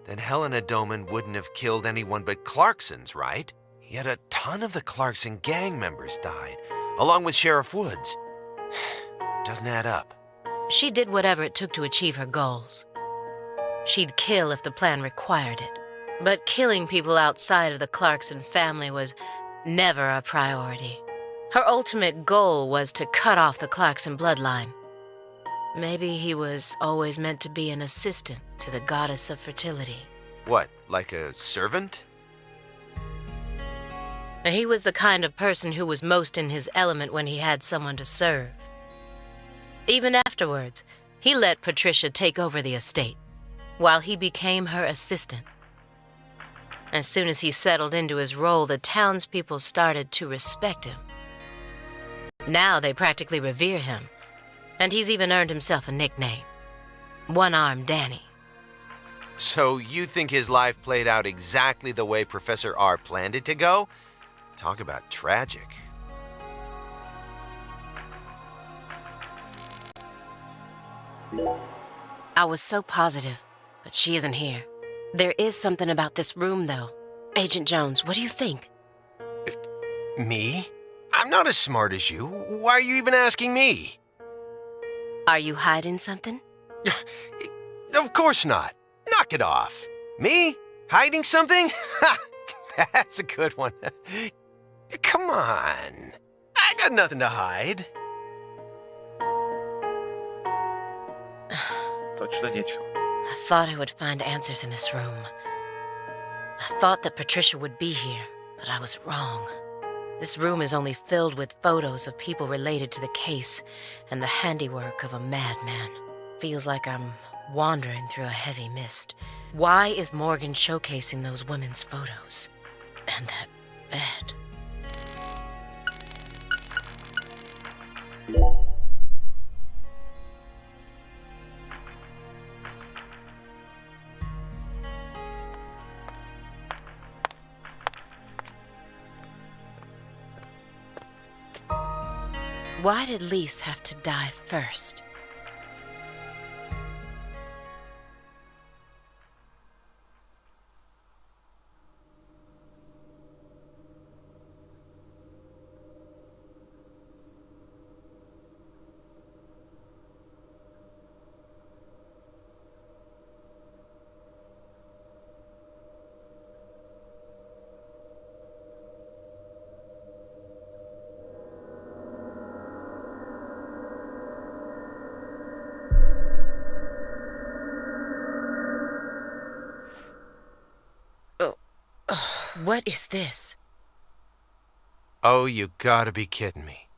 then Helena Doman wouldn't have killed anyone but Clarksons, right? Yet a ton of the Clarkson gang members died, along with Sheriff Woods. Doesn't add up. She did whatever it took to achieve her goals. She'd kill if the plan required it. But killing people outside of the Clarkson family was never a priority. Her ultimate goal was to cut off the Clarkson bloodline. Maybe he was always meant to be an assistant to the goddess of fertility. What, like a servant? He was the kind of person who was most in his element when he had someone to serve. Even afterwards, he let Patricia take over the estate, while he became her assistant. As soon as he settled into his role, the townspeople started to respect him. Now they practically revere him, and he's even earned himself a nickname, One-Armed Danny. So you think his life played out exactly the way Professor R planned it to go? Talk about tragic. I was so positive, but she isn't here. There is something about this room, though. Agent Jones, what do you think? Me? I'm not as smart as you. Why are you even asking me? Are you hiding something? Of course not. Knock it off. Me? Hiding something? Ha! That's a good one. Come on. I got nothing to hide. Точно нечего. I thought I would find answers in this room. I thought that Patricia would be here, but I was wrong. This room is only filled with photos of people related to the case and the handiwork of a madman. Feels like I'm wandering through a heavy mist. Why is Morgan showcasing those women's photos? And that bed. Why did Lise have to die first? What is this? Oh, you gotta be kidding me.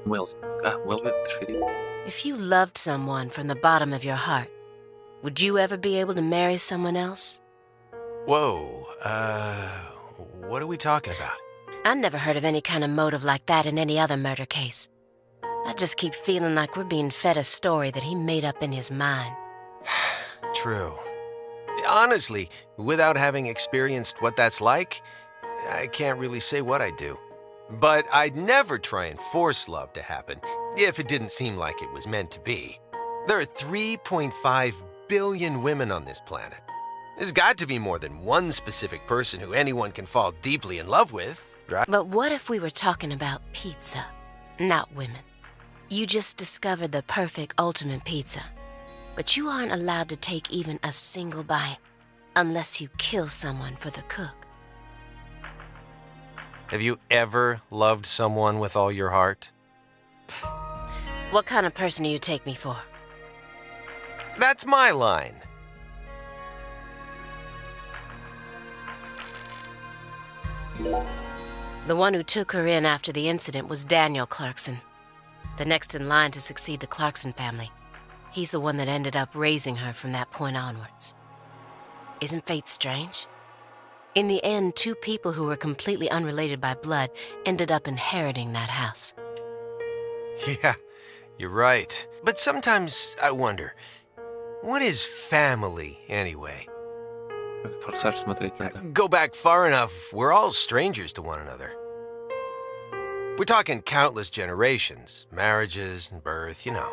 Will. If you loved someone from the bottom of your heart, would you ever be able to marry someone else? Whoa, what are we talking about? I never heard of any kind of motive like that in any other murder case. I just keep feeling like we're being fed a story that he made up in his mind. True. Honestly, without having experienced what that's like, I can't really say what I'd do. But I'd never try and force love to happen if it didn't seem like it was meant to be. There are 3.5 billion women on this planet. There's got to be more than one specific person who anyone can fall deeply in love with, right? But what if we were talking about pizza, not women? You just discovered the perfect ultimate pizza, but you aren't allowed to take even a single bite unless you kill someone for the cook. Have you ever loved someone with all your heart? What kind of person do you take me for? That's my line. The one who took her in after the incident was Daniel Clarkson, the next in line to succeed the Clarkson family. He's the one that ended up raising her from that point onwards. Isn't fate strange? In the end, two people who were completely unrelated by blood ended up inheriting that house. Yeah, you're right. But sometimes I wonder, what is family anyway? Форсаж смотреть надо. Go back far enough, we're all strangers to one another. We're talking countless generations, marriages and birth, you know.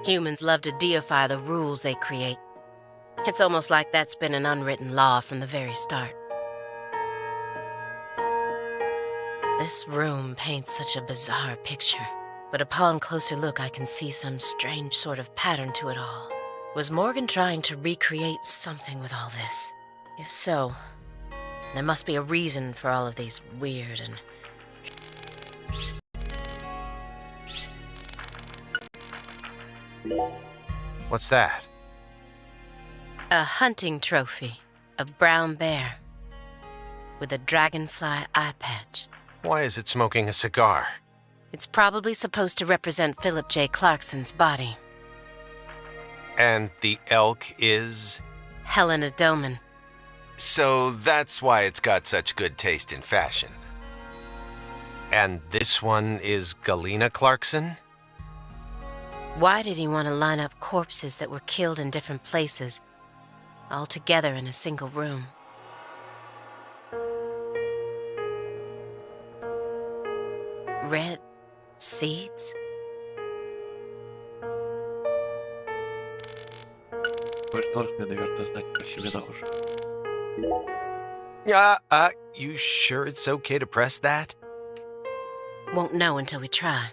Humans love to deify the rules they create. It's almost like that's been an unwritten law from the very start. This room paints such a bizarre picture, but upon closer look I can see some strange sort of pattern to it all. Was Morgan trying to recreate something with all this? If so, there must be a reason for all of these weird and... What's that? A hunting trophy, a brown bear, with a dragonfly eye patch. Why is it smoking a cigar? It's probably supposed to represent Philip J. Clarkson's body. And the elk is? Helena Doman. So that's why it's got such good taste in fashion. And this one is Galena Clarkson? Why did he want to line up corpses that were killed in different places, all together in a single room? Red seeds? Вы же должны, наверное, знать про семена уже. You sure it's okay to press that? Won't know until we try.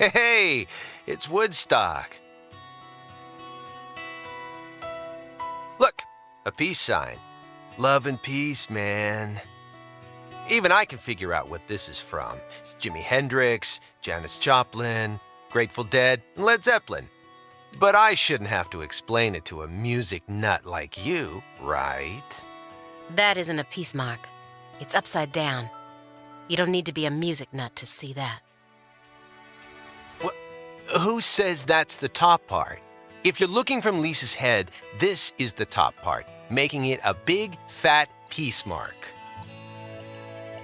Hey, it's Woodstock. Look, a peace sign. Love and peace, man. Even I can figure out what this is from. It's Jimi Hendrix, Janis Joplin, Grateful Dead, and Led Zeppelin. But I shouldn't have to explain it to a music nut like you, right? That isn't a peace mark. It's upside down. You don't need to be a music nut to see that. Who says that's the top part? If you're looking from Lisa's head, this is the top part, making it a big, fat peace mark.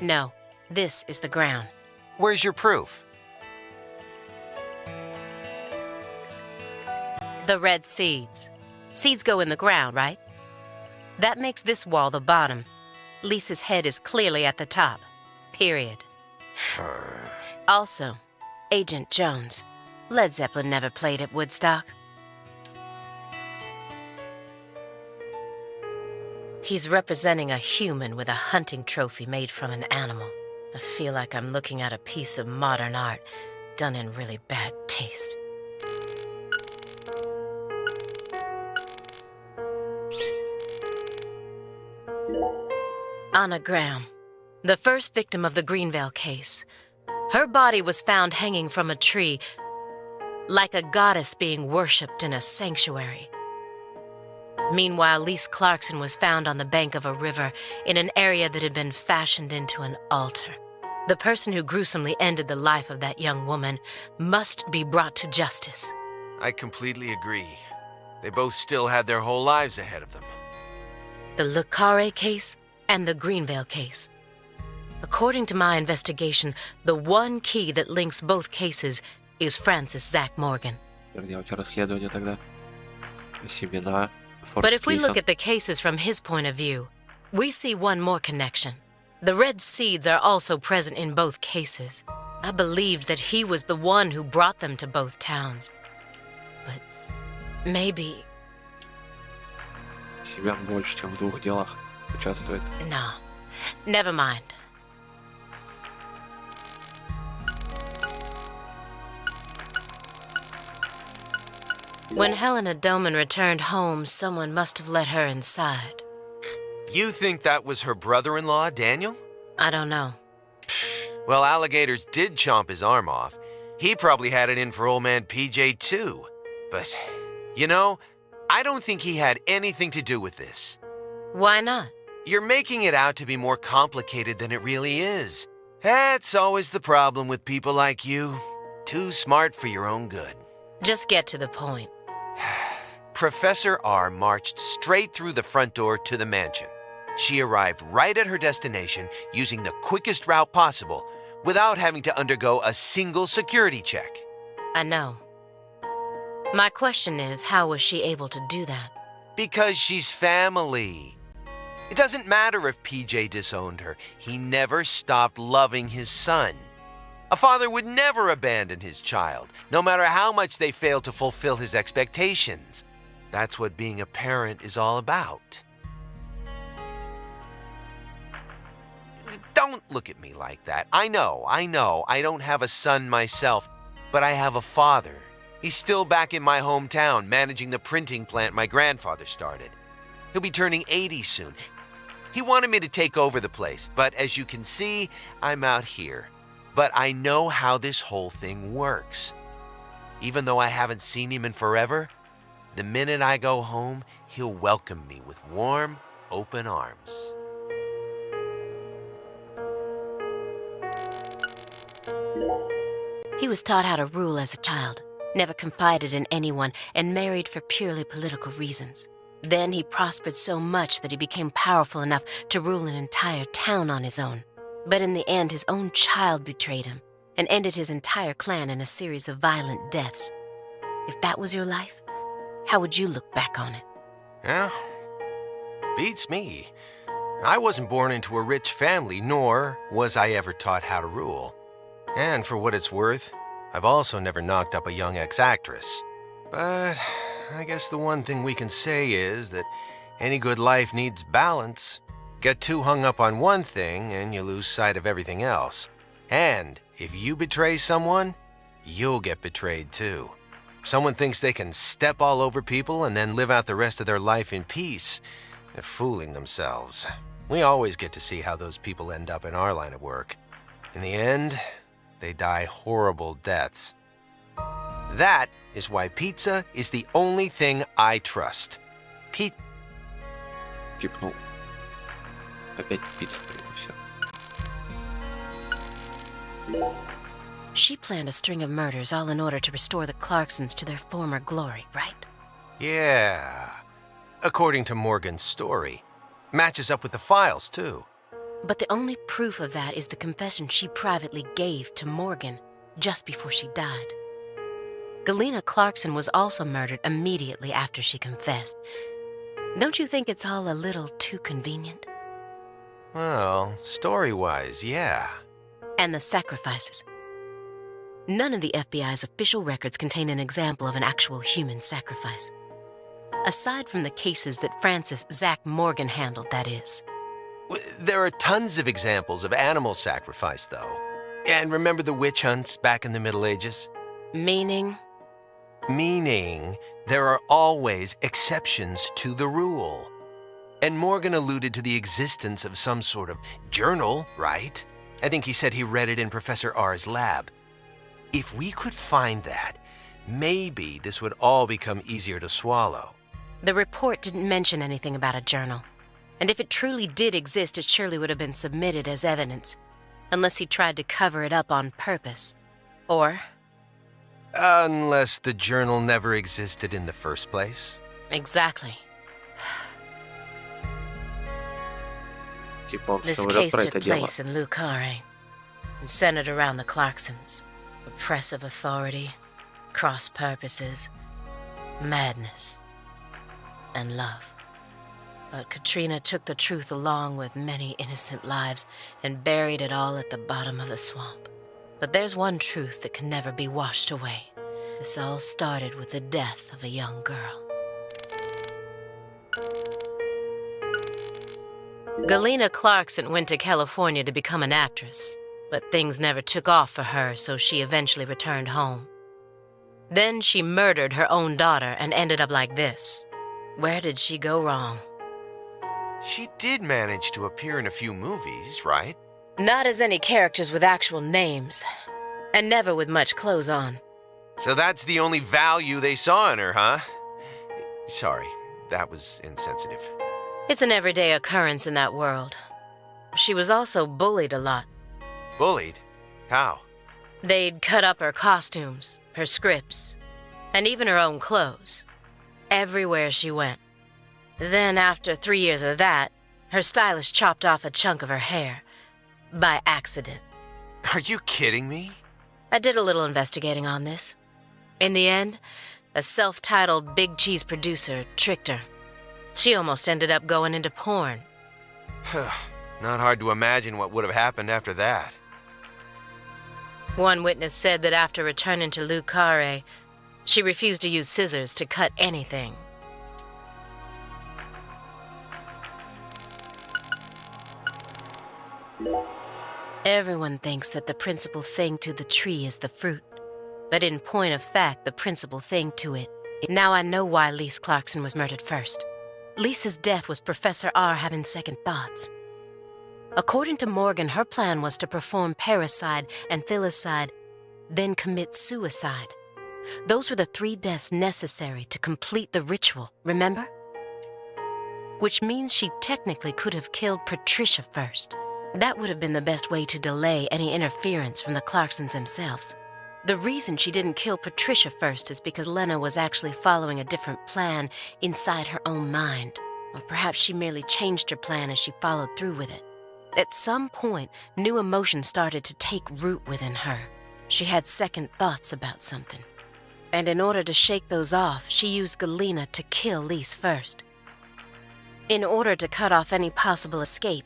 No, this is the ground. Where's your proof? The red seeds. Seeds go in the ground, right? That makes this wall the bottom. Lisa's head is clearly at the top. Period. Also, Agent Jones. Led Zeppelin never played at Woodstock. He's representing a human with a hunting trophy made from an animal. I feel like I'm looking at a piece of modern art done in really bad taste. Anna Graham, the first victim of the Greenvale case. Her body was found hanging from a tree, like a goddess being worshipped in a sanctuary. Meanwhile, Lise Clarkson was found on the bank of a river in an area that had been fashioned into an altar. The person who gruesomely ended the life of that young woman must be brought to justice. I completely agree. They both still had their whole lives ahead of them. The Le Carré case and the Greenvale case. According to my investigation, the one key that links both cases is Francis Zach Morgan. Расследование тогда. Семена. But if we look at the cases from his point of view, we see one more connection. The red seeds are also present in both cases. I believed that he was the one who brought them to both towns. But maybe... Семян больше, чем в двух делах участвует. No, never mind. When Helena Doman returned home, someone must have let her inside. You think that was her brother-in-law, Daniel? I don't know. Well, alligators did chomp his arm off. He probably had it in for old man PJ too. But, you know, I don't think he had anything to do with this. Why not? You're making it out to be more complicated than it really is. That's always the problem with people like you. Too smart for your own good. Just get to the point. Professor R marched straight through the front door to the mansion. She arrived right at her destination using the quickest route possible without having to undergo a single security check. I know. My question is, how was she able to do that? Because she's family. It doesn't matter if PJ disowned her. He never stopped loving his son. A father would never abandon his child, no matter how much they fail to fulfill his expectations. That's what being a parent is all about. Don't look at me like that. I know, I don't have a son myself, but I have a father. He's still back in my hometown, managing the printing plant my grandfather started. He'll be turning 80 soon. He wanted me to take over the place, but as you can see, I'm out here. But I know how this whole thing works. Even though I haven't seen him in forever, the minute I go home, he'll welcome me with warm, open arms. He was taught how to rule as a child, never confided in anyone, and married for purely political reasons. Then he prospered so much that he became powerful enough to rule an entire town on his own. But in the end, his own child betrayed him and ended his entire clan in a series of violent deaths. If that was your life, how would you look back on it? Yeah, beats me. I wasn't born into a rich family, nor was I ever taught how to rule. And for what it's worth, I've also never knocked up a young ex-actress. But I guess the one thing we can say is that any good life needs balance. Get too hung up on one thing and you lose sight of everything else. And if you betray someone, you'll get betrayed too. If someone thinks they can step all over people and then live out the rest of their life in peace, they're fooling themselves. We always get to see how those people end up in our line of work. In the end, they die horrible deaths. That is why pizza is the only thing I trust. Кипнул. Опять пицца, все. She planned a string of murders all in order to restore the Clarksons to their former glory, right? Yeah. According to Morgan's story. Matches up with the files, too. But the only proof of that is the confession she privately gave to Morgan just before she died. Galena Clarkson was also murdered immediately after she confessed. Don't you think it's all a little too convenient? Well, story-wise, yeah. And the sacrifices. None of the FBI's official records contain an example of an actual human sacrifice. Aside from the cases that Francis Zach Morgan handled, that is. There are tons of examples of animal sacrifice, though. And remember the witch hunts back in the Middle Ages? Meaning? Meaning, there are always exceptions to the rule. And Morgan alluded to the existence of some sort of journal, right? I think he said he read it in Professor R's lab. If we could find that, maybe this would all become easier to swallow. The report didn't mention anything about a journal. And if it truly did exist, it surely would have been submitted as evidence. Unless he tried to cover it up on purpose. Or... Unless the journal never existed in the first place. Exactly. Типа он This все врет case про took это дело. place in Lucare and centered around the Clarksons. Oppressive authority, cross purposes, madness, and love. But Katrina took the truth along with many innocent lives and buried it all at the bottom of the swamp. But there's one truth that can never be washed away. This all started with the death of a young girl. Galena Clarkson went to California to become an actress, but things never took off for her, so she eventually returned home. Then she murdered her own daughter and ended up like this. Where did she go wrong? She did manage to appear in a few movies, right? Not as any characters with actual names, and never with much clothes on. So that's the only value they saw in her, huh? Sorry, that was insensitive. It's an everyday occurrence in that world. She was also bullied a lot. Bullied? How? They'd cut up her costumes, her scripts, and even her own clothes. Everywhere she went. Then, after 3 years of that, her stylist chopped off a chunk of her hair. By accident. Are you kidding me? I did a little investigating on this. In the end, a self-titled big cheese producer tricked her. She almost ended up going into porn. Not hard to imagine what would have happened after that. One witness said that after returning to Le Carré, she refused to use scissors to cut anything. Everyone thinks that the principal thing to the tree is the fruit. But in point of fact, the principal thing to it. Now I know why Lise Clarkson was murdered first. Lisa's death was Professor R having second thoughts. According to Morgan, her plan was to perform parricide and filicide, then commit suicide. Those were the 3 deaths necessary to complete the ritual, remember? Which means she technically could have killed Patricia first. That would have been the best way to delay any interference from the Clarksons themselves. The reason she didn't kill Patricia first is because Lena was actually following a different plan inside her own mind. Or perhaps she merely changed her plan as she followed through with it. At some point, new emotions started to take root within her. She had second thoughts about something. And in order to shake those off, she used Galena to kill Lise first. In order to cut off any possible escape.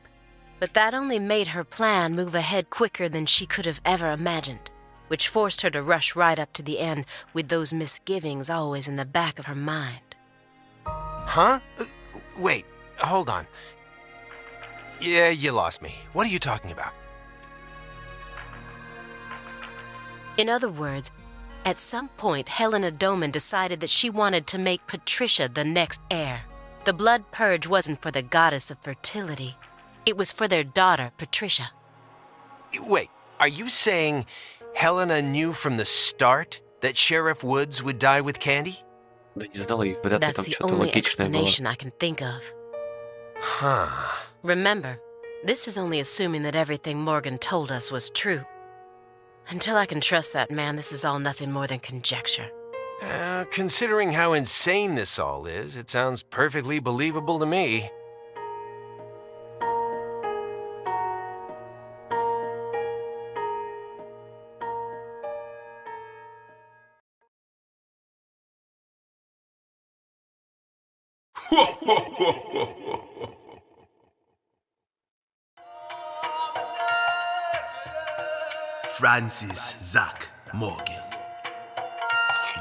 But that only made her plan move ahead quicker than she could have ever imagined, which forced her to rush right up to the end with those misgivings always in the back of her mind. Huh? Wait, hold on. Yeah, you lost me. What are you talking about? In other words, at some point, Helena Doman decided that she wanted to make Patricia the next heir. The blood purge wasn't for the goddess of fertility. It was for their daughter, Patricia. Wait, are you saying Helena knew from the start that Sheriff Woods would die with Candy? Да не знала, и вряд ли That's там the что-то only логичное было. explanation I can think of. Huh. Remember, this is only assuming that everything Morgan told us was true. Until I can trust that man, this is all nothing more than conjecture. Considering how insane this all is, it sounds perfectly believable to me. Francis Zach Morgan.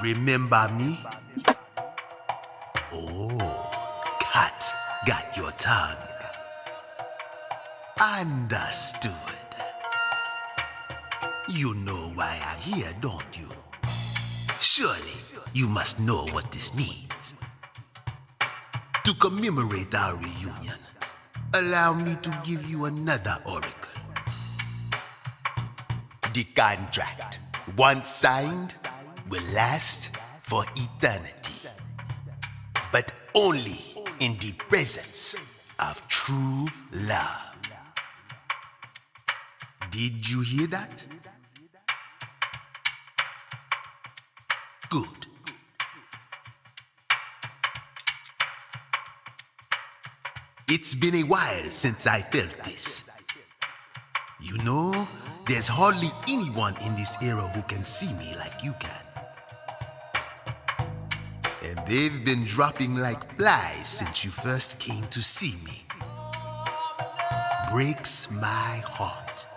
Remember me? Oh, cat got your tongue. Understood. You know why I'm here, don't you? Surely you must know what this means. To commemorate our reunion, allow me to give you another oracle. The contract, once signed, will last for eternity. But only in the presence of true love. Did you hear that? Good. It's been a while since I felt this. You know, there's hardly anyone in this era who can see me like you can. And they've been dropping like flies since you first came to see me. Breaks my heart.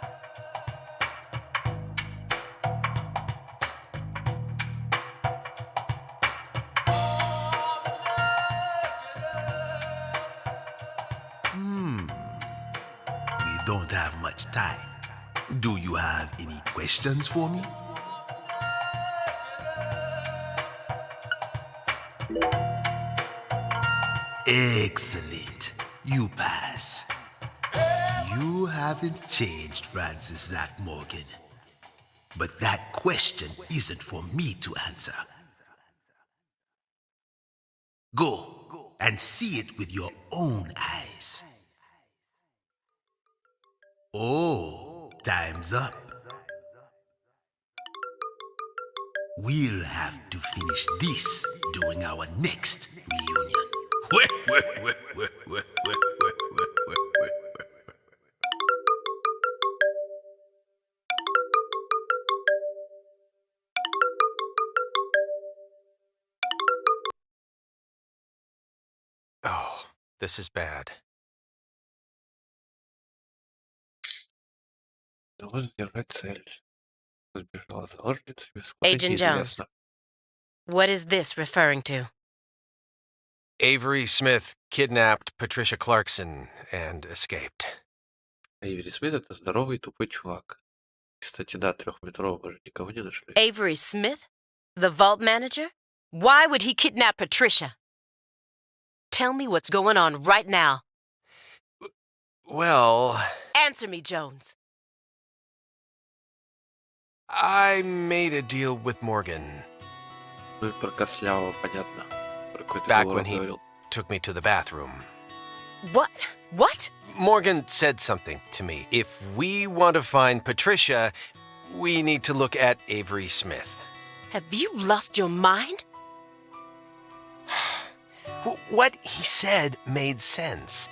We don't have much time. Do you have any questions for me? Excellent. You pass. You haven't changed, Francis Zach Morgan. But that question isn't for me to answer. Go and see it with your own eyes. Oh, time's up. we'll have to finish this during our next reunion. Oh, this is bad. Должен держать цель. Сбежала заложница, без Agent Jones. What is this referring to? Avery Smith kidnapped Patricia Clarkson and escaped. Эйвери Смит — это здоровый тупой чувак. Кстати, да, 3-метрового же никого не нашли. Avery Smith? The vault manager? Why would he kidnap Patricia? Tell me what's going on right now. Well, Answer me, Jones. I made a deal with Morgan Ну и про Кослявого понятно. Про какой-то back говор when he говорил. took me to the bathroom. What? What? Morgan said something to me. If we want to find Patricia, we need to look at Avery Smith. Have you lost your mind? What he said made sense.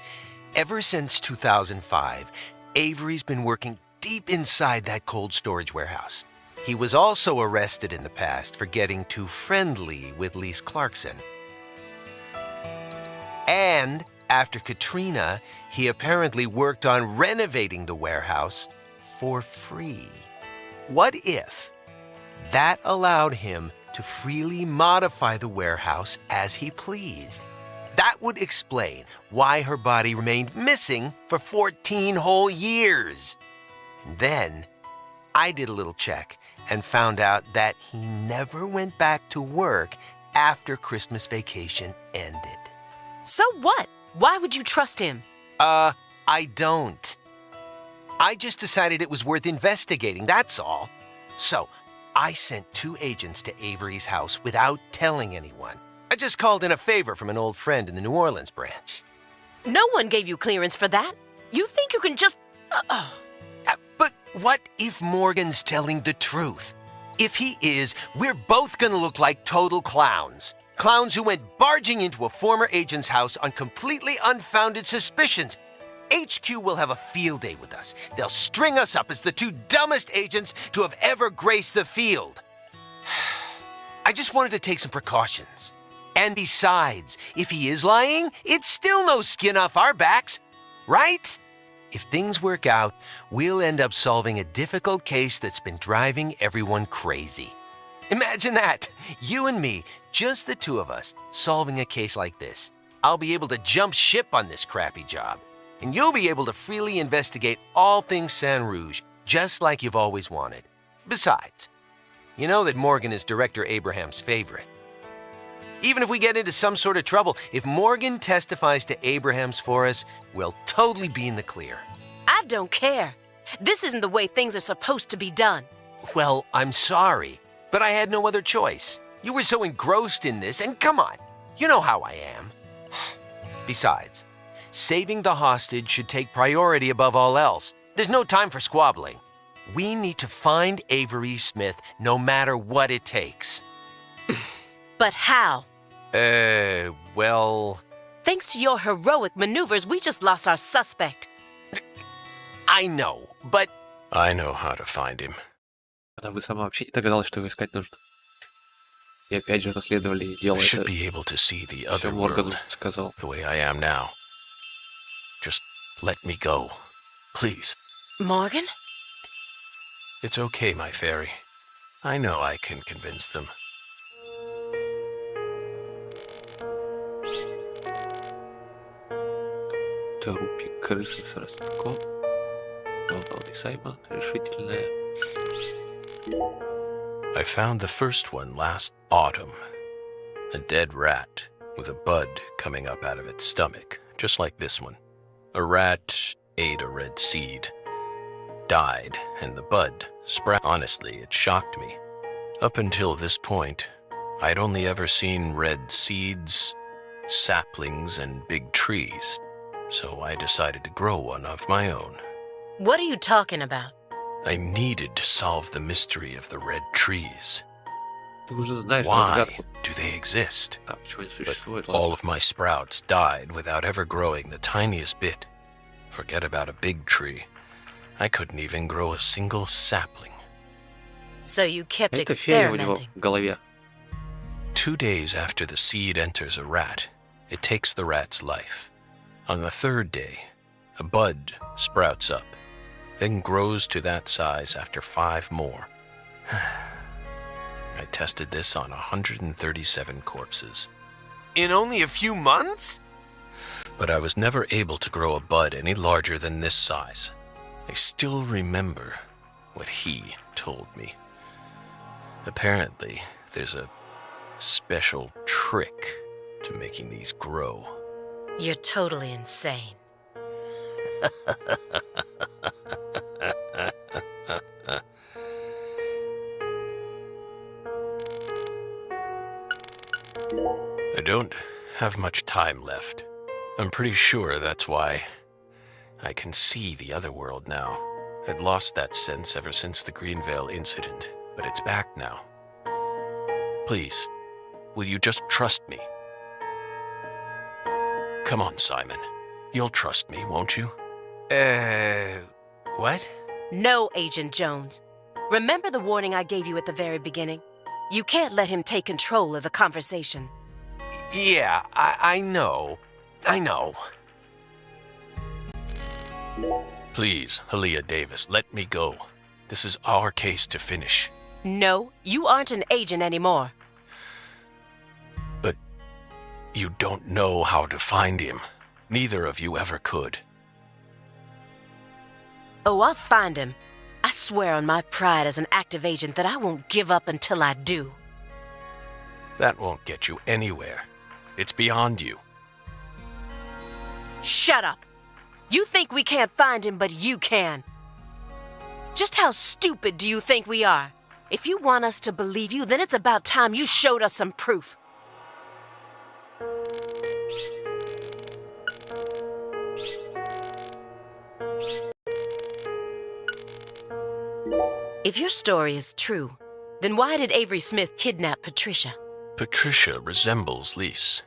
Ever since 2005, Avery's been working deep inside that cold storage warehouse. He was also arrested in the past for getting too friendly with Lise Clarkson. And after Katrina, he apparently worked on renovating the warehouse for free. What if that allowed him to freely modify the warehouse as he pleased? That would explain why her body remained missing for 14 whole years. And then I did a little check and found out that he never went back to work after Christmas vacation ended. So what? Why would you trust him? I don't. I just decided it was worth investigating, that's all. So, I sent 2 agents to Avery's house without telling anyone. I just called in a favor from an old friend in the New Orleans branch. No one gave you clearance for that. You think you can just... But what if Morgan's telling the truth? If he is, we're both gonna look like total clowns. Clowns who went barging into a former agent's house on completely unfounded suspicions. HQ will have a field day with us. They'll string us up as the 2 dumbest agents to have ever graced the field. I just wanted to take some precautions. And besides, if he is lying, it's still no skin off our backs, right? If things work out, we'll end up solving a difficult case that's been driving everyone crazy. Imagine that! You and me, just the 2 of us, solving a case like this. I'll be able to jump ship on this crappy job. And you'll be able to freely investigate all things Saint Rouge, just like you've always wanted. Besides, you know that Morgan is Director Abraham's favorite. Even if we get into some sort of trouble, if Morgan testifies to Abraham's for us, we'll totally be in the clear. I don't care. This isn't the way things are supposed to be done. Well, I'm sorry, but I had no other choice. You were so engrossed in this, and come on, you know how I am. Besides, saving the hostage should take priority above all else. There's no time for squabbling. We need to find Avery Smith no matter what it takes. But how? Well... Thanks to your heroic maneuvers, we just lost our suspect. I know, but... I know how to find him. Она бы сама вообще не догадалась, что его искать нужно. И опять же расследовали и дело I should это. be able to see the other Всё Морган world сказал. the way I am now. Just let me go, please. Morgan? It's okay, my fairy. I know I can convince them. Трупик крысы с ростком. Главный Саймон, решительная. I found the first one last autumn. A dead rat with a bud coming up out of its stomach, just like this one. A rat ate a red seed, died, and the bud sprout. Honestly, it shocked me. Up until this point, I'd only ever seen red seeds, saplings, and big trees. So I decided to grow one of my own. What are you talking about? I needed to solve the mystery of the red trees. Ты уже знаешь Why разгадку. do they exist? А почему они But существуют? all Ладно. of my sprouts died without ever growing the tiniest bit. Forget about a big tree. I couldn't even grow a single sapling. So you kept Это фея у него experimenting. в голове. 2 days after the seed enters a rat, it takes the rat's life. On the 3rd day, a bud sprouts up, then grows to that size after 5 more. I tested this on 137 corpses. In only a few months? But I was never able to grow a bud any larger than this size. I still remember what he told me. Apparently, there's a special trick to making these grow. You're totally insane. I don't have much time left. I'm pretty sure that's why I can see the other world now. I'd lost that sense ever since the Greenvale incident, but it's back now. Please, will you just trust me? Come on, Simon. You'll trust me, won't you? What? No, Agent Jones. Remember the warning I gave you at the very beginning? You can't let him take control of the conversation. Yeah, I know. I know. Please, Halia Davis, let me go. This is our case to finish. No, you aren't an agent anymore. But you don't know how to find him. Neither of you ever could. Oh, I'll find him. I swear on my pride as an active agent that I won't give up until I do. That won't get you anywhere. It's beyond you. Shut up! You think we can't find him, but you can. Just how stupid do you think we are? If you want us to believe you, then it's about time you showed us some proof. If your story is true, then why did Avery Smith kidnap Patricia? Patricia resembles Lise.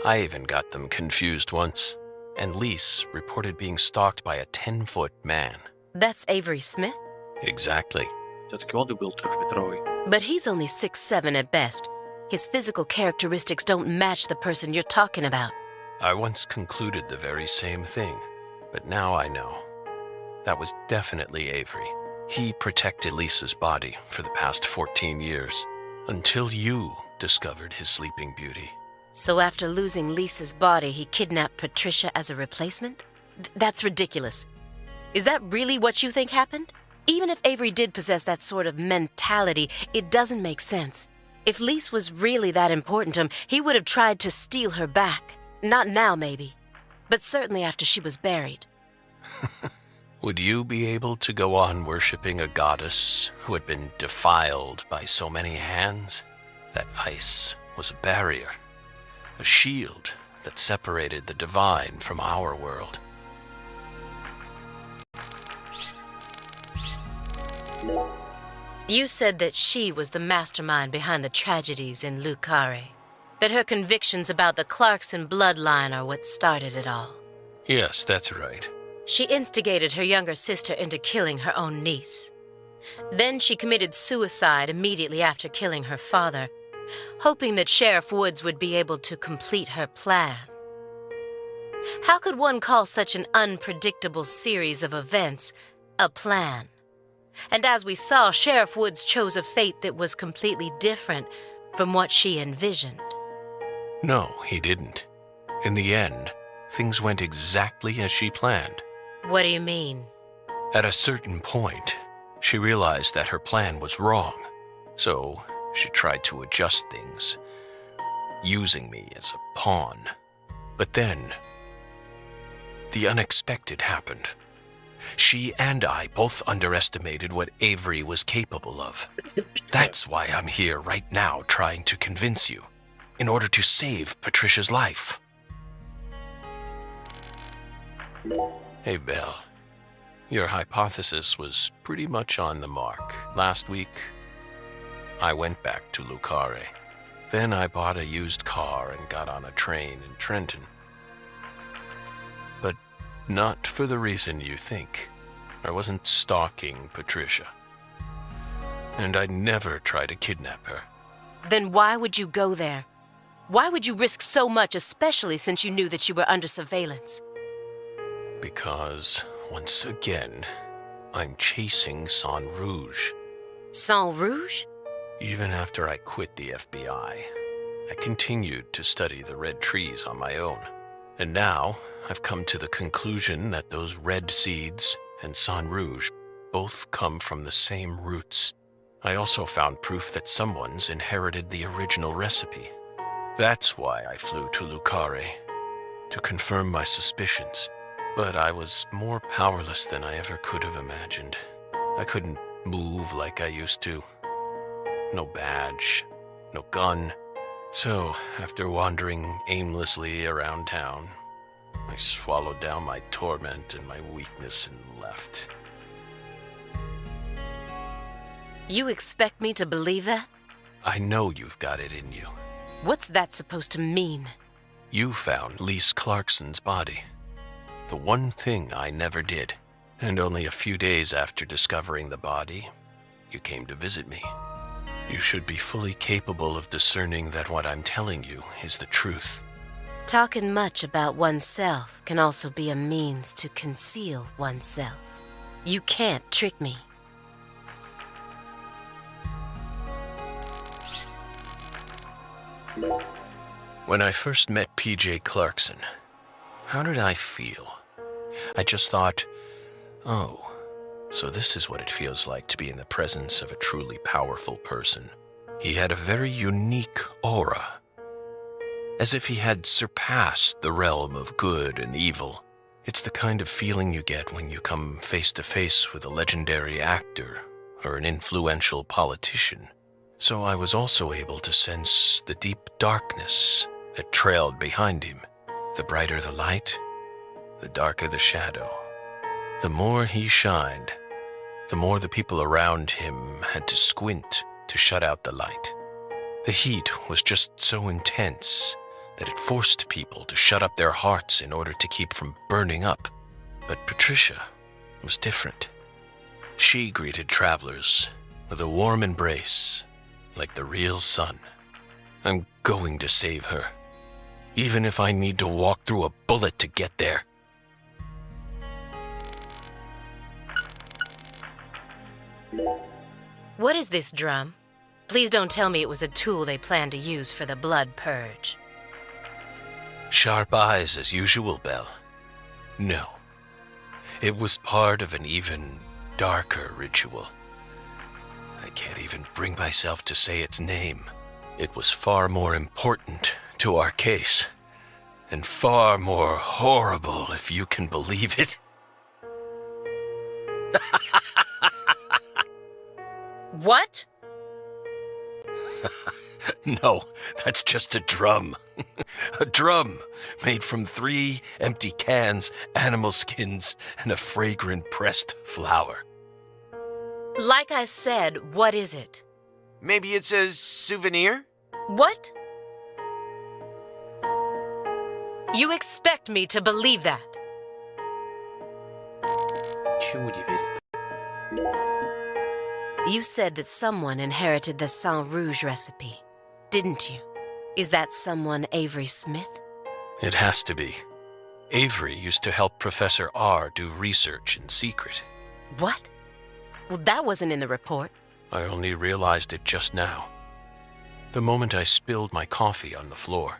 I even got them confused once, and Lise reported being stalked by a 10-foot man. That's Avery Smith? Exactly. Все-таки он и был трехметровый. But he's only 6'7" at best. His physical characteristics don't match the person you're talking about. I once concluded the very same thing, but now I know. That was definitely Avery. He protected Lisa's body for the past 14 years, until you discovered his sleeping beauty. So after losing Lisa's body, he kidnapped Patricia as a replacement? That's ridiculous. Is that really what you think happened? Even if Avery did possess that sort of mentality, it doesn't make sense. If Lise was really that important to him, he would have tried to steal her back. Not now, maybe, but certainly after she was buried. Would you be able to go on worshipping a goddess who had been defiled by so many hands? That ice was a barrier, a shield that separated the divine from our world. You said that she was the mastermind behind the tragedies in Lucare, that her convictions about the Clarkson bloodline are what started it all. Yes, that's right. She instigated her younger sister into killing her own niece. Then she committed suicide immediately after killing her father, hoping that Sheriff Woods would be able to complete her plan. How could one call such an unpredictable series of events a plan? And as we saw, Sheriff Woods chose a fate that was completely different from what she envisioned. No, he didn't. In the end, things went exactly as she planned. What do you mean? At a certain point, she realized that her plan was wrong, so she tried to adjust things, using me as a pawn. But then, the unexpected happened. She and I both underestimated what Avery was capable of. That's why I'm here right now trying to convince you, in order to save Patricia's life. Hey, Belle. Your hypothesis was pretty much on the mark. Last week, I went back to Lucare. Then I bought a used car and got on a train in Trenton. But not for the reason you think. I wasn't stalking Patricia. And I'd never try to kidnap her. Then why would you go there? Why would you risk so much, especially since you knew that you were under surveillance? Because, once again, I'm chasing Sang Rouge. Sang Rouge? Even after I quit the FBI, I continued to study the red trees on my own. And now, I've come to the conclusion that those red seeds and Sang Rouge both come from the same roots. I also found proof that someone's inherited the original recipe. That's why I flew to Lucare, to confirm my suspicions. But I was more powerless than I ever could have imagined. I couldn't move like I used to. No badge, no gun. So, after wandering aimlessly around town, I swallowed down my torment and my weakness and left. You expect me to believe that? I know you've got it in you. What's that supposed to mean? You found Lise Clarkson's body. The one thing I never did. And only a few days after discovering the body, you came to visit me. You should be fully capable of discerning that what I'm telling you is the truth. Talking much about oneself can also be a means to conceal oneself. You can't trick me. When I first met P.J. Clarkson, how did I feel? I just thought, oh, so this is what it feels like to be in the presence of a truly powerful person. He had a very unique aura, as if he had surpassed the realm of good and evil. It's the kind of feeling you get when you come face to face with a legendary actor or an influential politician. So I was also able to sense the deep darkness that trailed behind him. The brighter the light, the darker the shadow. The more he shined, the more the people around him had to squint to shut out the light. The heat was just so intense that it forced people to shut up their hearts in order to keep from burning up. But Patricia was different. She greeted travelers with a warm embrace, like the real sun. I'm going to save her, even if I need to walk through a bullet to get there. What is this drum? Please don't tell me it was a tool they planned to use for the blood purge. Sharp eyes as usual, Belle. No. It was part of an even darker ritual. I can't even bring myself to say its name. It was far more important to our case, and far more horrible, if you can believe it. What? No, that's just a drum. A drum made from 3 empty cans, animal skins, and a fragrant pressed flower. Like I said, what is it? Maybe it's a souvenir? What? You expect me to believe that? Чего не верит? You said that someone inherited the Sang Rouge recipe, didn't you? Is that someone Avery Smith? It has to be. Avery used to help Professor R do research in secret. What? Well, that wasn't in the report. I only realized it just now. The moment I spilled my coffee on the floor.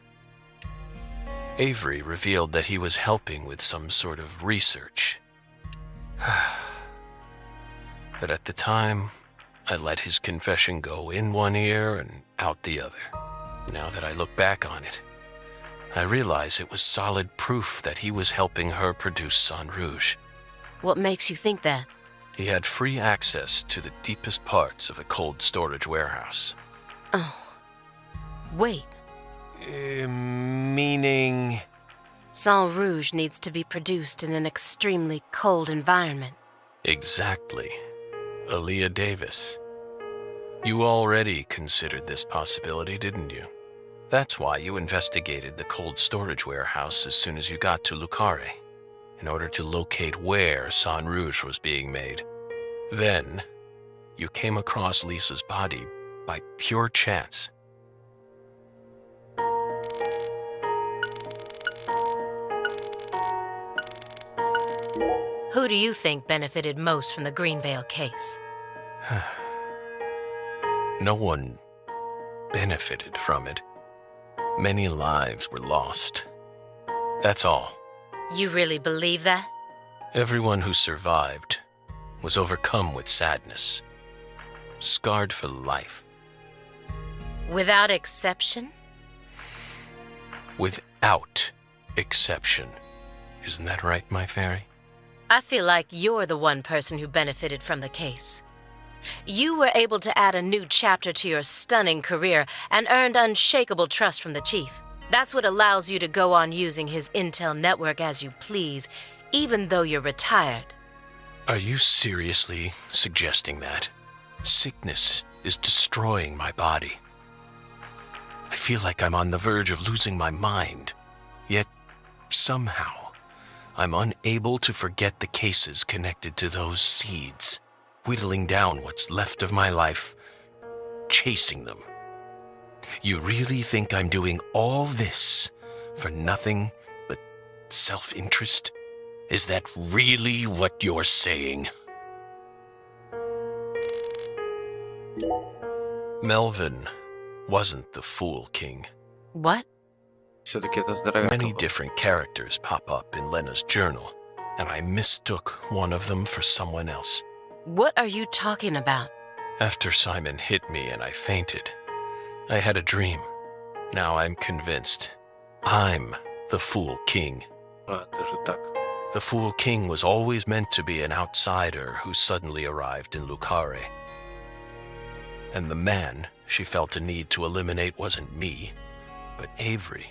Avery revealed that he was helping with some sort of research. But at the time, I let his confession go in one ear and out the other. Now that I look back on it, I realize it was solid proof that he was helping her produce Sang Rouge. What makes you think that? He had free access to the deepest parts of the cold storage warehouse. Oh. Wait. Meaning? Sang Rouge needs to be produced in an extremely cold environment. Exactly. Aaliyah Davis. You already considered this possibility, didn't you? That's why you investigated the cold storage warehouse as soon as you got to Lucare, in order to locate where San Rouge was being made. Then, you came across Lisa's body by pure chance. Who do you think benefited most from the Greenvale case? No one benefited from it. Many lives were lost. That's all. You really believe that? Everyone who survived was overcome with sadness, scarred for life. Without exception? Without exception. Isn't that right, my fairy? I feel like you're the one person who benefited from the case. You were able to add a new chapter to your stunning career and earned unshakable trust from the chief. That's what allows you to go on using his intel network as you please, even though you're retired. Are you seriously suggesting that? Sickness is destroying my body. I feel like I'm on the verge of losing my mind, yet somehow I'm unable to forget the cases connected to those seeds, whittling down what's left of my life, chasing them. You really think I'm doing all this for nothing but self-interest? Is that really what you're saying? Melvin wasn't the Fool King. What? Все-таки это здоровяк. Many different characters pop up in Lena's journal, and I mistook one of them for someone else. What are you talking about? After Simon hit me and I fainted, I had a dream. Now I'm convinced I'm the Fool King. Даже так. The Fool King was always meant to be an outsider who suddenly arrived in Lucare. And the man she felt a need to eliminate wasn't me, but Avery.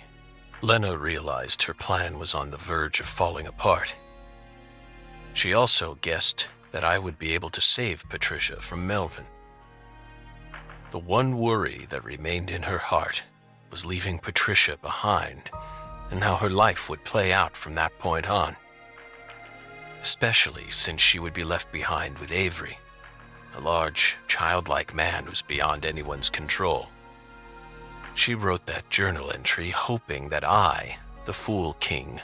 Lena realized her plan was on the verge of falling apart. She also guessed that I would be able to save Patricia from Melvin. The one worry that remained in her heart was leaving Patricia behind and how her life would play out from that point on. Especially since she would be left behind with Avery, a large, childlike man who's beyond anyone's control. She wrote that journal entry hoping that I, the Fool King,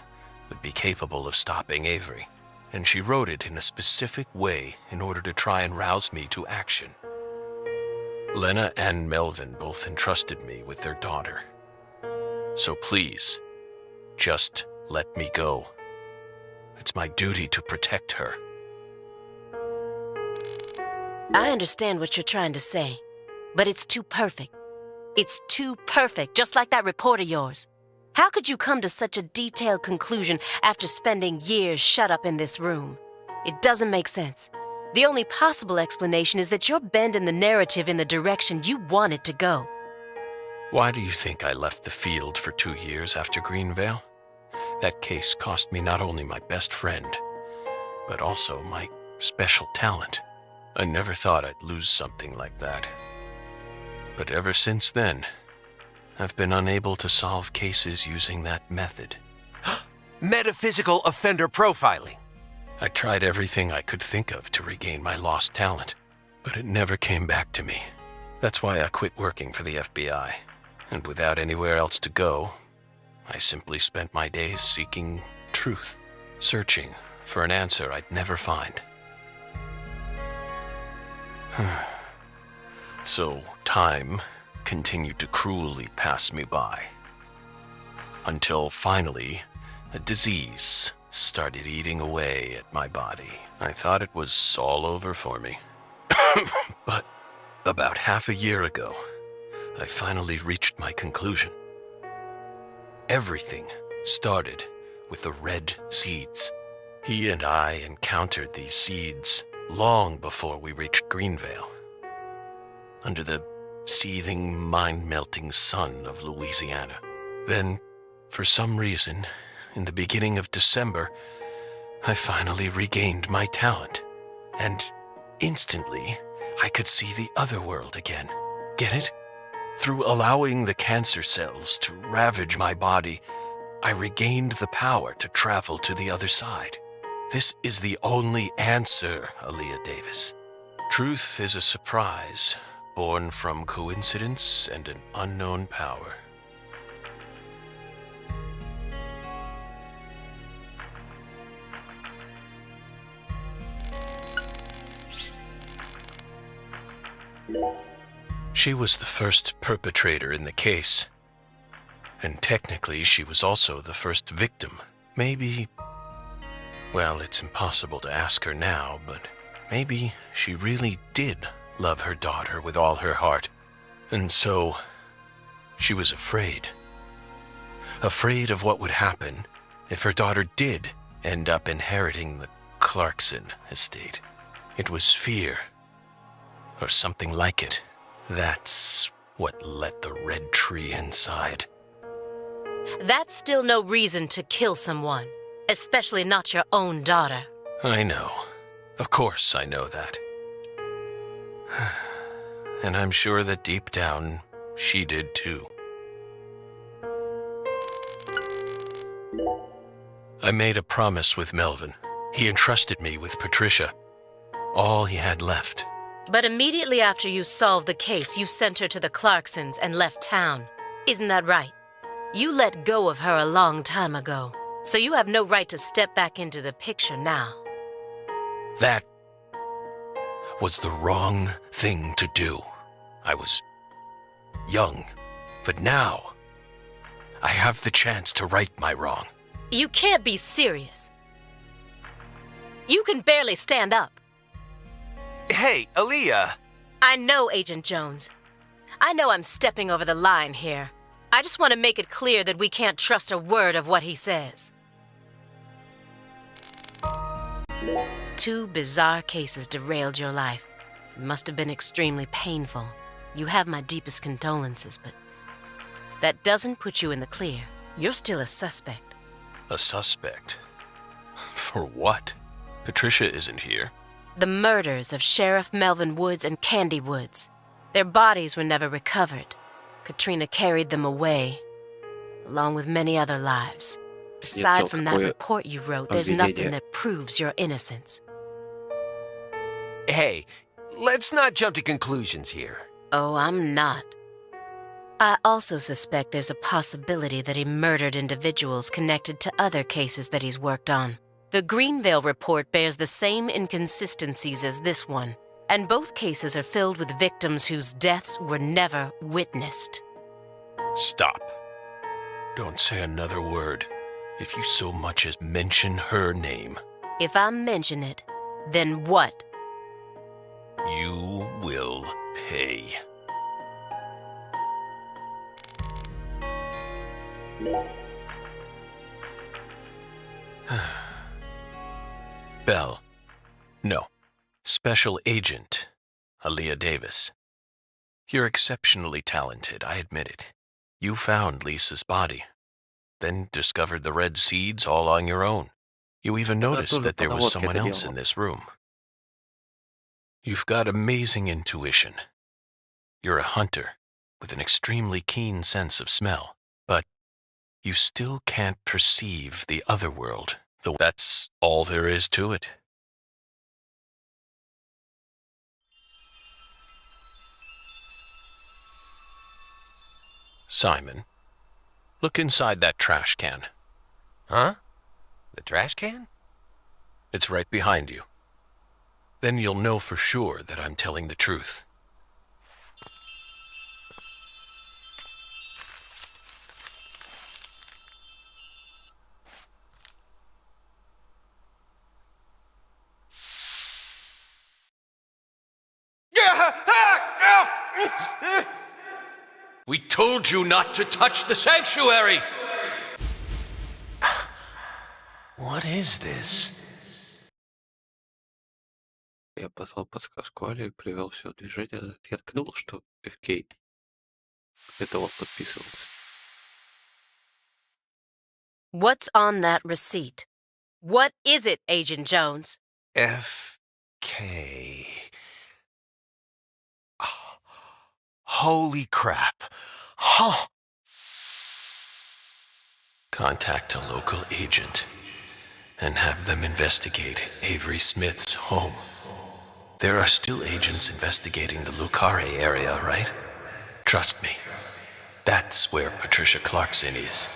would be capable of stopping Avery, and she wrote it in a specific way in order to try and rouse me to action. Lena and Melvin both entrusted me with their daughter. So please, just let me go. It's my duty to protect her. I understand what you're trying to say, but it's too perfect. It's too perfect, just like that report of yours. How could you come to such a detailed conclusion after spending years shut up in this room? It doesn't make sense. The only possible explanation is that you're bending the narrative in the direction you want it to go. Why do you think I left the field for 2 years after Greenvale? That case cost me not only my best friend, but also my special talent. I never thought I'd lose something like that. But ever since then, I've been unable to solve cases using that method. Metaphysical offender profiling. I tried everything I could think of to regain my lost talent, but it never came back to me. That's why I quit working for the FBI. And without anywhere else to go, I simply spent my days seeking truth, searching for an answer I'd never find. So time continued to cruelly pass me by, until finally a disease started eating away at my body. I thought it was all over for me. But about half a year ago, I finally reached my conclusion. Everything started with the red seeds. He and I encountered these seeds long before we reached Greenvale. Under the seething, mind-melting sun of Louisiana. Then, for some reason, in the beginning of December, I finally regained my talent. And instantly, I could see the other world again. Get it? Through allowing the cancer cells to ravage my body, I regained the power to travel to the other side. This is the only answer, Aaliyah Davis. Truth is a surprise, born from coincidence and an unknown power. She was the first perpetrator in the case. And technically, she was also the first victim. Maybe... Well, it's impossible to ask her now, but maybe she really did love her daughter with all her heart. And so, she was afraid. Afraid of what would happen if her daughter did end up inheriting the Clarkson estate. It was fear, or something like it. That's what lit the red tree inside. That's still no reason to kill someone, especially not your own daughter. I know. Of course I know that. And I'm sure that deep down, she did too. I made a promise with Melvin. He entrusted me with Patricia. All he had left. But immediately after you solved the case, you sent her to the Clarksons and left town. Isn't that right? You let go of her a long time ago, so you have no right to step back into the picture now. That was the wrong thing to do. I was young, but now I have the chance to right my wrong. You can't be serious. You can barely stand up. Hey, Aaliyah. I know, Agent Jones. I know I'm stepping over the line here. I just want to make it clear that we can't trust a word of what he says. 2 bizarre cases derailed your life. It must have been extremely painful. You have my deepest condolences, but that doesn't put you in the clear. You're still a suspect. A suspect? For what? Patricia isn't here. The murders of Sheriff Melvin Woods and Candy Woods. Their bodies were never recovered. Katrina carried them away, along with many other lives. Aside from that report you wrote, there's nothing that proves your innocence. Hey, let's not jump to conclusions here. Oh, I'm not. I also suspect there's a possibility that he murdered individuals connected to other cases that he's worked on. The Greenvale report bears the same inconsistencies as this one, and both cases are filled with victims whose deaths were never witnessed. Stop. Don't say another word. If you so much as mention her name. If I mention it, then what? You will pay. Belle. No. Special Agent Aaliyah Davis. You're exceptionally talented, I admit it. You found Lisa's body, then discovered the red seeds all on your own. You even noticed that there was someone else in this room. You've got amazing intuition. You're a hunter with an extremely keen sense of smell, but you still can't perceive the other world, though that's all there is to it. Simon, look inside that trash can. Huh? The trash can? It's right behind you. Then you'll know for sure that I'm telling the truth. We told you not to touch the sanctuary! What is this? Я послал подсказку Али и привел все в движение. Я ткнул, что FK. Это он подписывался. What's on that receipt? What is it, Agent Jones? FK. Holy crap. Huh. Contact a local agent and have them investigate Avery Smith's home. There are still agents investigating the Lucare area, right? Trust me. That's where Patricia Clarkson is.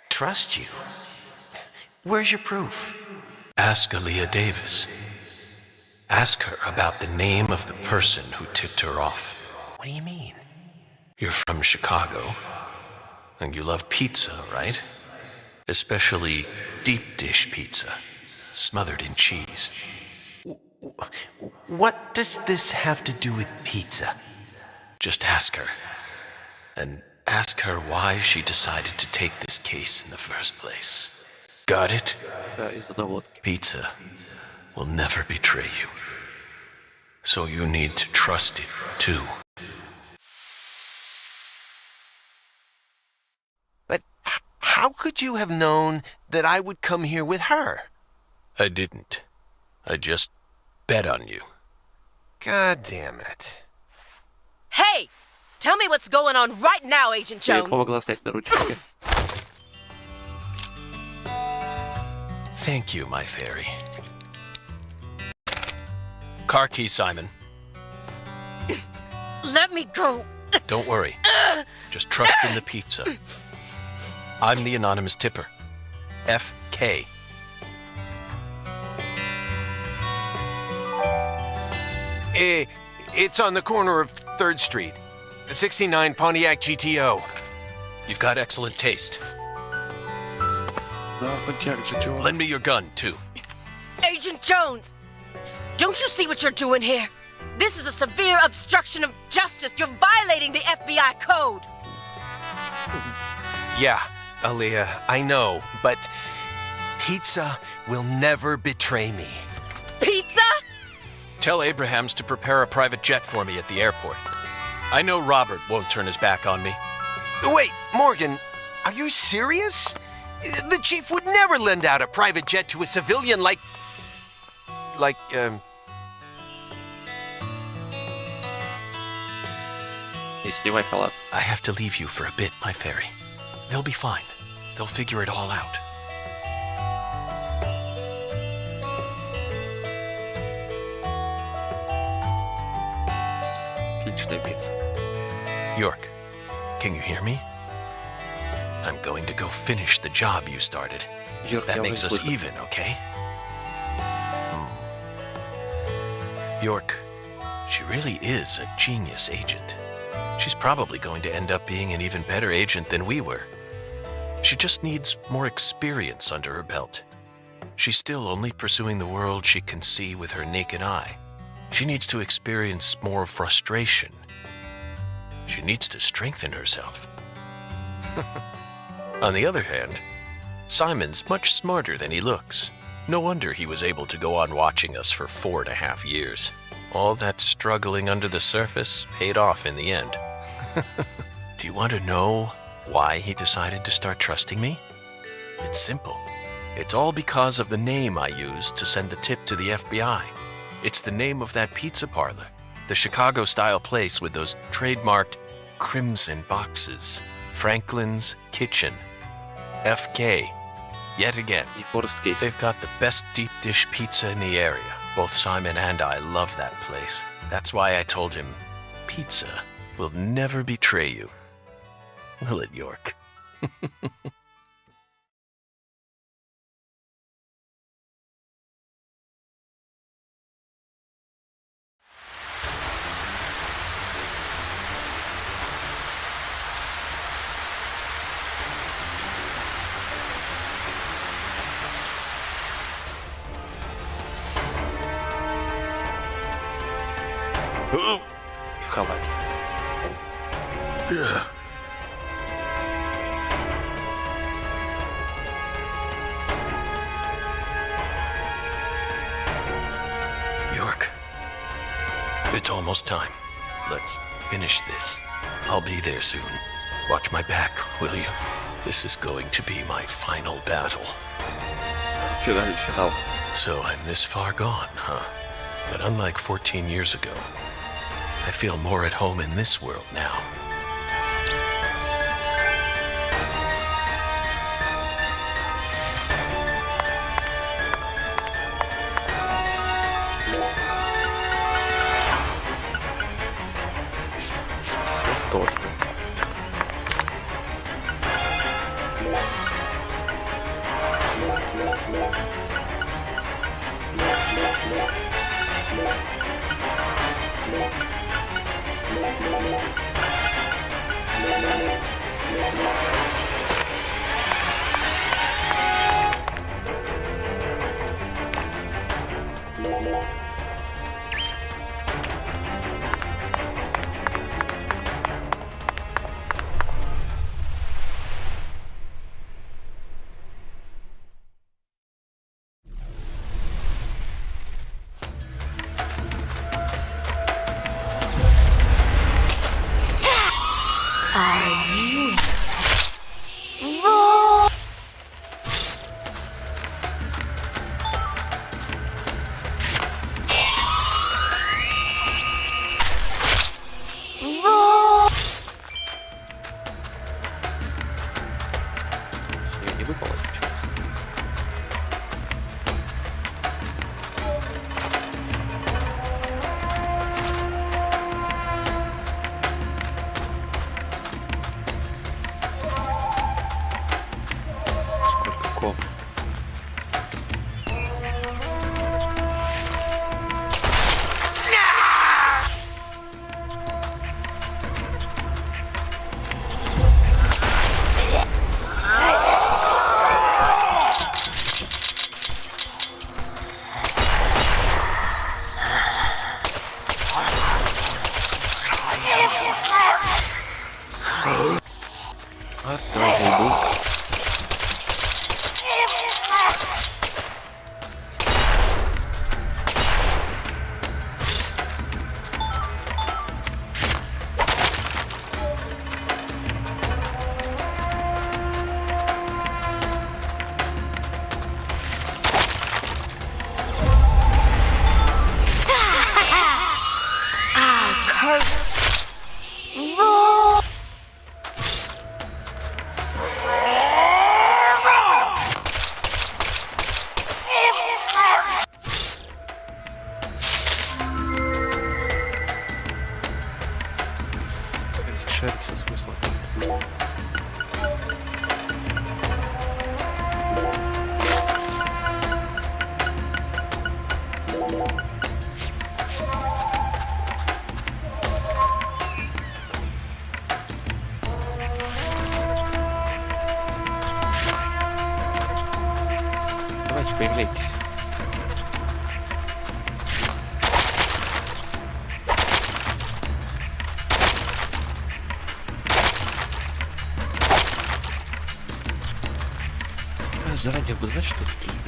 Trust you? Where's your proof? Ask Aaliyah Davis. Ask her about the name of the person who tipped her off. What do you mean? You're from Chicago, and you love pizza, right? Especially deep dish pizza, smothered in cheese. What does this have to do with pizza? Just ask her. And ask her why she decided to take this case in the first place. Got it? Pizza will never betray you. So you need to trust it, too. But how could you have known that I would come here with her? I didn't. I just bet on you. God damn it. Hey! Tell me what's going on right now, Agent Jones. Thank you, my fairy. Car key, Simon. Let me go. Don't worry. Just trust in the pizza. I'm the anonymous tipper. FK. It's on the corner of 3rd Street. The 69 Pontiac GTO. You've got excellent taste. Lend me your gun, too. Agent Jones! Don't you see what you're doing here? This is a severe obstruction of justice. You're violating the FBI code. Yeah, Aaliyah, I know, but pizza will never betray me. Pizza? Tell Abrahams to prepare a private jet for me at the airport. I know Robert won't turn his back on me. Wait, Morgan, are you serious? The chief would never lend out a private jet to a civilian like... I have to leave you for a bit, my fairy. They'll be fine. They'll figure it all out. York, can you hear me? I'm going to go finish the job you started. That makes us even, okay? York, she really is a genius agent. She's probably going to end up being an even better agent than we were. She just needs more experience under her belt. She's still only pursuing the world she can see with her naked eye. She needs to experience more frustration. She needs to strengthen herself. On the other hand, Simon's much smarter than he looks. No wonder he was able to go on watching us for 4.5 years. All that struggling under the surface paid off in the end. Do you want to know why he decided to start trusting me? It's simple. It's all because of the name I used to send the tip to the FBI. It's the name of that pizza parlor, the Chicago-style place with those trademarked crimson boxes. Franklin's Kitchen. FK. Yet again. They've got the best deep dish pizza in the area. Both Simon and I love that place. That's why I told him, pizza will never betray you. Will it, York? В халате. York, it's almost time. Let's finish this. I'll be there soon. Watch my back, will you? This is going to be my final battle. Финал. So I'm this far gone, huh? But unlike 14 years ago, I feel more at home in this world now. Точно. Не выпало ничего. Сколько коп. Со смыслом. Давайте появляйтесь. Заранее бы знать, что тут лежит.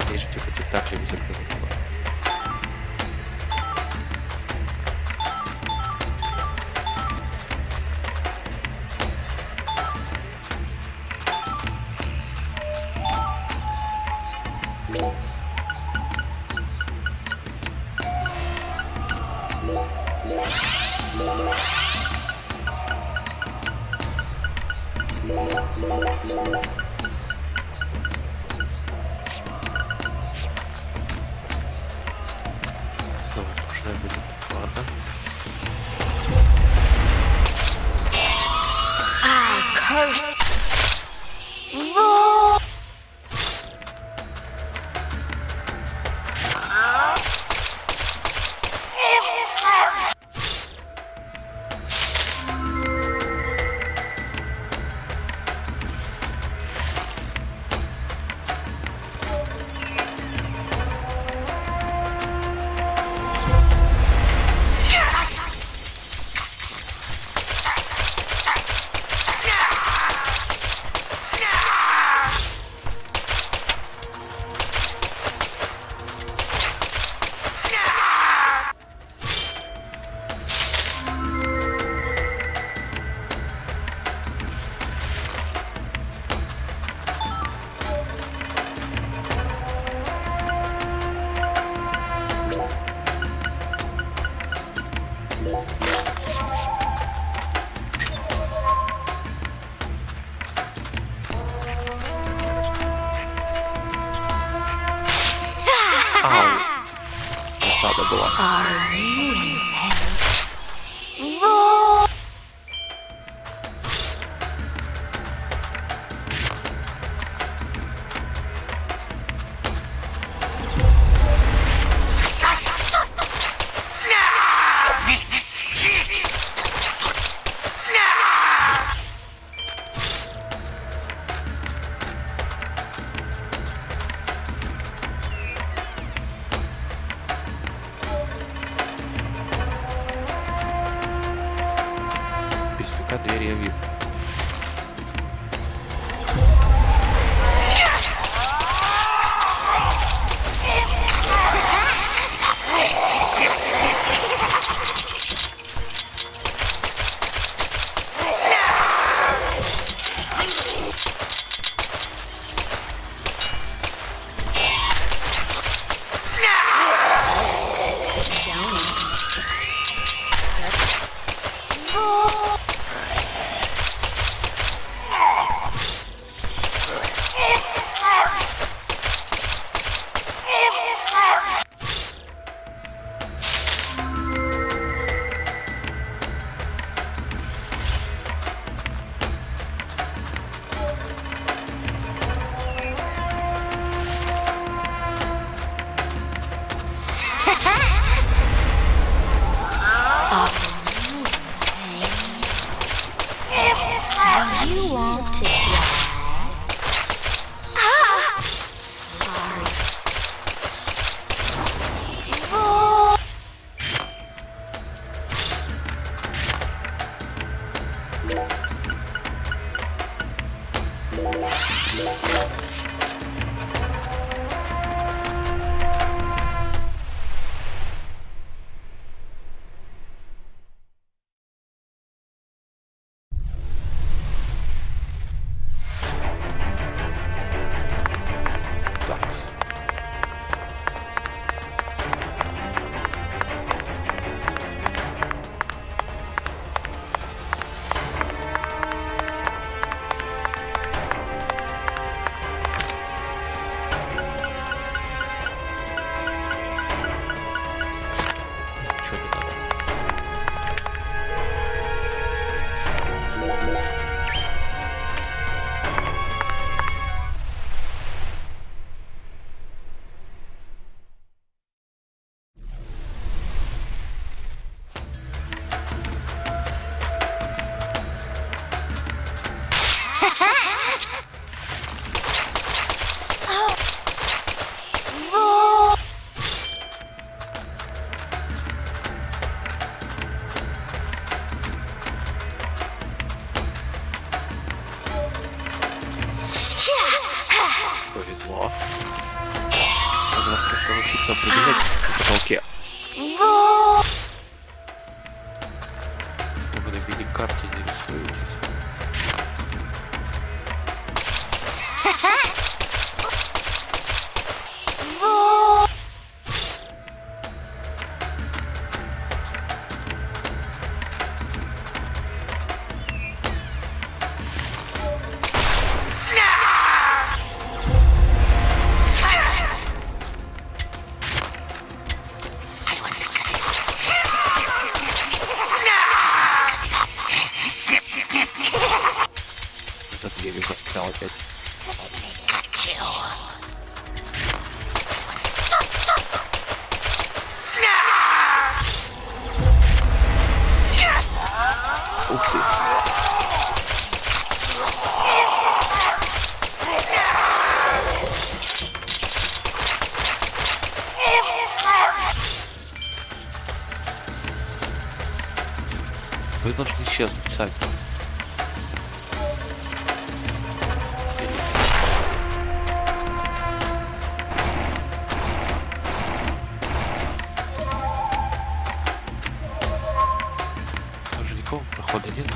Здесь же типа так же не закрыто. Нужно будет, ладно. Curse. Ау. Не надо было. Дверь я вижу. Повезло. Надо вас как-то научиться определять в потолке. То вы на мини-карте не рисуетесь. За дверью застрял опять. Ух ты. Вы должны исчезнуть сами. Уже никакого прохода нет.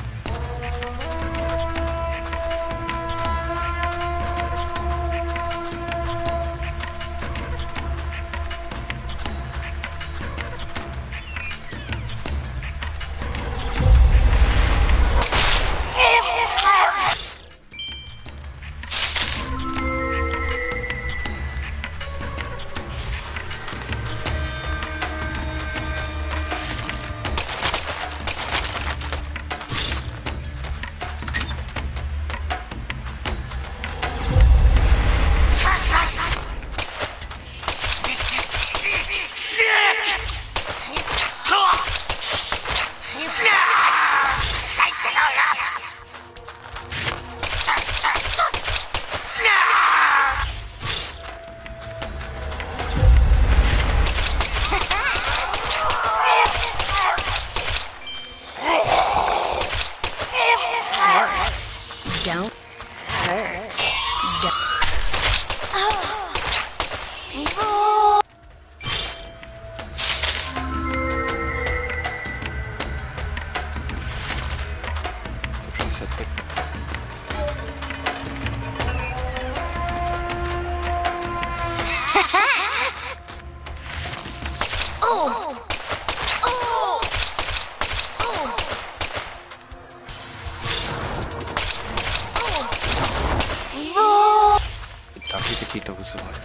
мысли какие-то вызывает.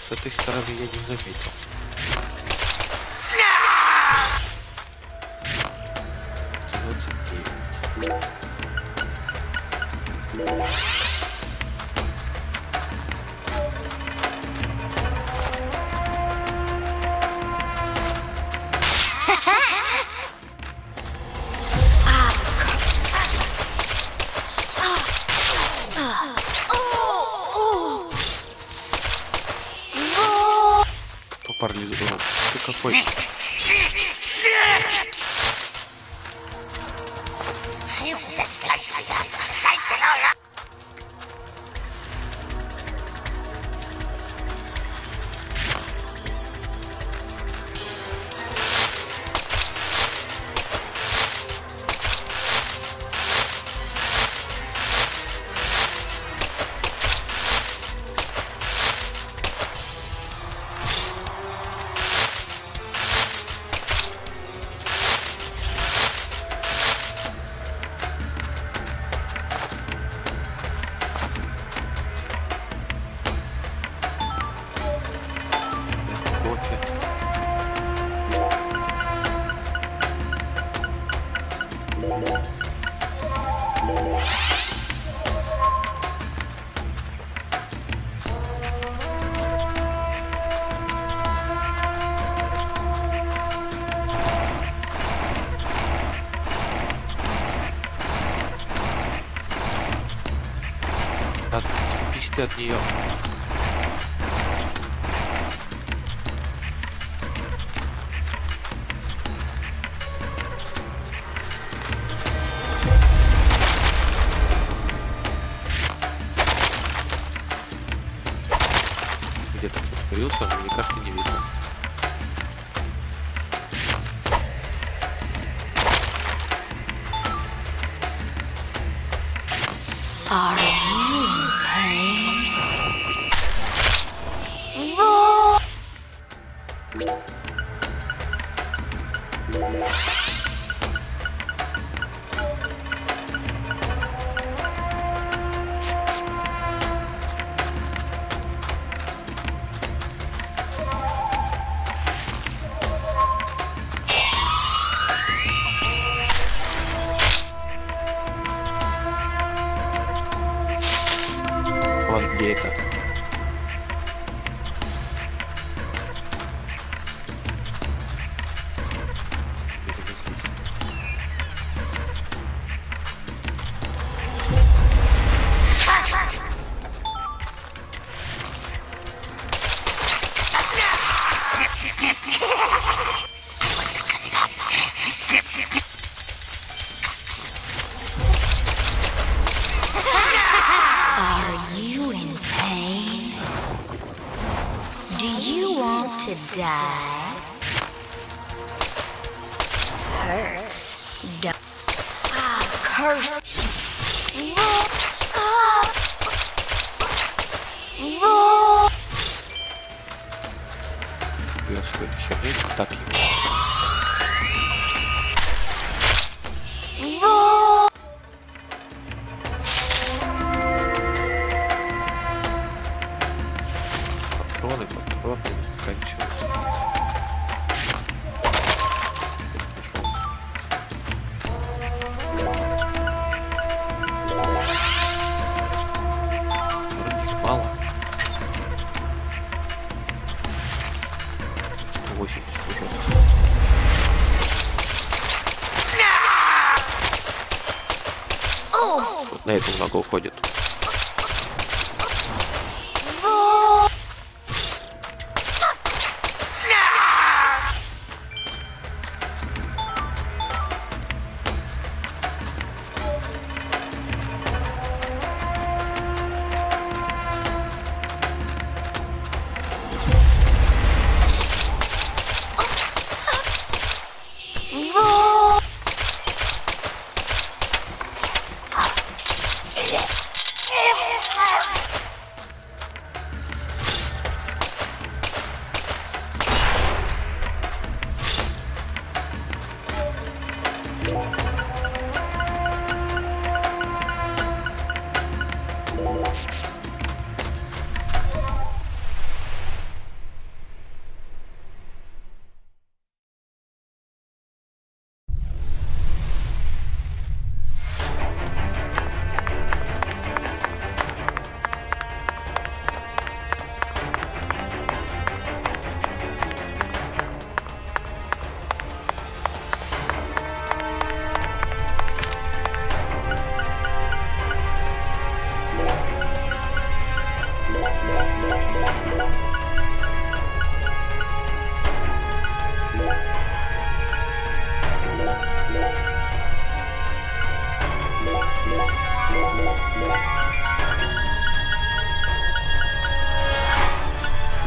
С этой стороны я не заметил. Кто парализовал? Ты какой? Отпись ты от нее. Где-то тут появился, но мне карты не видно. Вон где это? To die hurts. Curse. Бьет с какой-то херней, так его. Патроны заканчиваются. Вроде их мало. 180 уже. Вот на это много уходит.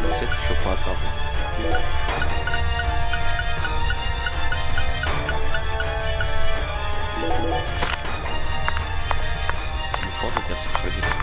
Взять еще по одному. Телефон идет сохраниться.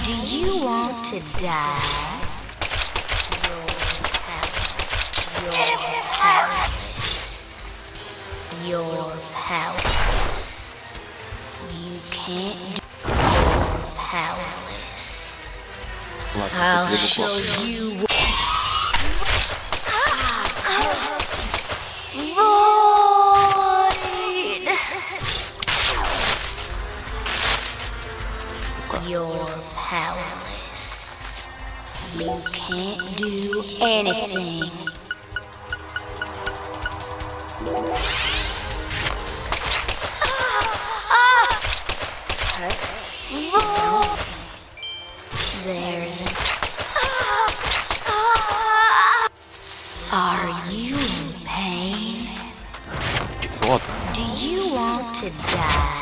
Do you want to die? You're powerless. You can't do powerless. I'll show you what. Void. You're powerless. You can't do anything. There's an... Are you in pain? Do you want to die?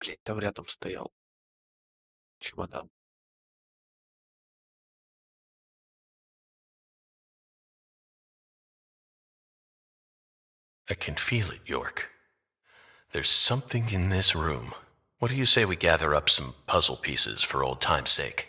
Блять, там рядом стоял чемодан. I can feel it, York. There's something in this room. What do you say we gather up some puzzle pieces for old time's sake?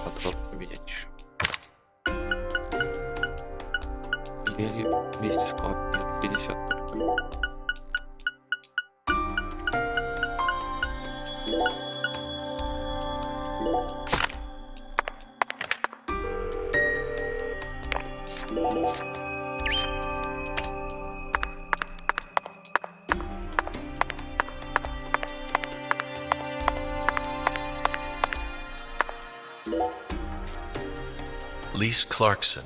Патрон поменять еще. Или вместе склад? Нет, 50 только. Lise Clarkson,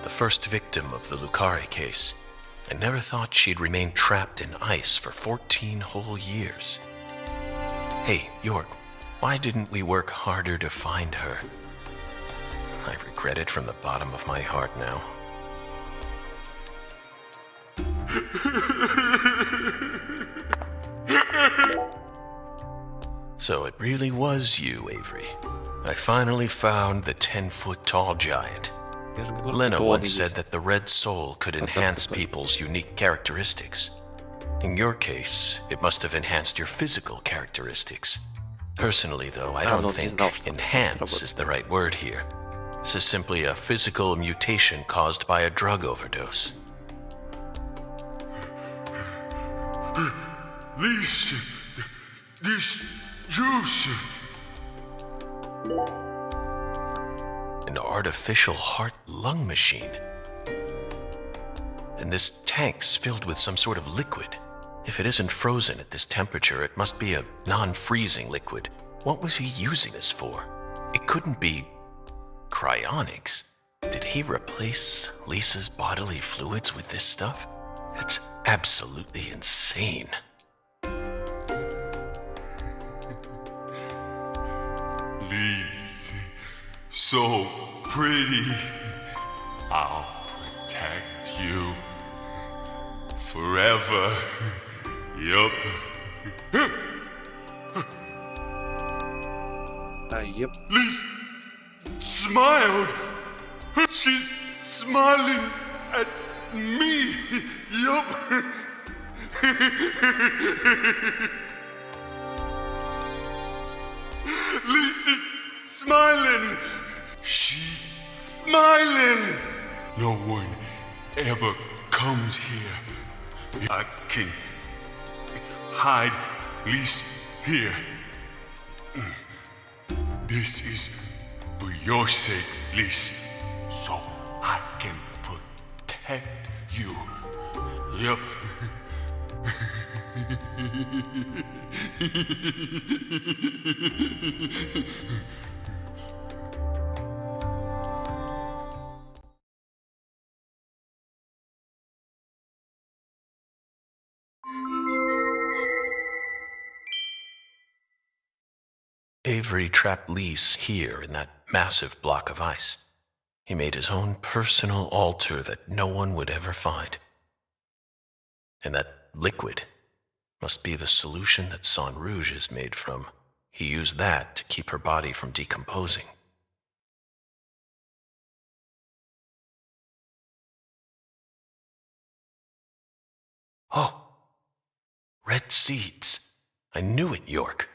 the first victim of the Lucari case. I never thought she'd remain trapped in ice for 14 whole years. Hey, York, why didn't we work harder to find her? I regret it from the bottom of my heart now. So it really was you, Avery. I finally found the 10-foot-tall giant. Lena once said that the red soul could enhance people's unique characteristics. In your case, it must have enhanced your physical characteristics. Personally, though, I don't think enhance is the right word here. This is simply a physical mutation caused by a drug overdose. This juice. An artificial heart-lung machine. And this tank's filled with some sort of liquid. If it isn't frozen at this temperature, it must be a non-freezing liquid. What was he using this for? It couldn't be cryonics. Did he replace Lisa's bodily fluids with this stuff? That's absolutely insane. Lise, so pretty. I'll protect you forever. Yup. Yep. Lise smiled. She's smiling at me. Yup. Lisa's smiling. She's smiling. No one ever comes here. I can hide Lisa here. This is for your sake, Lisa, so I can protect you. Yup. Avery trapped Lise here in that massive block of ice. He made his own personal altar that no one would ever find. And that liquid must be the solution that Sang Rouge is made from. He used that to keep her body from decomposing. Oh, red seeds. I knew it, York.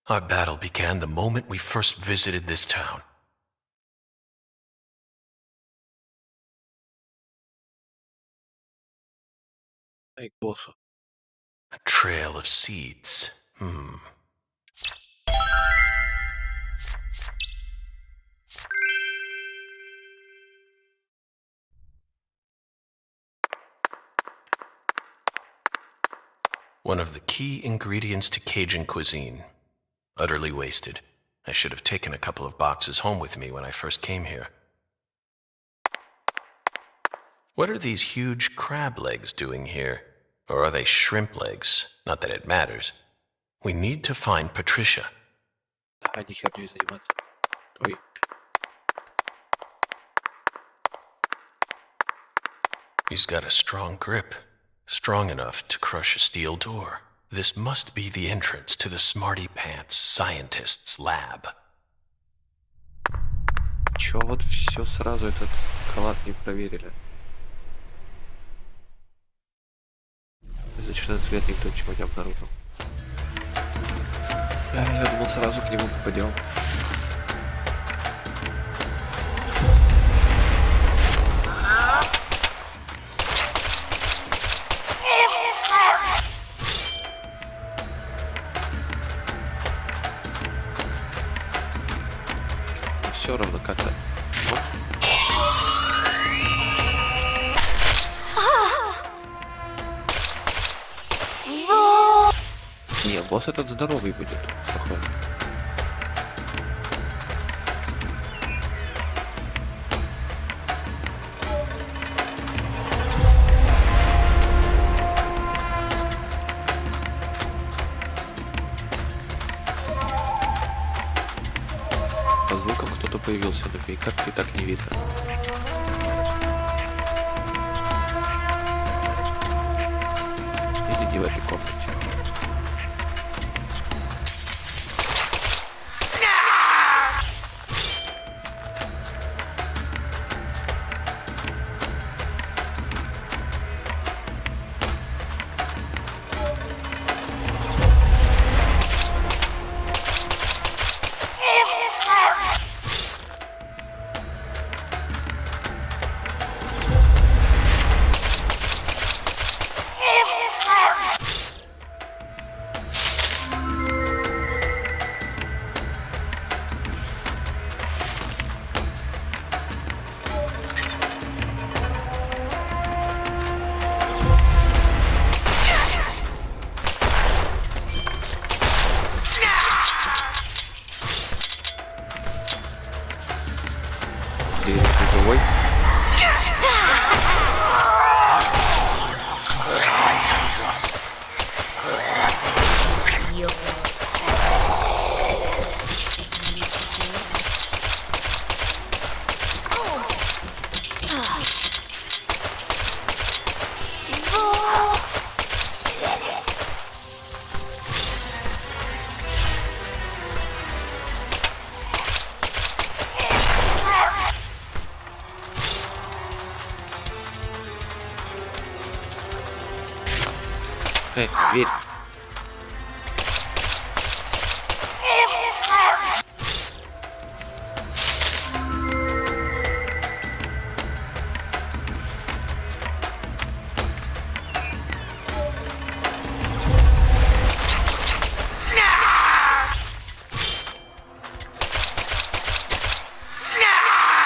Our battle began the moment we first visited this town. Эй, к боссу. A trail of seeds. One of the key ingredients to Cajun cuisine. Utterly wasted. I should have taken a couple of boxes home with me when I first came here. What are these huge crab legs doing here? Or are they shrimp legs? Not that it matters. We need to find Patricia. Давай не херней заниматься. Ой. He's got a strong grip. Strong enough to crush a steel door. This must be the entrance to the Smarty Pants scientist's lab. Чё вот все сразу этот халат не проверили? За 14 лет никто ничего не обнаружил. Я думал, сразу к нему попадем. Все равно как-то. Не, босс этот здоровый будет, похоже. По звукам кто-то появился, но как-то и так не видно. Или не в этой комнате. Живой. Дверь.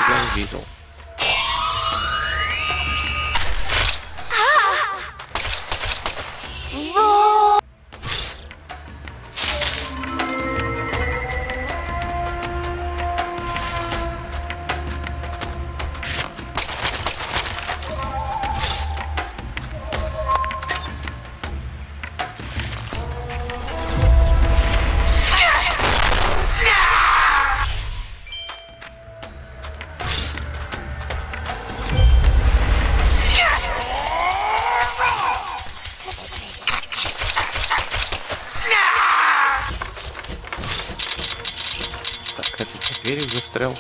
Я увидел. Дверью застрял.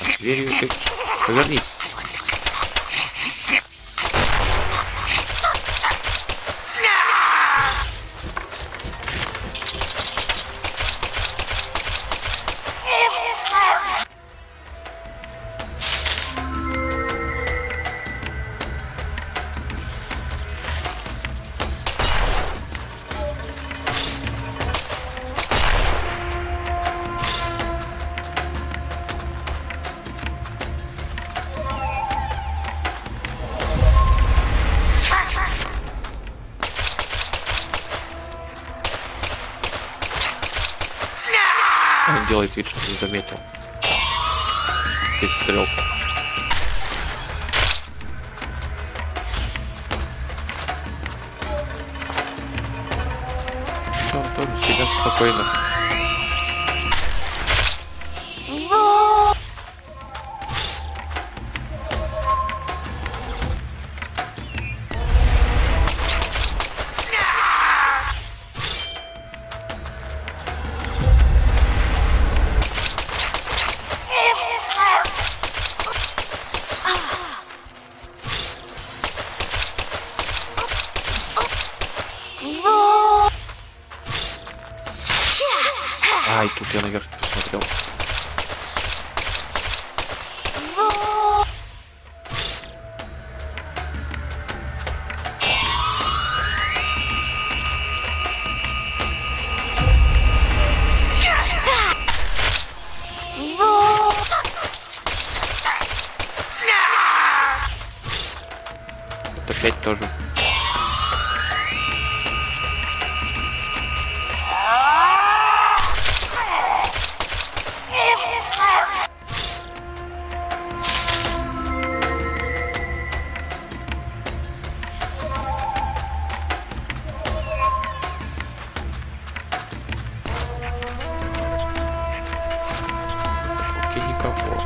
А дверью ты повернись. он делает вид, что не заметил. Перестрелку. Он тоже себя спокойно. Ай, тут я наверх не посмотрел. Вот опять тоже. Никого.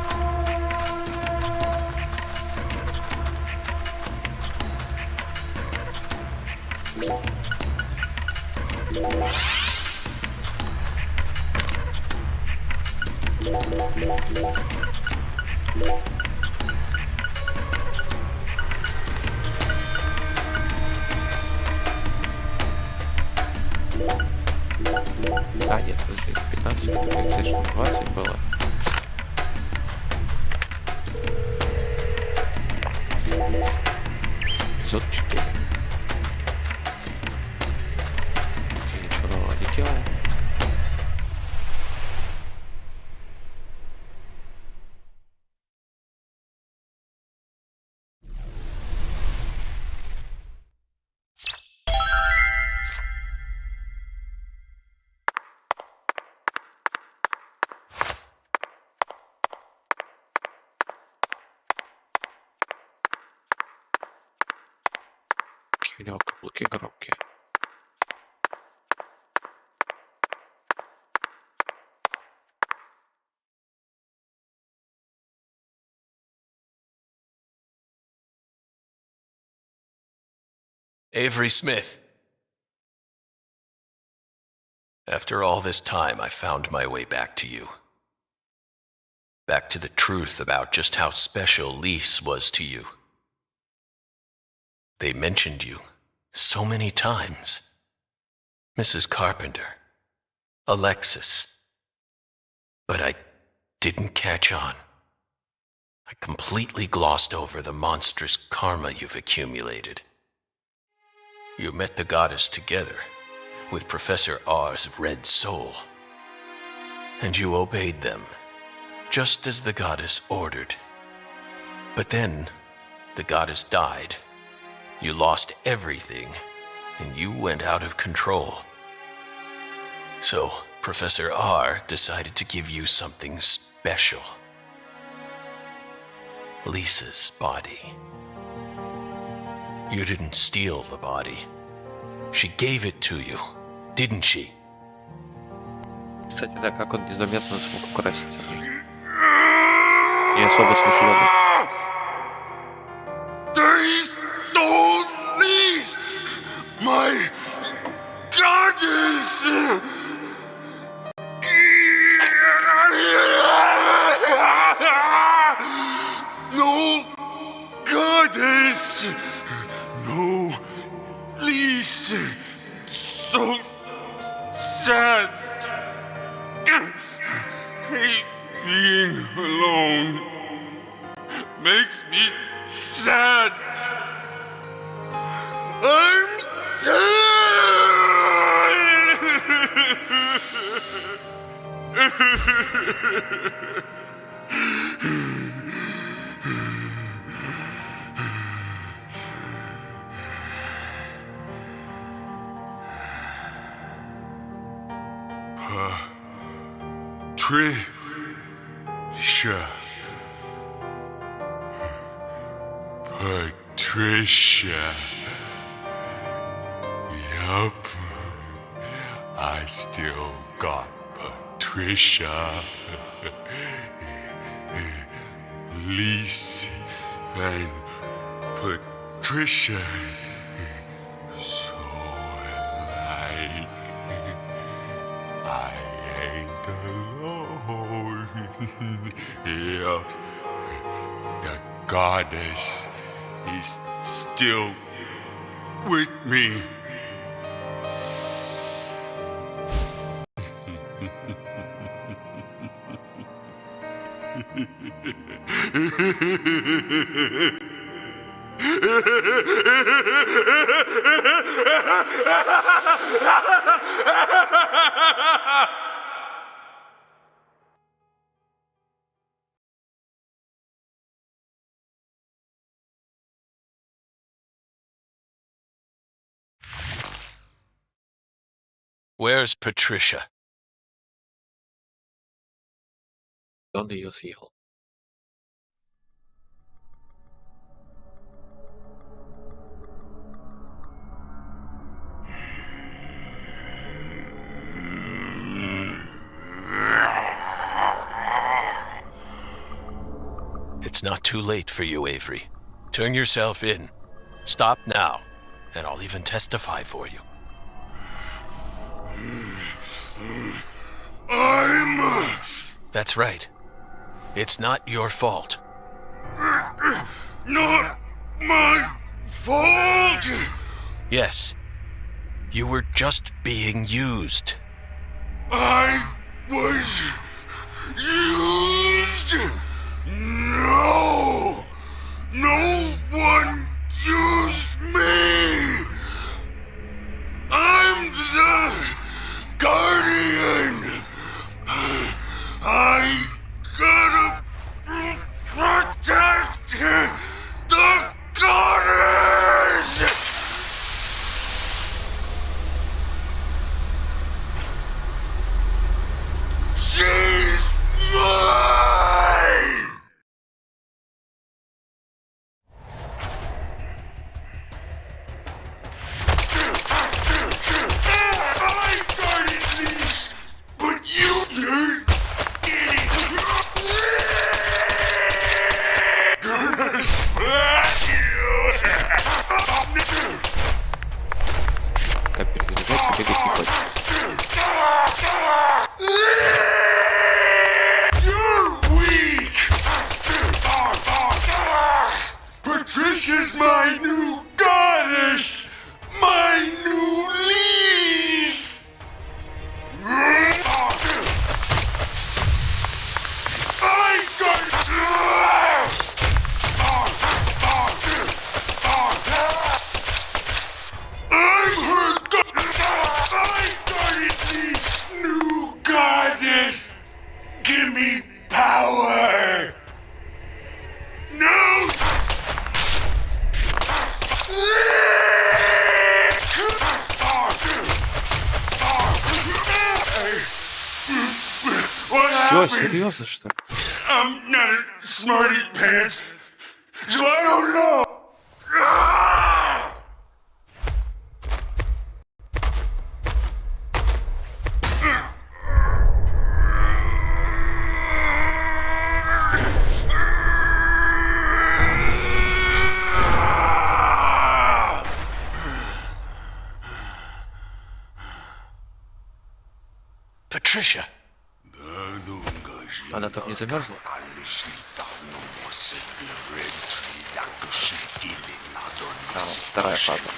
А, нет, подожди, 15, это как здесь 20 было. Эпизод 4. Я ничего нового не делал. У него каблуки громкие. Avery Smith. After all this time, I found my way back to you. Back to the truth about just how special Lise was to you. They mentioned you so many times. Mrs. Carpenter, Alexis. But I didn't catch on. I completely glossed over the monstrous karma you've accumulated. You met the goddess together with Professor R's red soul. And you obeyed them, just as the goddess ordered. But then, the goddess died. You lost everything, and you went out of control. So, Professor R decided to give you something special. Lisa's body. You didn't steal the body. She gave it to you, didn't she? Кстати, да, как он незаметно смог украсить это. Не особо смышленый. My goddess! No goddess! No Lise! So sad! Hate being alone. Makes me sad! I'm Patricia. Yup. I still got Patricia. Lise and Patricia. So alike. I ain't alone. Yup. The goddess is still with me. Where's Patricia? ¿Dónde ее съел? It's not too late for you, Avery. Turn yourself in. Stop now, and I'll even testify for you. That's right. It's not your fault. Not my fault! Yes. You were just being used. I was used! No! No one used me! I'm the guardian! I gotta protect the goddess! She's mine! I got it least, but you did! Как перезаряжаться, бегать не хочется. You're weak! Patricia's my new goddess! My new lease! I got new goddess! Give me power! No! Все, серьезно, что ли? I'm not a smarty pants, so I don't know. Patricia. Она там не замерзла? Вторая фаза.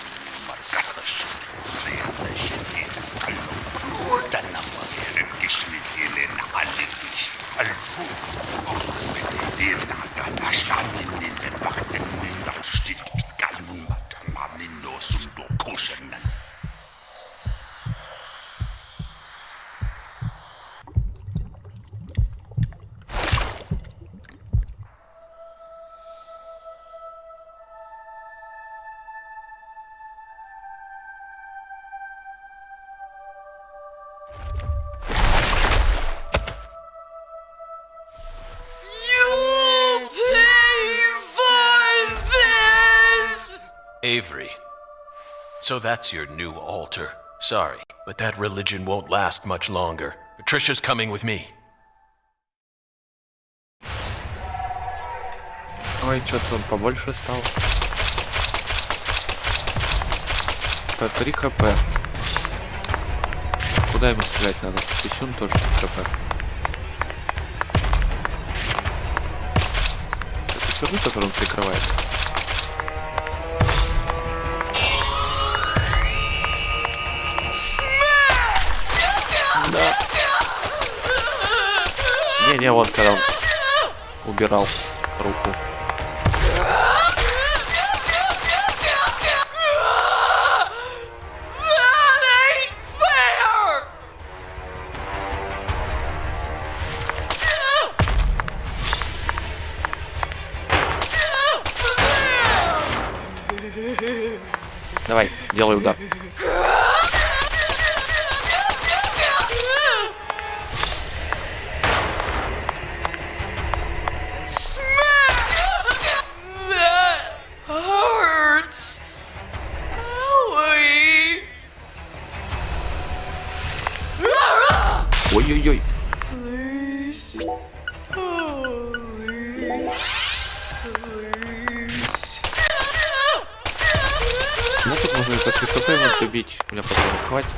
So that's your new altar. Sorry, but that religion won't last much longer. Patricia's coming with me. Ой, что-то он побольше стал. 3 хп. Куда ему стрелять надо? Писюн тоже 3 хп. Это сюрприз, который он прикрывает. Да. Не, вот когда он убирал руку. Давай, делай удар. Ой-ой-ой. Ну тут можно это 3 хп вот добить. У меня потом хватит.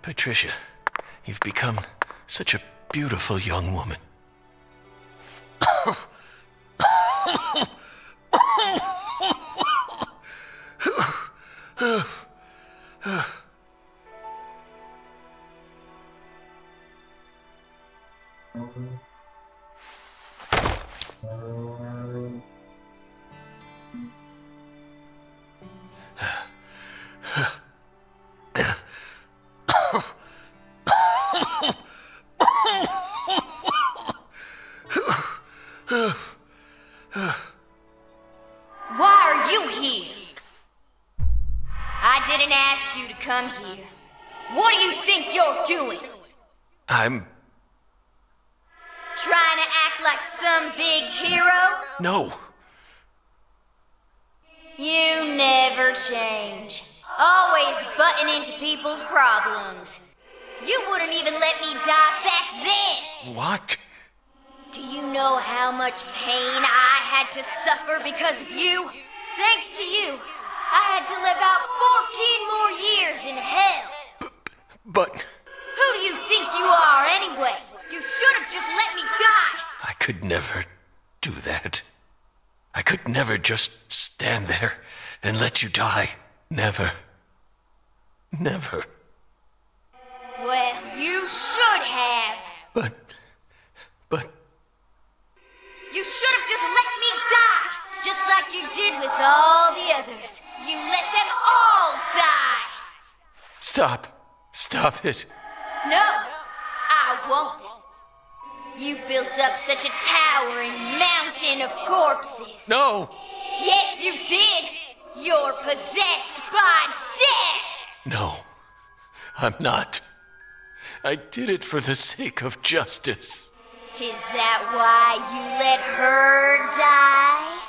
Patricia, you've become such a beautiful young woman. Why are you here? I didn't ask you to come here. What do you think you're doing? I'm... Trying to act like some big hero? No. You never change. Always butting into people's problems. You wouldn't even let me die back then! What? Do you know how much pain I had to suffer because of you? Thanks to you, I had to live out 14 more years in hell. But... Who do you think you are anyway? You should have just let me die! I could never do that. I could never just stand there and let you die. Never. Never. Well, you should have. But... You should have just let me die! Just like you did with all the others. You let them all die! Stop. Stop it. No, I won't. You built up such a towering mountain of corpses. No! Yes, you did! You're possessed by death! No, I'm not. I did it for the sake of justice. Is that why you let her die?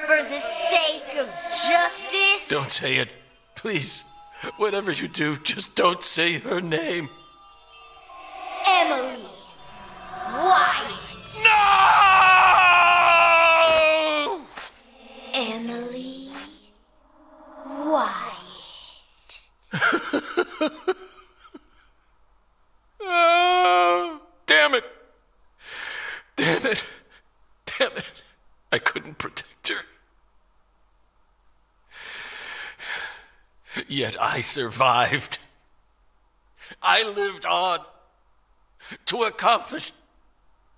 For the sake of justice? Don't say it. Please. Whatever you do, just don't say her name. Emily White. No! Emily White. Oh, damn it. Damn it. Damn it. I couldn't protect her. Yet I survived. I lived on to accomplish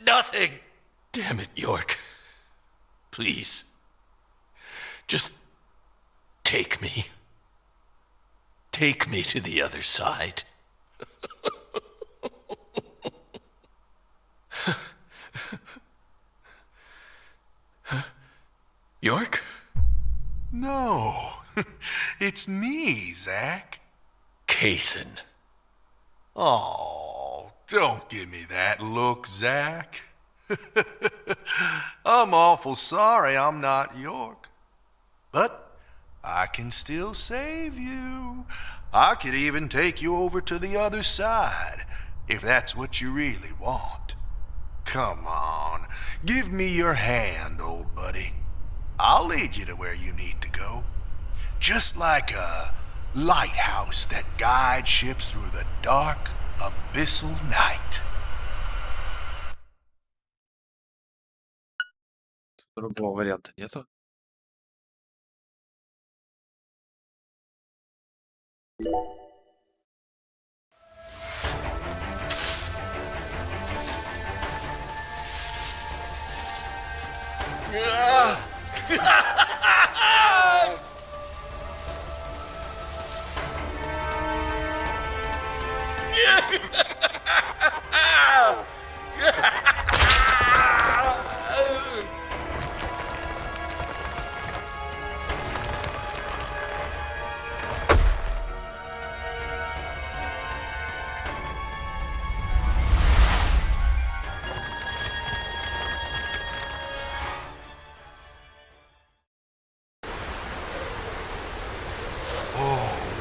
nothing. Damn it, York. Please. Just take me. Take me to the other side. York? No, it's me, Zach. Kaysen. Oh, don't give me that look, Zach. I'm awful sorry I'm not York. But I can still save you. I could even take you over to the other side, if that's what you really want. Come on, give me your hand, old buddy. I'll lead you to where you need to go. Just like a lighthouse that guides ships through the dark, abyssal night. Другого варианта нету.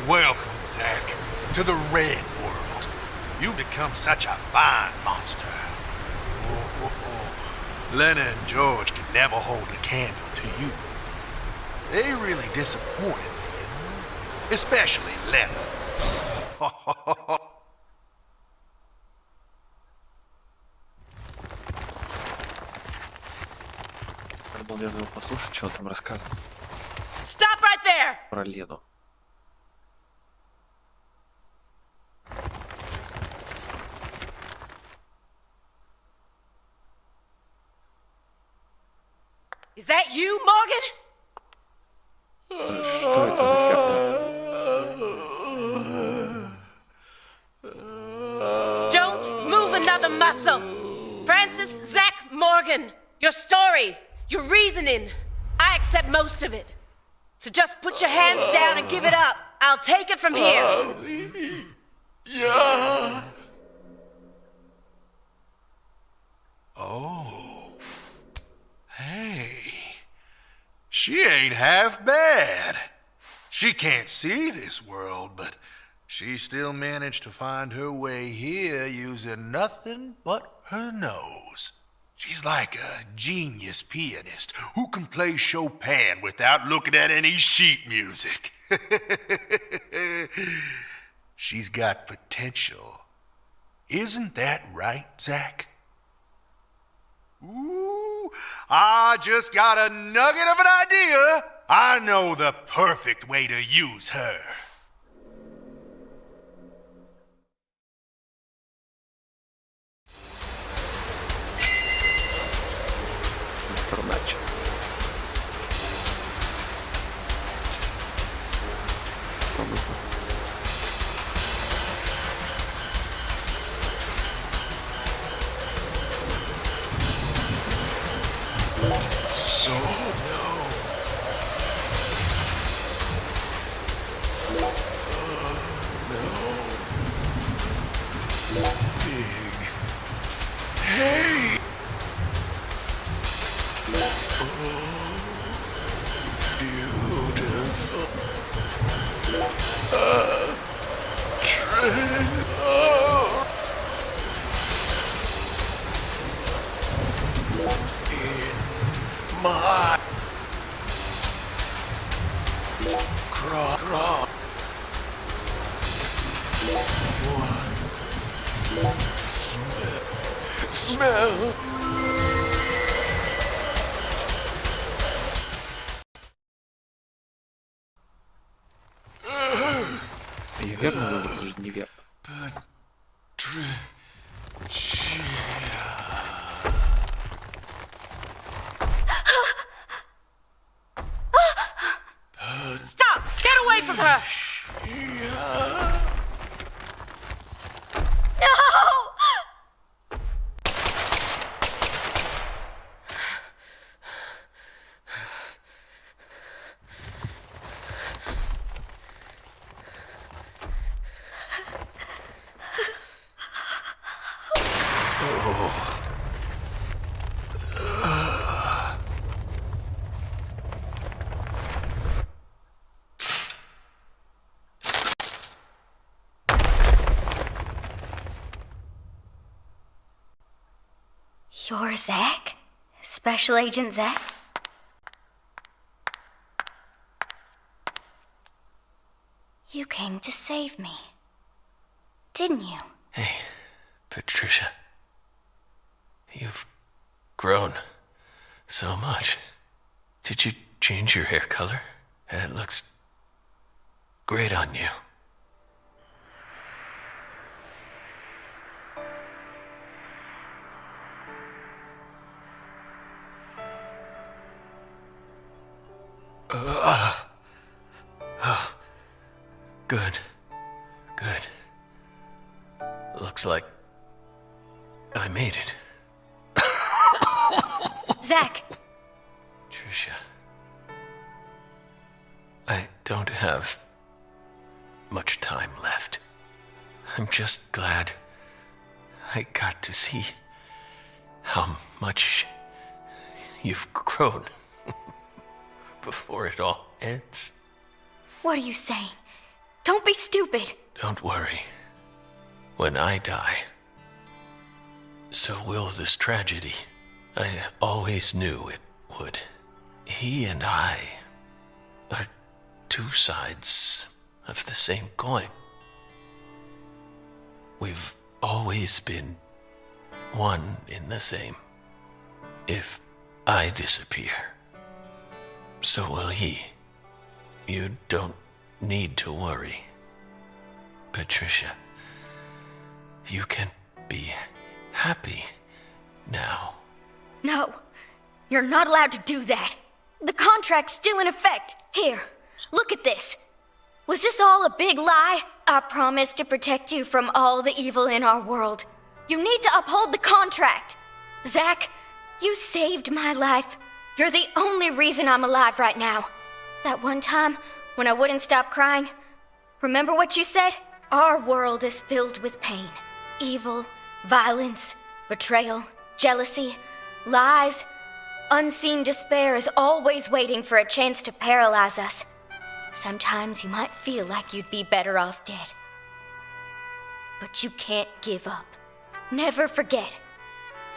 Welcome, Zach, to the Red World. You've become such a fine monster. Lena and George could never hold a candle to you. They really disappointed me, especially Lena. Надо было, наверное, его послушать, что он там рассказывает Stop right there! про Лену. Is that you, Morgan? Что это за херня? Don't move another muscle. Francis Zach Morgan, your story, your reasoning, I accept most of it. So just put your hands down and give it up. I'll take it from here. Yeah. Oh. Hey. She ain't half bad. She can't see this world, but she still managed to find her way here using nothing but her nose. She's like a genius pianist who can play Chopin without looking at any sheet music. She's got potential. Isn't that right, Zach? Ooh, I just got a nugget of an idea. I know the perfect way to use her. Интерначе. So big. Hey! Beautiful. My craw. Smell. Я верно выбрал или неверно? Stop! Get away from her! You're Zach? Special Agent Zach? You came to save me, didn't you? Hey, Patricia. You've grown so much. Did you change your hair color? It looks great on you. Good. Good. Looks like I made it. Zach! Tricia. I don't have much time left. I'm just glad I got to see how much you've grown before it all ends. What are you saying? Don't be stupid. Don't worry. When I die, so will this tragedy. I always knew it would. He and I are two sides of the same coin. We've always been one in the same. If I disappear, so will he. You don't need to worry. Patricia, you can be happy now. No, you're not allowed to do that. The contract's still in effect. Here, look at this. Was this all a big lie? I promised to protect you from all the evil in our world. You need to uphold the contract. Zach, you saved my life. You're the only reason I'm alive right now. That one time when I wouldn't stop crying, remember what you said? Our world is filled with pain. Evil, violence, betrayal, jealousy, lies. Unseen despair is always waiting for a chance to paralyze us. Sometimes you might feel like you'd be better off dead. But you can't give up. Never forget,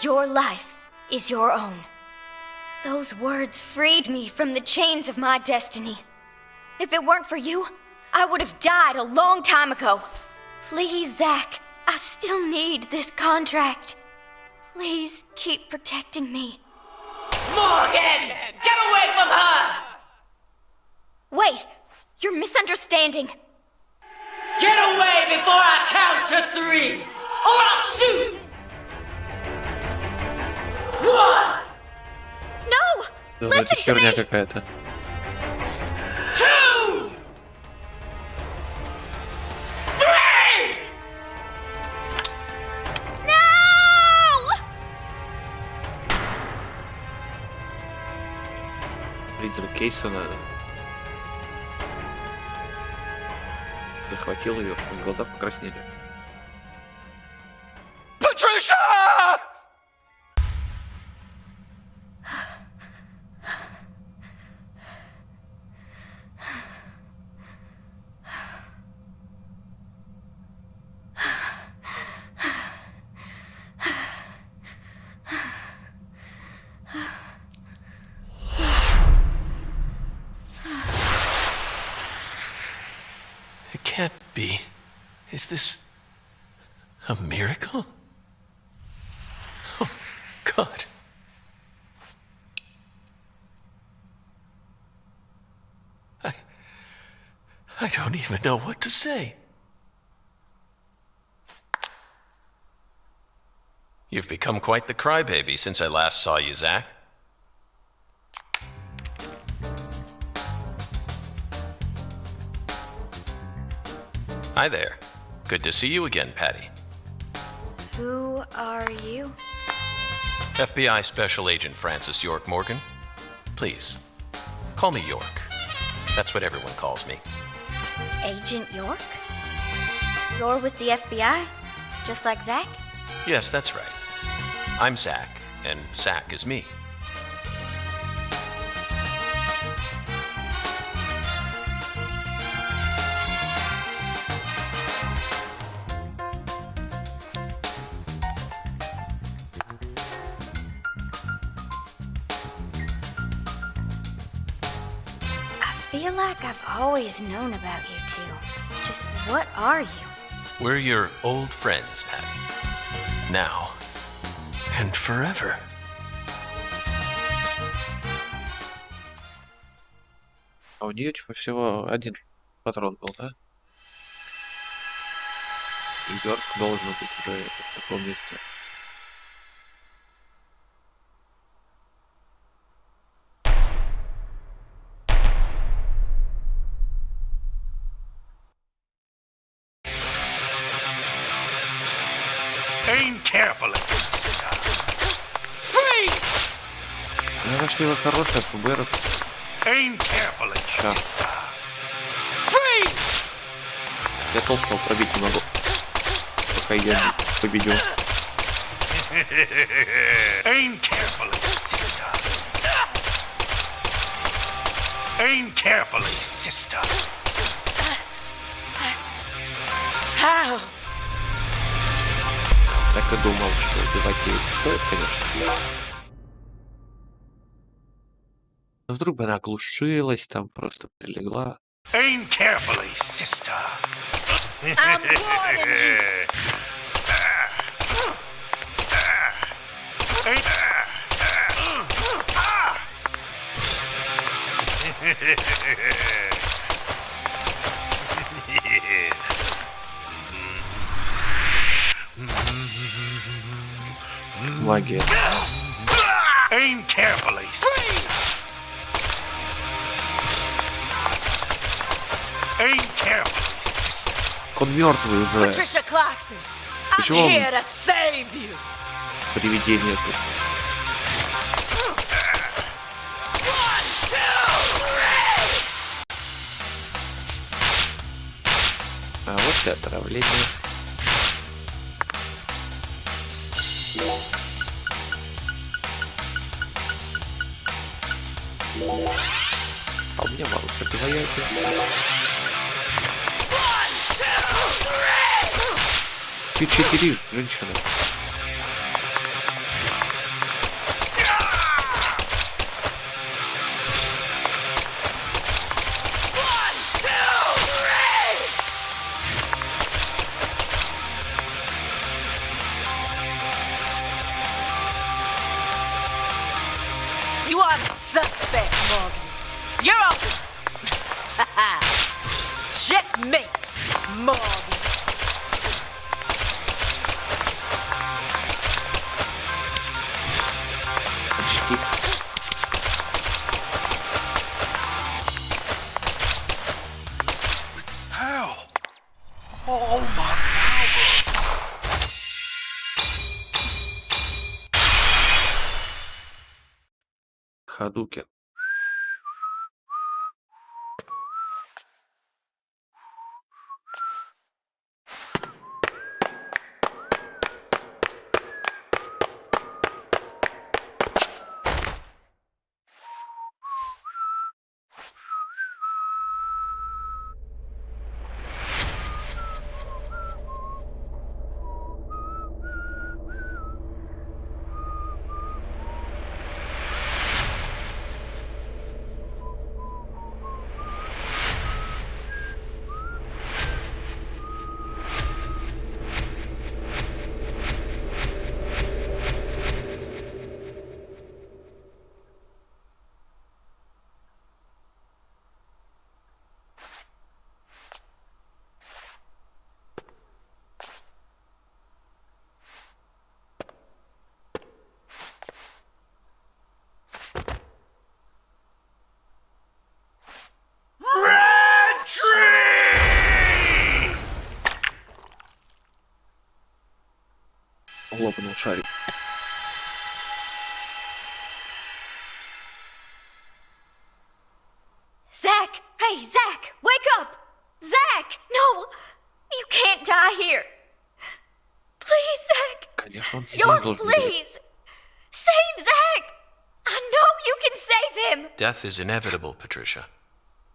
your life is your own. Those words freed me from the chains of my destiny. If it weren't for you, I would have died a long time ago. Please, Zach, I still need this contract. Please keep protecting me. Morgan! Get away from her! Wait, you're misunderstanding. Get away before I count to 3, or I'll shoot! 1! No! Ну, это Listen to херня me! какая-то. 2! 3! No! Призрак Кейсона захватил ее, мои глаза покраснели. Patricia! can't be. Is this a miracle? Oh, God. I don't even know what to say. You've become quite the crybaby since I last saw you, Zach. Hi there. Good to see you again, Patty. Who are you? FBI Special Agent Francis York Morgan. Please, call me York. That's what everyone calls me. Agent York? You're with the FBI? Just like Zach? Yes, that's right. I'm Zach, and Zach is me. I feel like I've always known about you two. Just what are you? We're your old friends, Patty. Now and forever. А у нее типа всего один патрон был, да? И Йорк должен быть уже в таком месте. Aim carefully. Ну, я нашли его хороший ФБР. Aim carefully. Сейчас. Я толстого пробить не могу. Пока я победил. Aim carefully, sister. Aim carefully, sister. How? Так и думал, что убивать ее стоит, конечно. Но вдруг бы она оглушилась, там просто прилегла. Aim carefully, sister. I'm warning you. Магия. Aim carefully. Aim carefully. Он мертвый уже. Patricia Clarkson, I'm Почему он here to save you. привидение тут? А вот и отравление. А у меня мало противоядия. Ты читеришь, женщина. You are the suspect, Morgan. You're open. Checkmate, Morgan. Почти. How? Oh my power. Хадукен. лопнул шарик. Zach! Hey, Zach! Wake up! Zach! No! You can't die here! Please, Zach! Конечно, он здесь York, должен умереть. please! Save Zach! I know you can save him! Death is inevitable, Patricia.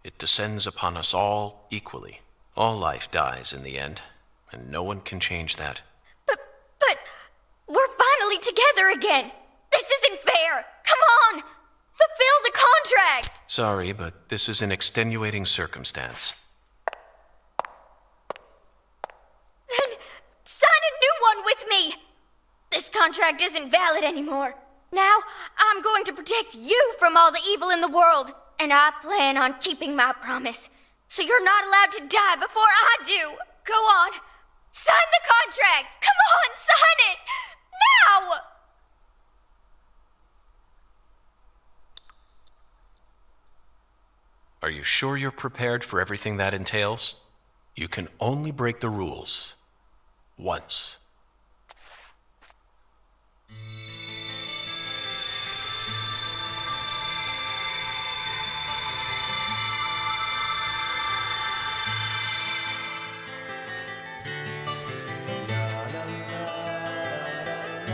It descends upon us all equally. All life dies in the end, and no one can change that. But we're finally together again! This isn't fair! Come on! Fulfill the contract! Sorry, but this is an extenuating circumstance. Then sign a new one with me! This contract isn't valid anymore. Now I'm going to protect you from all the evil in the world, and I plan on keeping my promise. So you're not allowed to die before I do. Go on. Sign the contract. Come on, sign it. Now! Are you sure you're prepared for everything that entails? You can only break the rules once.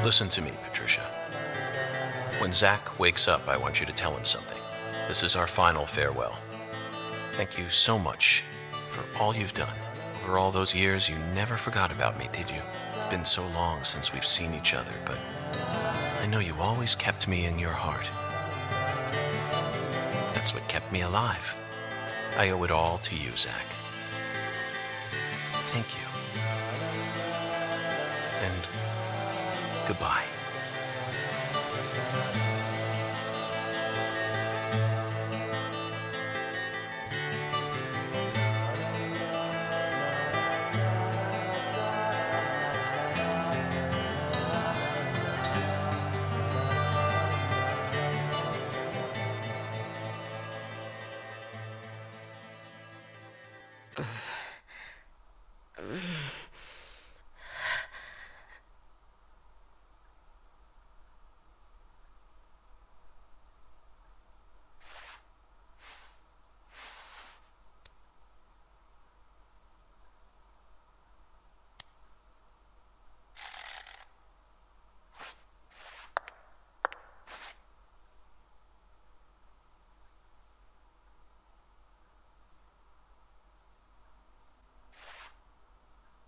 Listen to me, Patricia. When Zach wakes up, I want you to tell him something. This is our final farewell. Thank you so much for all you've done. Over all those years, you never forgot about me, did you? It's been so long since we've seen each other, but I know you always kept me in your heart. That's what kept me alive. I owe it all to you, Zach. Thank you. And goodbye.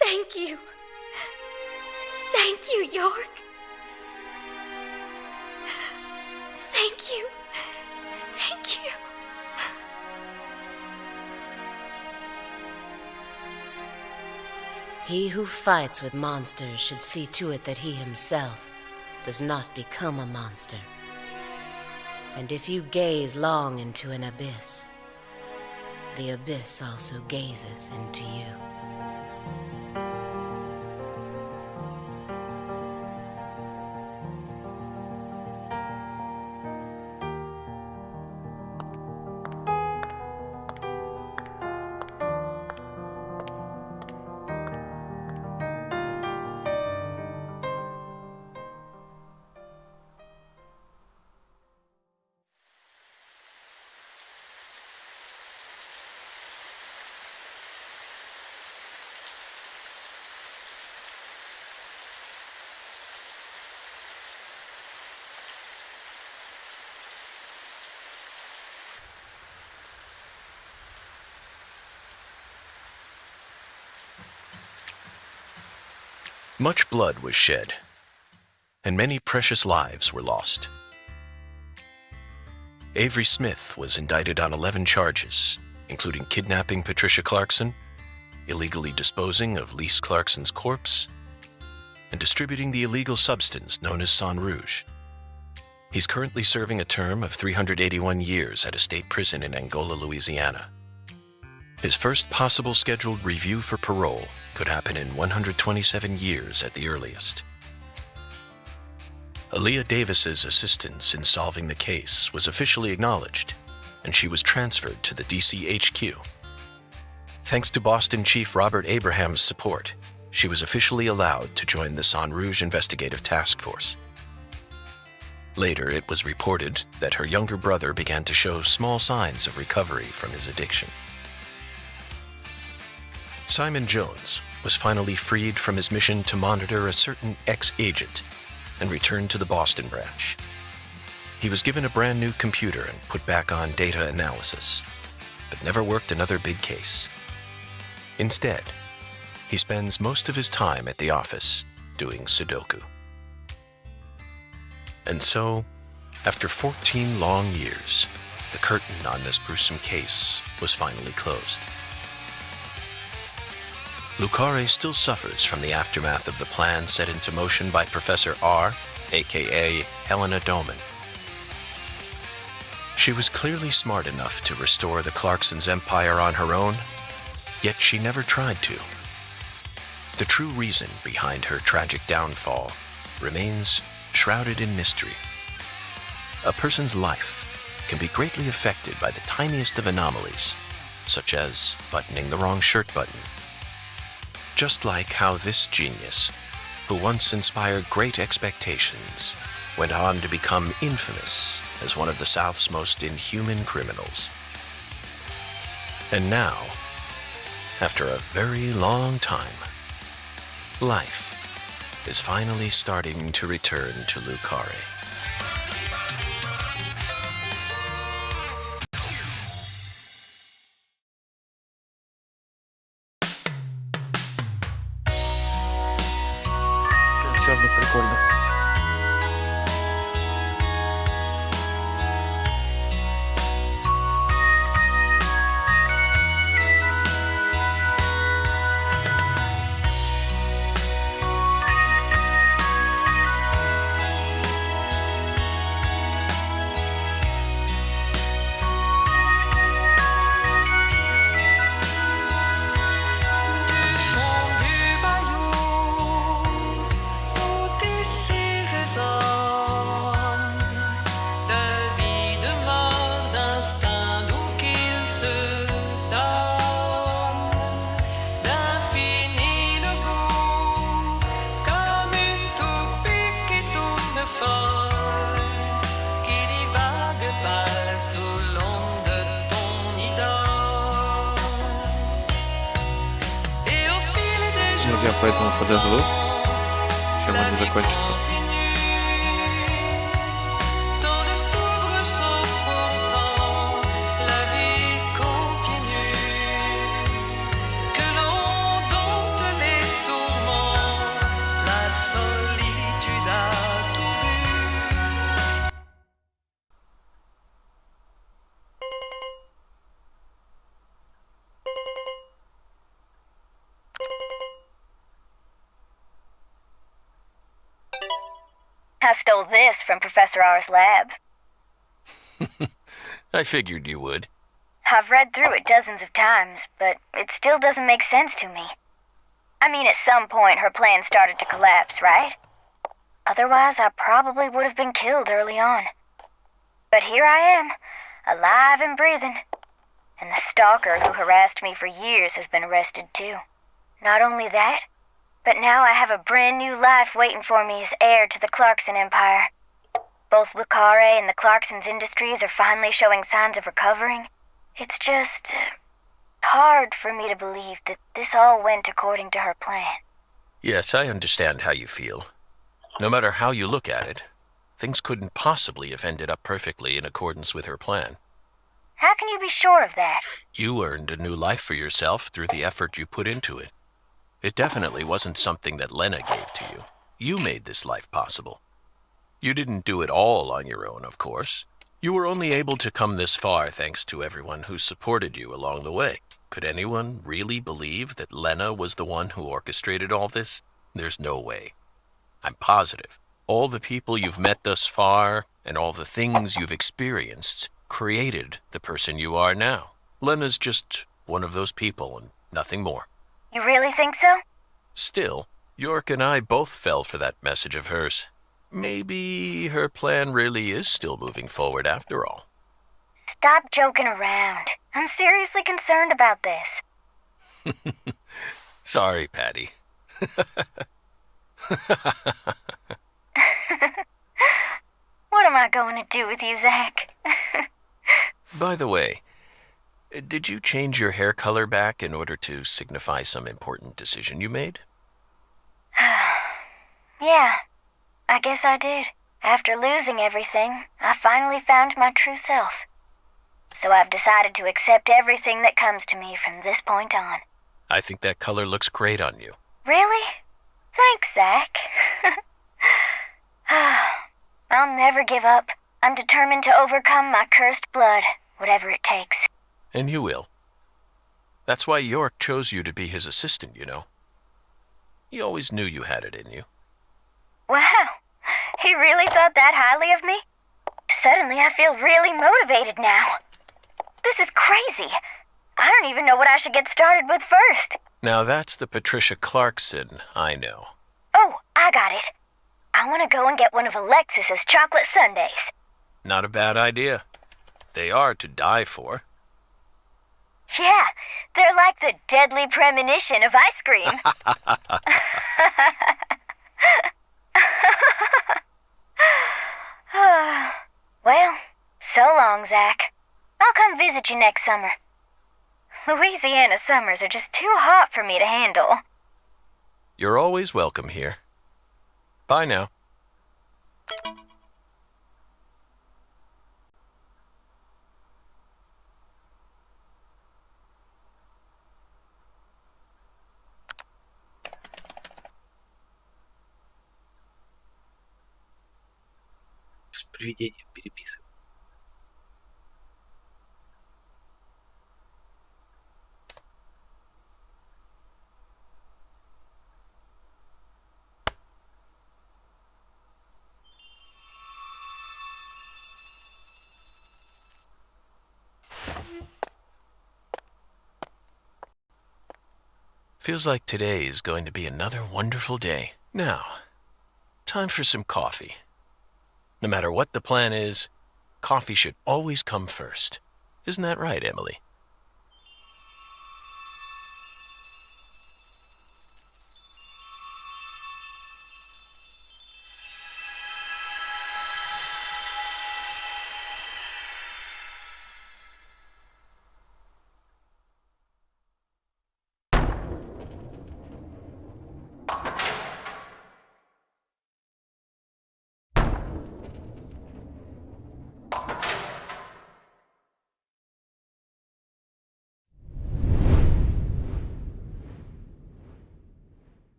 Thank you. Thank you, York. Thank you. Thank you. He who fights with monsters should see to it that he himself does not become a monster. And if you gaze long into an abyss, the abyss also gazes into you. Much blood was shed, and many precious lives were lost. Avery Smith was indicted on 11 charges, including kidnapping Patricia Clarkson, illegally disposing of Lise Clarkson's corpse, and distributing the illegal substance known as Sang Rouge. He's currently serving a term of 381 years at a state prison in Angola, Louisiana. His first possible scheduled review for parole could happen in 127 years at the earliest. Aaliyah Davis's assistance in solving the case was officially acknowledged, and she was transferred to the DC HQ. Thanks to Boston Chief Robert Abraham's support, she was officially allowed to join the San Rouge Investigative Task Force. Later, it was reported that her younger brother began to show small signs of recovery from his addiction. Simon Jones was finally freed from his mission to monitor a certain ex-agent and returned to the Boston branch. He was given a brand new computer and put back on data analysis, but never worked another big case. Instead, he spends most of his time at the office doing Sudoku. And so, after 14 long years, the curtain on this gruesome case was finally closed. Lucare still suffers from the aftermath of the plan set into motion by Professor R, aka Helena Doman. She was clearly smart enough to restore the Clarksons' empire on her own, yet she never tried to. The true reason behind her tragic downfall remains shrouded in mystery. A person's life can be greatly affected by the tiniest of anomalies, such as buttoning the wrong shirt button. Just like how this genius, who once inspired great expectations, went on to become infamous as one of the South's most inhuman criminals. And now, after a very long time, life is finally starting to return to Lucare. Все равно прикольно. Я поэтому подожду, чем они закончатся. I stole this from Professor R's lab. I figured you would. I've read through it dozens of times, but it still doesn't make sense to me. I mean, at some point her plan started to collapse, right? Otherwise, I probably would have been killed early on. But here I am, alive and breathing. And the stalker who harassed me for years has been arrested too. Not only that, but now I have a brand new life waiting for me as heir to the Clarkson empire. Both Lucare and the Clarkson's industries are finally showing signs of recovering. It's just hard for me to believe that this all went according to her plan. Yes, I understand how you feel. No matter how you look at it, things couldn't possibly have ended up perfectly in accordance with her plan. How can you be sure of that? You earned a new life for yourself through the effort you put into it. It definitely wasn't something that Lena gave to you. You made this life possible. You didn't do it all on your own, of course. You were only able to come this far thanks to everyone who supported you along the way. Could anyone really believe that Lena was the one who orchestrated all this? There's no way. I'm positive. All the people you've met thus far and all the things you've experienced created the person you are now. Lena's just one of those people and nothing more. You really think so? Still, York and I both fell for that message of hers. Maybe her plan really is still moving forward after all. Stop joking around. I'm seriously concerned about this. Sorry, Patty. What am I going to do with you, Zach? By the way, did you change your hair color back in order to signify some important decision you made? Yeah, I guess I did. After losing everything, I finally found my true self. So I've decided to accept everything that comes to me from this point on. I think that color looks great on you. Really? Thanks, Zach. I'll never give up. I'm determined to overcome my cursed blood, whatever it takes. And you will. That's why York chose you to be his assistant, you know. He always knew you had it in you. Wow, he really thought that highly of me? Suddenly I feel really motivated now. This is crazy. I don't even know what I should get started with first. Now that's the Patricia Clarkson I know. Oh, I got it. I want to go and get one of Alexis's chocolate sundaes. Not a bad idea. They are to die for. Yeah, they're like the Deadly Premonition of ice cream. Well, so long, Zach. I'll come visit you next summer. Louisiana summers are just too hot for me to handle. You're always welcome here. Bye now. С привидением переписываю. Feels like today is going to be another wonderful day. Now, time for some coffee. No matter what the plan is, coffee should always come first. Isn't that right, Emily?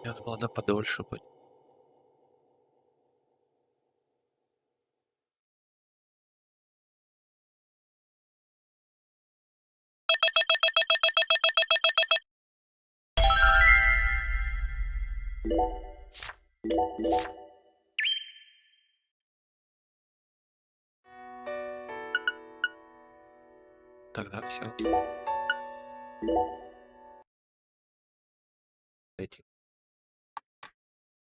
Я думал, она подольше будет. Тогда все. Эти.